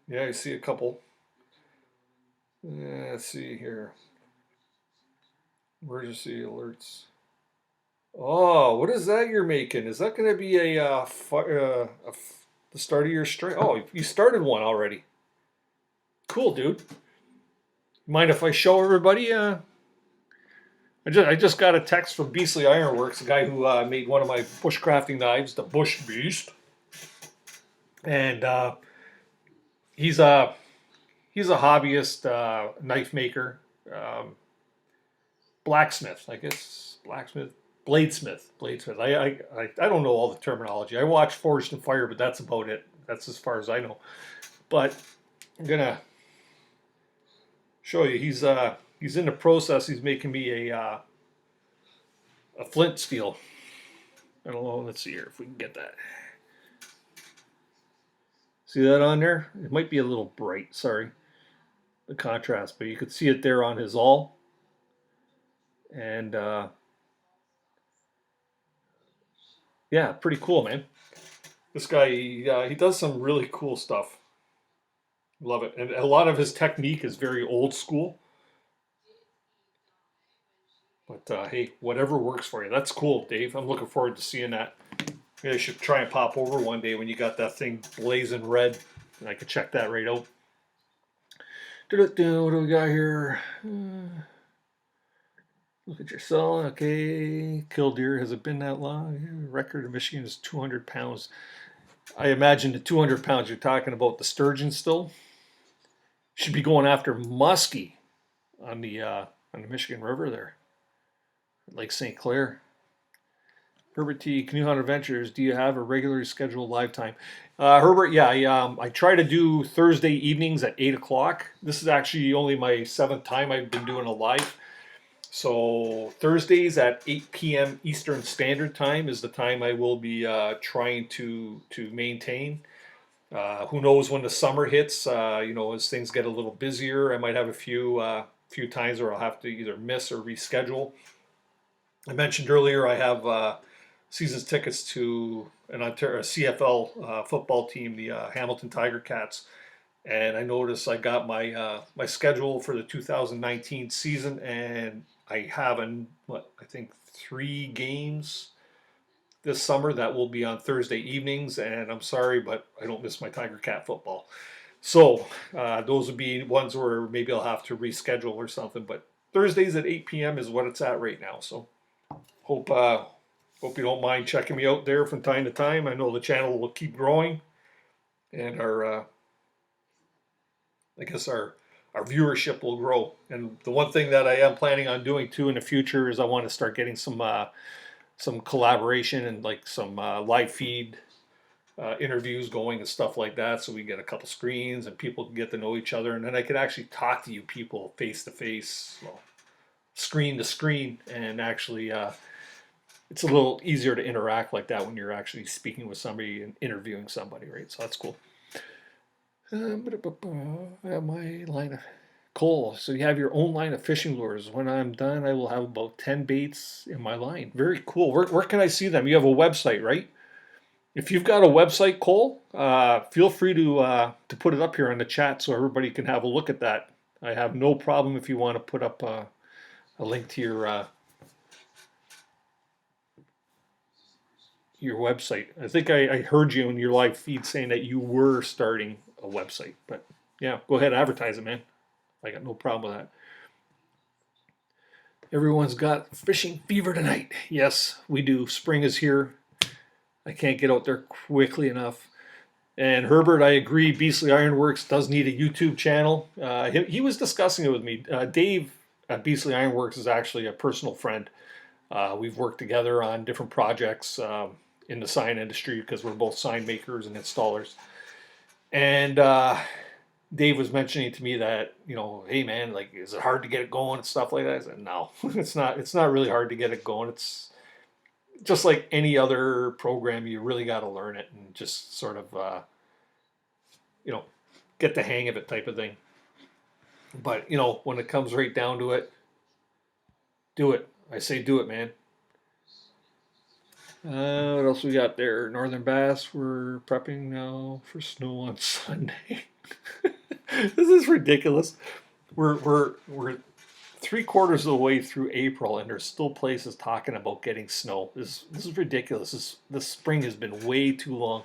Yeah, I see a couple. Let's see here. Emergency alerts. Oh, what is that you're making? Is that going to be the start of your stream? Oh, you started one already. Cool, dude. Mind if I show everybody? I just got a text from Beasley Ironworks, the guy who made one of my bushcrafting knives, the Bush Beast. And he's a hobbyist knife maker, blacksmith, I guess, bladesmith. I don't know all the terminology. I watch Forged in Fire, but that's about it. That's as far as I know. But I'm gonna show you. He's in the process. He's making me a flint steel. I don't know. Let's see here if we can get that. See that on there? It might be a little bright, sorry, the contrast, but you could see it there on his awl. And yeah, pretty cool, man. This guy, he does some really cool stuff. Love it. And a lot of his technique is very old school. But hey, whatever works for you. That's cool, Dave. I'm looking forward to seeing that. Maybe I should try and pop over one day when you got that thing blazing red, and I could check that right out. What do we got here? Look at your cell. Okay. Killdeer. Has it been that long? Record in Michigan is 200 pounds. I imagine the 200 pounds you're talking about the sturgeon still. Should be going after muskie on the Michigan River there, Lake St. Clair. Herbert T. Canoehound Adventures. Do you have a regularly scheduled live time? Herbert, yeah, I try to do Thursday evenings at 8 o'clock. This is actually only my 7th time I've been doing a live. So Thursdays at 8 p.m. Eastern Standard Time is the time I will be trying to maintain. Who knows when the summer hits? As things get a little busier, I might have a few times where I'll have to either miss or reschedule. I mentioned earlier I have season's tickets to an Ontario CFL football team, the Hamilton Tiger Cats, and I noticed I got my schedule for the 2019 season, and I have I think 3 games this summer that will be on Thursday evenings, and I'm sorry, but I don't miss my Tiger Cat football. So those would be ones where maybe I'll have to reschedule or something. But Thursdays at 8 p.m. is what it's at right now. So hope you don't mind checking me out there from time to time. I know the channel will keep growing, and our viewership will grow. And the one thing that I am planning on doing too in the future is I want to start getting some collaboration and like some live feed interviews going and stuff like that, so we get a couple screens and people can get to know each other, and then I could actually talk to you people face to face, screen to screen, and actually it's a little easier to interact like that when you're actually speaking with somebody and interviewing somebody, right? So that's cool. My line of Cole. So you have your own line of fishing lures. When I'm done, I will have about 10 baits in my line. Very cool. Where can I see them? You have a website, right? If you've got a website, Cole, feel free to put it up here in the chat so everybody can have a look at that. I have no problem if you want to put up a link to your website. I think I heard you in your live feed saying that you were starting a website, but yeah, go ahead, advertise it, man. I got no problem with that. Everyone's got fishing fever tonight. Yes, we do. Spring is here. I can't get out there quickly enough. And Herbert, I agree. Beastly Ironworks does need a YouTube channel. He was discussing it with me. Dave at Beastly Ironworks is actually a personal friend. We've worked together on different projects in the sign industry because we're both sign makers and installers. And Dave was mentioning to me that, hey man, like, is it hard to get it going and stuff like that? I said, no, it's not. It's not really hard to get it going. It's just like any other program. You really got to learn it and just sort of, get the hang of it type of thing. But, when it comes right down to it, do it. I say do it, man. What else we got there? Northern bass. We're prepping now for snow on Sunday. This is ridiculous. We're 3/4 of the way through April, and there's still places talking about getting snow. This is ridiculous. This spring has been way too long.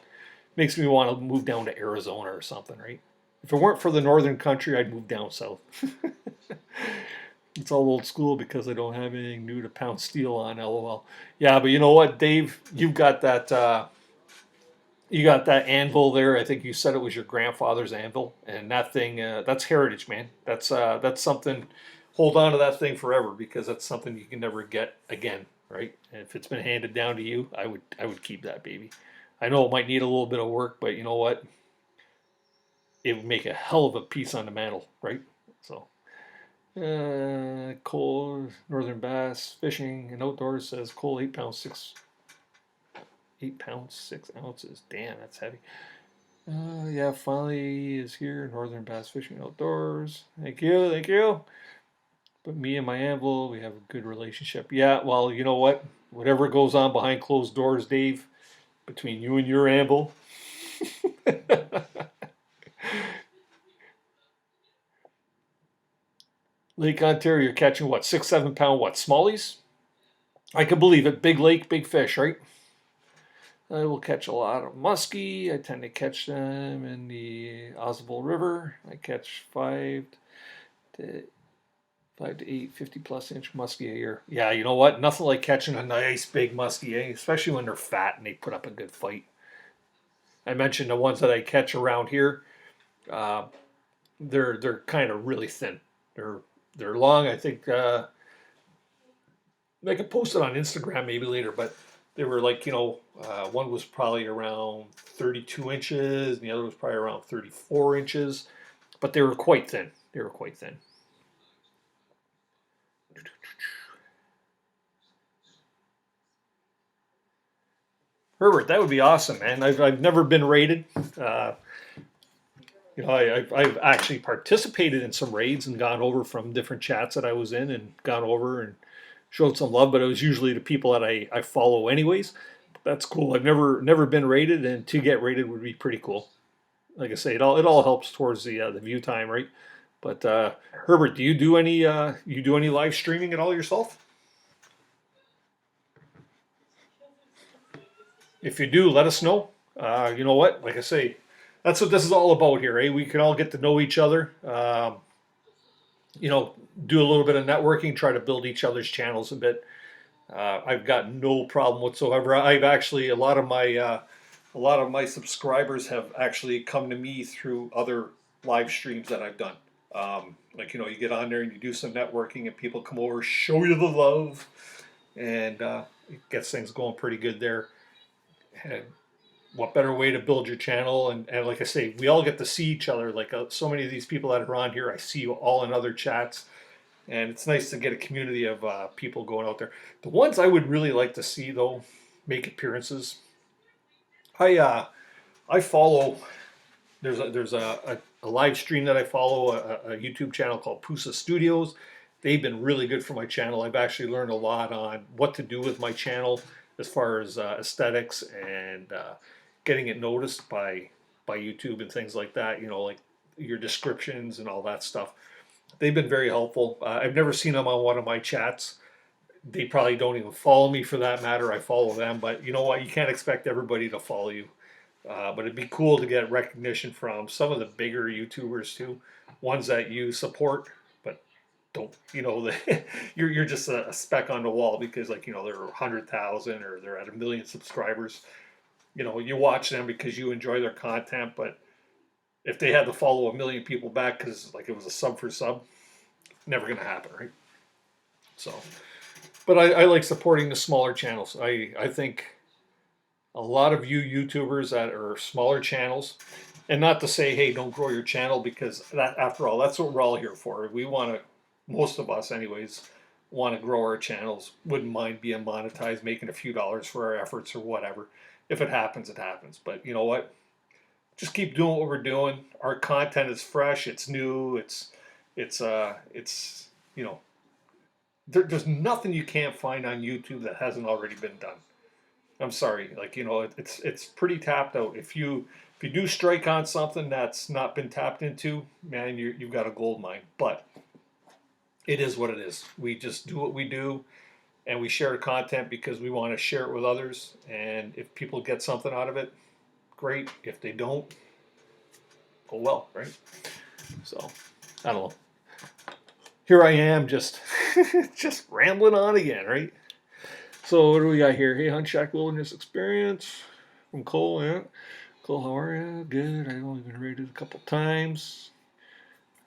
Makes me want to move down to Arizona or something, right? If it weren't for the northern country, I'd move down south. It's all old school because I don't have anything new to pound steel on. LOL. Yeah, but you know what, Dave? You've got that. You got that anvil there. I think you said it was your grandfather's anvil, and that thing. That's heritage, man. That's something. Hold on to that thing forever because that's something you can never get again, right? And if it's been handed down to you, I would keep that baby. I know it might need a little bit of work, but you know what? It would make a hell of a piece on the mantle, right? So. Cole, Northern Bass, Fishing and Outdoors says Cole 8 pounds 6 ounces. Damn, that's heavy. Yeah, finally is here. Northern Bass Fishing and Outdoors. Thank you. But me and my anvil, we have a good relationship. Yeah, well, you know what? Whatever goes on behind closed doors, Dave, between you and your anvil. Lake Ontario, you're catching what, 6, 7 pound what, smallies? I can believe it. Big lake, big fish, right? I will catch a lot of muskie. I tend to catch them in the Oswald River. I catch 5 to 8 50+ inch muskie a year. Yeah, you know what? Nothing like catching a nice big muskie, especially when they're fat and they put up a good fight. I mentioned the ones that I catch around here. Uh, they're kind of really thin. They're long. I think I could post it on Instagram maybe later, but they were like, one was probably around 32 inches, and the other was probably around 34 inches, but they were quite thin. They were quite thin. Herbert, that would be awesome, man. I've never been raided. I've actually participated in some raids and gone over from different chats that I was in and gone over and showed some love, but it was usually to people that I follow anyways. That's cool. I've never been rated, and to get rated would be pretty cool. Like I say, it all helps towards the view time, right? But Herbert, do you do any live streaming at all yourself? If you do, let us know. You know what? Like I say, that's what this is all about here, eh? We can all get to know each other. Do a little bit of networking, try to build each other's channels a bit. I've got no problem whatsoever. I've actually a lot of my subscribers have actually come to me through other live streams that I've done. You get on there and you do some networking, and people come over, show you the love, and it gets things going pretty good there. And what better way to build your channel? And like I say, we all get to see each other. Like so many of these people that are on here, I see you all in other chats. And it's nice to get a community of people going out there. The ones I would really like to see, though, make appearances. I follow. There's a live stream that I follow, a YouTube channel called Pusa Studios. They've been really good for my channel. I've actually learned a lot on what to do with my channel as far as aesthetics and getting it noticed by YouTube and things like that. Like your descriptions and all that stuff. They've been very helpful. I've never seen them on one of my chats. They probably don't even follow me for that matter. I follow them, but you know what? You can't expect everybody to follow you. But it'd be cool to get recognition from some of the bigger YouTubers too, ones that you support, but don't. You're just a speck on the wall because they're 100,000 or they're at 1 million subscribers. You watch them because you enjoy their content, but if they had to follow 1 million people back because it was a sub for sub, never going to happen, right? So, but I like supporting the smaller channels. I think a lot of you YouTubers that are smaller channels, and not to say, hey, don't grow your channel, because that, after all, that's what we're all here for. We want to, most of us anyways, want to grow our channels. Wouldn't mind being monetized, making a few dollars for our efforts or whatever. If it happens, it happens. But you know what? Just keep doing what we're doing. Our content is fresh. It's new. There's nothing you can't find on YouTube that hasn't already been done. I'm sorry, it's pretty tapped out. If you do strike on something that's not been tapped into, man, you've got a gold mine. But it is what it is. We just do what we do, and we share content because we want to share it with others. And if people get something out of it, great. If they don't, oh well, right? So, I don't know. Here I am, just just rambling on again, right? So what do we got here? Hey, Hunt Shack Wilderness Experience from Cole. Yeah, Cole, how are you? Good. I've only been rated a couple times.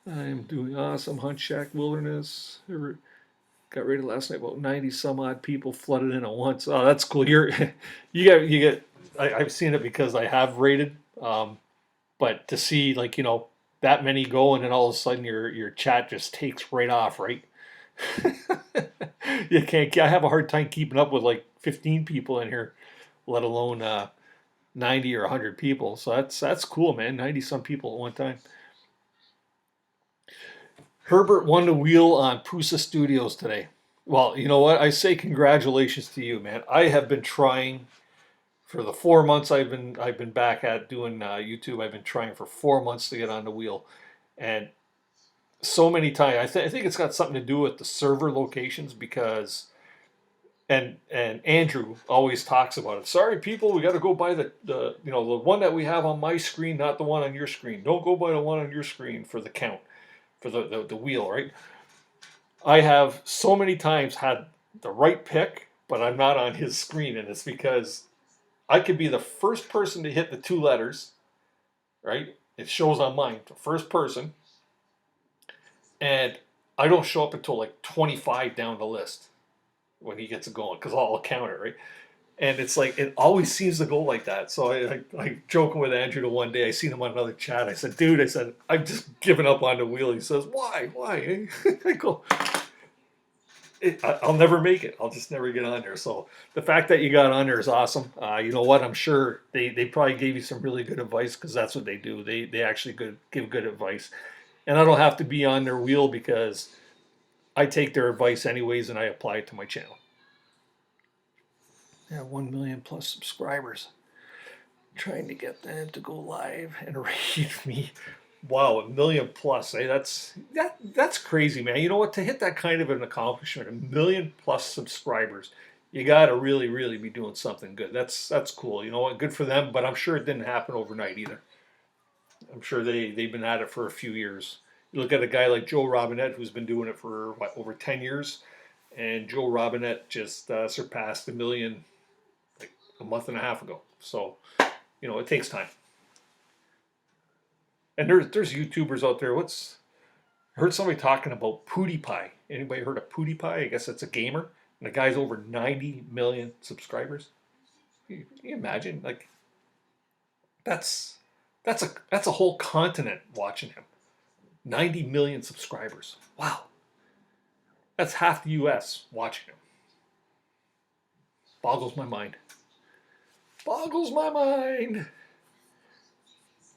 I am doing awesome. Hunt Shack Wilderness. Got rated last night. About 90 some odd people flooded in at once. Oh, that's cool. You get. I've seen it because I have rated. But to see that many go, and then all of a sudden your chat just takes right off, right? You can't. I have a hard time keeping up with 15 people in here, let alone 90 or 100 people. So that's cool, man. 90 some people at one time. Herbert won the wheel on Pusa Studios today. Well, you know what? I say congratulations to you, man. I have been trying for the 4 months I've been back at doing YouTube. I've been trying for 4 months to get on the wheel, and so many times. I think it's got something to do with the server locations because, and Andrew always talks about it. Sorry, people, we got to go by the the one that we have on my screen, not the one on your screen. Don't go by the one on your screen for the count, for the wheel, right? I have so many times had the right pick, but I'm not on his screen, and it's because I could be the first person to hit the 2 letters, right? It shows on mine, the first person, and I don't show up until like 25 down the list when he gets it going because I'll count it, right? And it's like it always seems to go like that. So I joking with Andrew the one day. I seen him on another chat. I said, "Dude," I said, "I've just given up on the wheel." He says, "Why? Why?" I go, I'll never make it. I'll just never get on there. So the fact that you got on there is awesome. You know what? I'm sure they probably gave you some really good advice because that's what they do. They actually give good advice, and I don't have to be on their wheel because I take their advice anyways and I apply it to my channel. Yeah, 1 million plus subscribers. Trying to get them to go live and read me. Wow, 1 million plus. Hey, that's crazy, man. You know what? To hit that kind of an accomplishment, 1 million plus subscribers, you got to really, really be doing something good. That's cool. You know what? Good for them. But I'm sure it didn't happen overnight either. I'm sure they've been at it for a few years. You look at a guy like Joe Robinette, who's been doing it for over 10 years, and Joe Robinette just surpassed 1 million like a month and a half ago. So, you know, it takes time. And there's YouTubers out there. I heard somebody talking about PewDiePie. Anybody heard of PewDiePie? I guess it's a gamer. And the guy's over 90 million subscribers. Can you imagine? Like that's a whole continent watching him. 90 million subscribers. Wow. That's half the US watching him. Boggles my mind. Boggles my mind.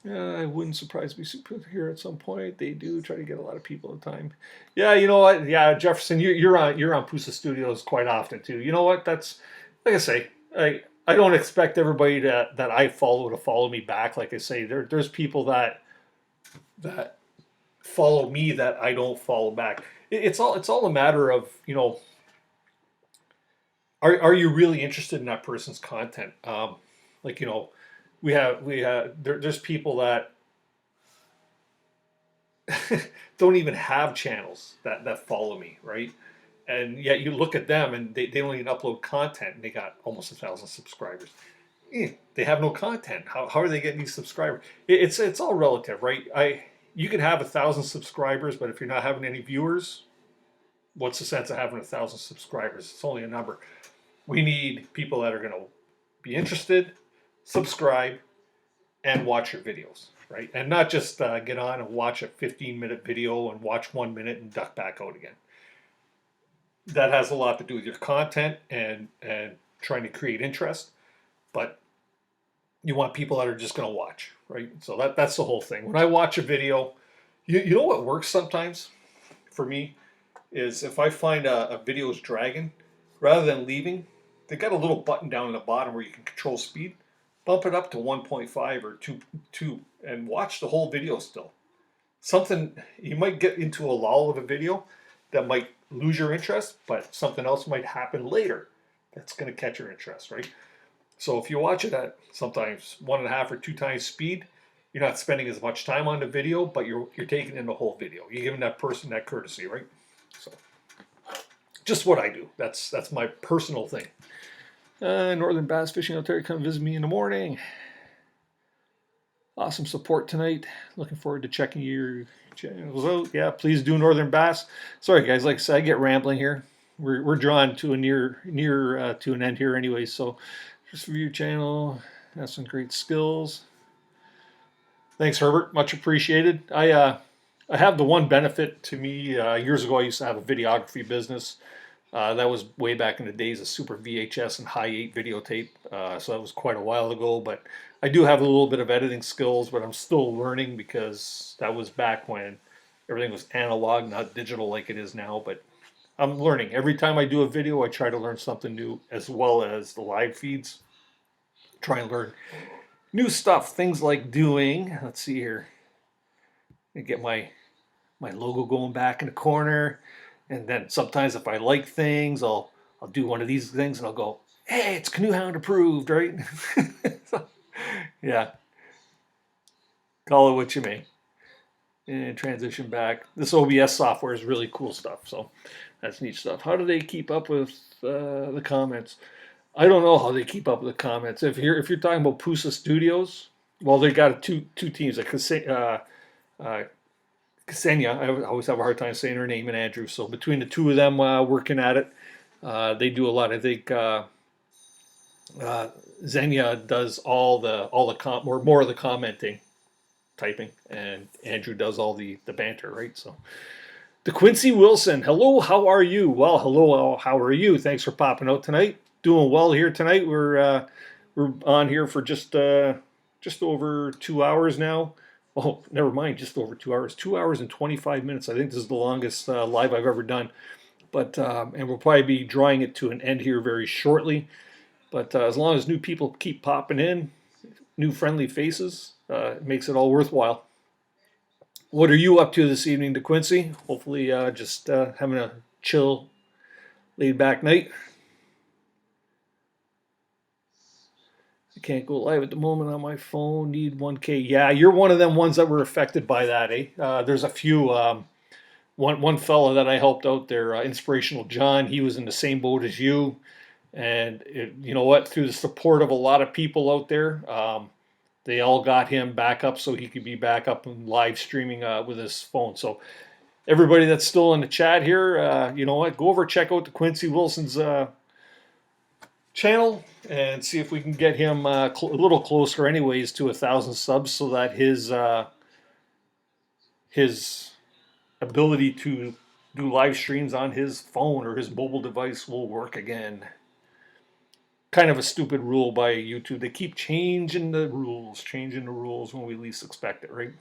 I wouldn't surprise me here at some point. They do try to get a lot of people at a time. Yeah, you know what? Yeah, Jefferson, you're on Pusa Studios quite often too. You know what? That's like I say. I don't expect everybody that I follow to follow me back. Like I say, there's people that follow me that I don't follow back. It's all a matter of are you really interested in that person's content? Like there's people that don't even have channels that follow me, right? And yet you look at them and they don't even upload content and they got almost 1,000 subscribers. They have no content. How are they getting these subscribers? It's all relative, right? You can have 1,000 subscribers, but if you're not having any viewers, what's the sense of having 1,000 subscribers? It's only a number. We need people that are going to be interested, subscribe, and watch your videos, right? And not just get on and watch a 15-minute video and watch 1 minute and duck back out again. That has a lot to do with your content and trying to create interest, but you want people that are just going to watch, right? So that's the whole thing. When I watch a video, you know what works sometimes for me is if I find a video is dragging, rather than leaving, they got a little button down in the bottom where you can control speed. Bump it up to 1.5 or 2 and watch the whole video still. Something, you might get into a lull of a video that might lose your interest, but something else might happen later that's going to catch your interest, right? So if you watch it at sometimes 1.5 or 2 times speed, you're not spending as much time on the video, but you're taking in the whole video. You're giving that person that courtesy, right? So just what I do. That's my personal thing. Northern Bass Fishing out there, come visit me in the morning. Awesome support tonight. Looking forward to checking your channels out. Yeah, please do Northern Bass. Sorry guys, like I said, I get rambling here. We're drawn to a near to an end here anyway. So just review your channel. Have some great skills. Thanks, Herbert. Much appreciated. I have the one benefit to me. Years ago, I used to have a videography business. That was way back in the days of Super VHS and High 8 videotape. So that was quite a while ago. But I do have a little bit of editing skills, but I'm still learning because that was back when everything was analog, not digital like it is now. But I'm learning. Every time I do a video, I try to learn something new, as well as the live feeds. Try and learn new stuff. Things like doing, let's see here. Get my my logo going back in the corner. And then sometimes if I like things, I'll do one of these things and I'll go, hey, it's Canoehound approved, right? So, yeah, call it what you may. And transition back. This OBS software is really cool stuff, so that's neat stuff. How do they keep up with the comments? I don't know how they keep up with the comments. If you're talking about Pusa Studios, well, they got two teams. Like Ksenia, I always have a hard time saying her name, and Andrew. So between the two of them working at it, they do a lot. I think Xenia does all the more of the commenting, typing, and Andrew does all the banter, right? So DeQuincy Wilson, hello, how are you? Well, hello, how are you? Thanks for popping out tonight. Doing well here tonight. We're on here for just over 2 hours now. Oh, never mind, just over 2 hours. 2 hours and 25 minutes. I think this is the longest live I've ever done. But and we'll probably be drawing it to an end here very shortly. But as long as new people keep popping in, new friendly faces, it makes it all worthwhile. What are you up to this evening, DeQuincy? Hopefully just having a chill, laid-back night. I can't go live at the moment on my phone. Need 1K. Yeah, you're one of them ones that were affected by that, eh? There's a few. One fella that I helped out there, Inspirational John, he was in the same boat as you. And you know what? Through the support of a lot of people out there, they all got him back up so he could be back up and live streaming with his phone. So everybody that's still in the chat here, you know what? Go over, check out DeQuincy Wilson's channel and see if we can get him a little closer anyways to 1,000 subs so that his ability to do live streams on his phone or his mobile device will work again. Kind of a stupid rule by YouTube. They keep changing the rules when we least expect it, right?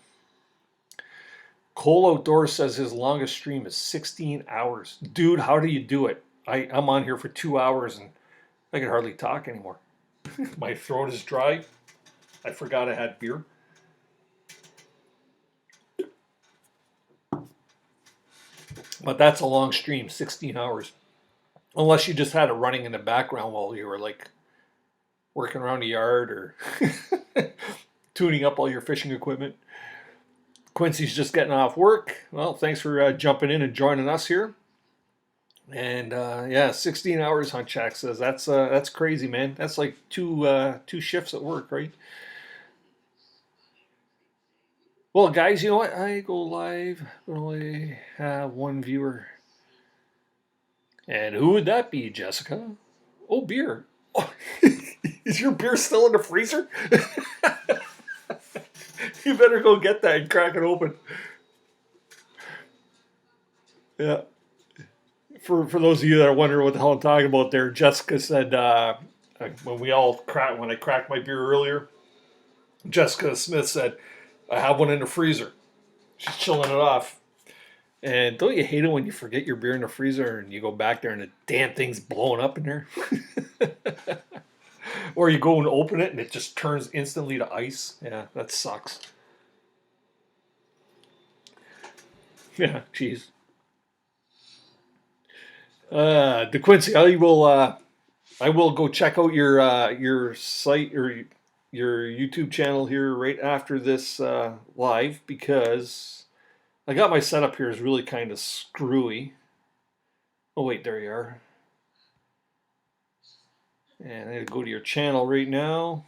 Cole Outdoors says his longest stream is 16 hours. Dude, how do you do it? I'm on here for 2 hours and I can hardly talk anymore. My throat is dry. I forgot I had beer. But that's a long stream, 16 hours. Unless you just had it running in the background while you were like working around the yard or tuning up all your fishing equipment. Quincy's just getting off work. Well, thanks for jumping in and joining us here. And yeah, 16 hours, Hunt Shack says. That's crazy, man. That's like two shifts at work, right? Well, guys, you know what? I go live, but only have one viewer. And who would that be, Jessica? Oh, beer. Oh, is your beer still in the freezer? You better go get that and crack it open. Yeah. For those of you that are wondering what the hell I'm talking about there, Jessica said when I cracked my beer earlier, Jessica Smith said, I have one in the freezer. She's chilling it off. And don't you hate it when you forget your beer in the freezer and you go back there and the damn thing's blowing up in there? Or you go and open it and it just turns instantly to ice. Yeah, that sucks. Yeah, jeez. DeQuincy, I will go check out your site or your YouTube channel here right after this live because I got my setup here is really kind of screwy. Oh wait, there you are. And I'm gonna go to your channel right now.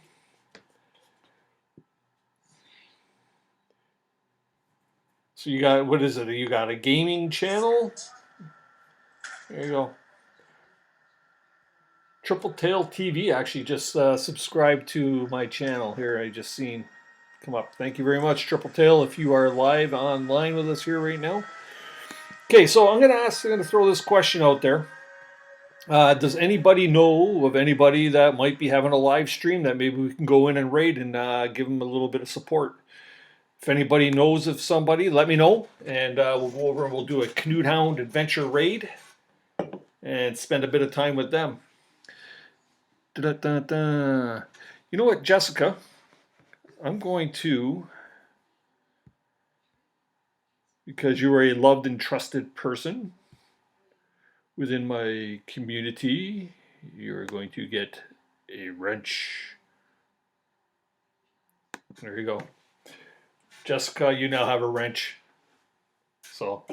So you got, what is it? You got a gaming channel? There you go. Triple Tail TV actually just subscribed to my channel here. I just seen come up. Thank you very much, Triple Tail, if you are live online with us here right now. Okay, so I'm gonna throw this question out there. Does anybody know of anybody that might be having a live stream that maybe we can go in and raid and give them a little bit of support? If anybody knows of somebody, let me know, and we'll go over and we'll do a Canoehound adventure raid and spend a bit of time with them. Da-da-da-da. You know what, Jessica? I'm going to, because you are a loved and trusted person within my community, you're going to get a wrench. There you go. Jessica, you now have a wrench. So,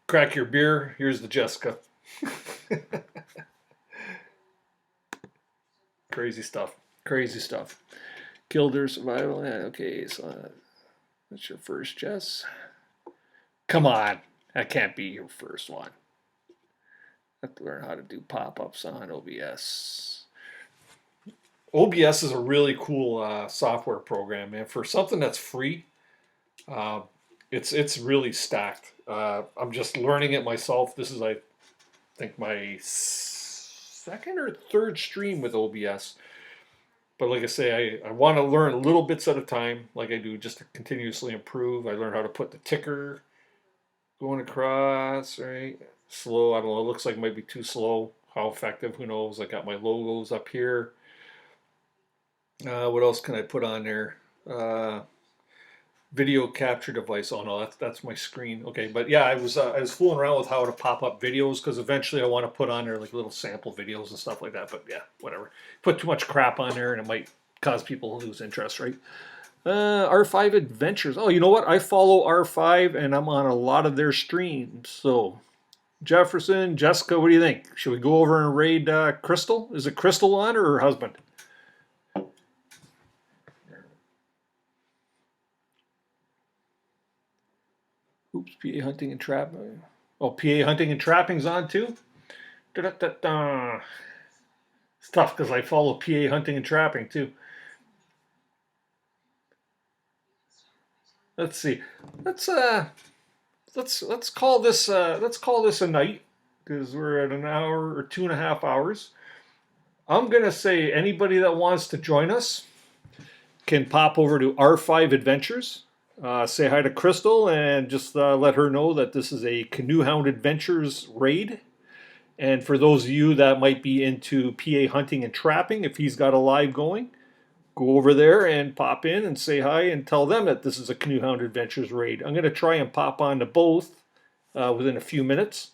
crack your beer. Here's the Jessica. Crazy stuff. Crazy stuff. Killed survival. Yeah, okay, so that's your first, Jess. Come on. That can't be your first one. I have to learn how to do pop-ups on OBS. OBS is a really cool software program, man. For something that's free, it's really stacked. I'm just learning it myself. This is, I think, my second or third stream with OBS. But like I say, I want to learn little bits at a time, like I do, just to continuously improve. I learned how to put the ticker going across, right? Slow, I don't know, it looks like it might be too slow. How effective, who knows? I got my logos up here. What else can I put on there? Video capture device. Oh no, that's my screen. Okay, but yeah, I was fooling around with how to pop up videos because eventually I want to put on there like little sample videos and stuff like that. But yeah, whatever. Put too much crap on there and it might cause people to lose interest, right? R5 Adventures. Oh, you know what? I follow R5 and I'm on a lot of their streams. So Jefferson, Jessica, what do you think? Should we go over and raid Crystal? Is it Crystal on or her husband? Oops, PA hunting and trapping. Oh, PA hunting and trapping's on too? Da-da-da-da. It's tough because I follow PA hunting and trapping too. Let's see. Let's call this a night because we're at an hour or 2.5 hours. I'm gonna say anybody that wants to join us can pop over to R5 Adventures. Say hi to Crystal and just let her know that this is a Canoehound Adventures raid. And for those of you that might be into PA hunting and trapping, if he's got a live going, go over there and pop in and say hi and tell them that this is a Canoehound Adventures raid. I'm going to try and pop on to both within a few minutes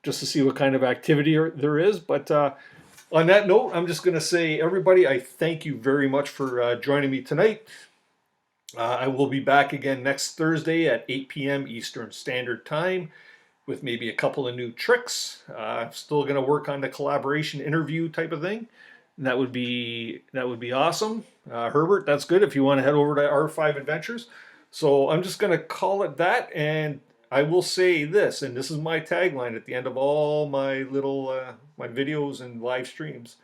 just to see what kind of activity there is. But on that note, I'm just going to say, everybody, I thank you very much for joining me tonight. I will be back again next Thursday at 8 p.m. Eastern Standard Time with maybe a couple of new tricks. I'm still going to work on the collaboration interview type of thing. And that would be awesome. Herbert, that's good if you want to head over to R5 Adventures. So I'm just going to call it that, and I will say this, and this is my tagline at the end of all my little my videos and live streams.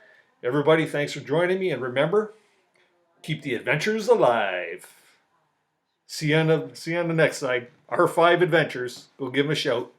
Everybody, thanks for joining me, and remember, keep the adventures alive. See you on the next side. R5 Adventures. Go give them a shout.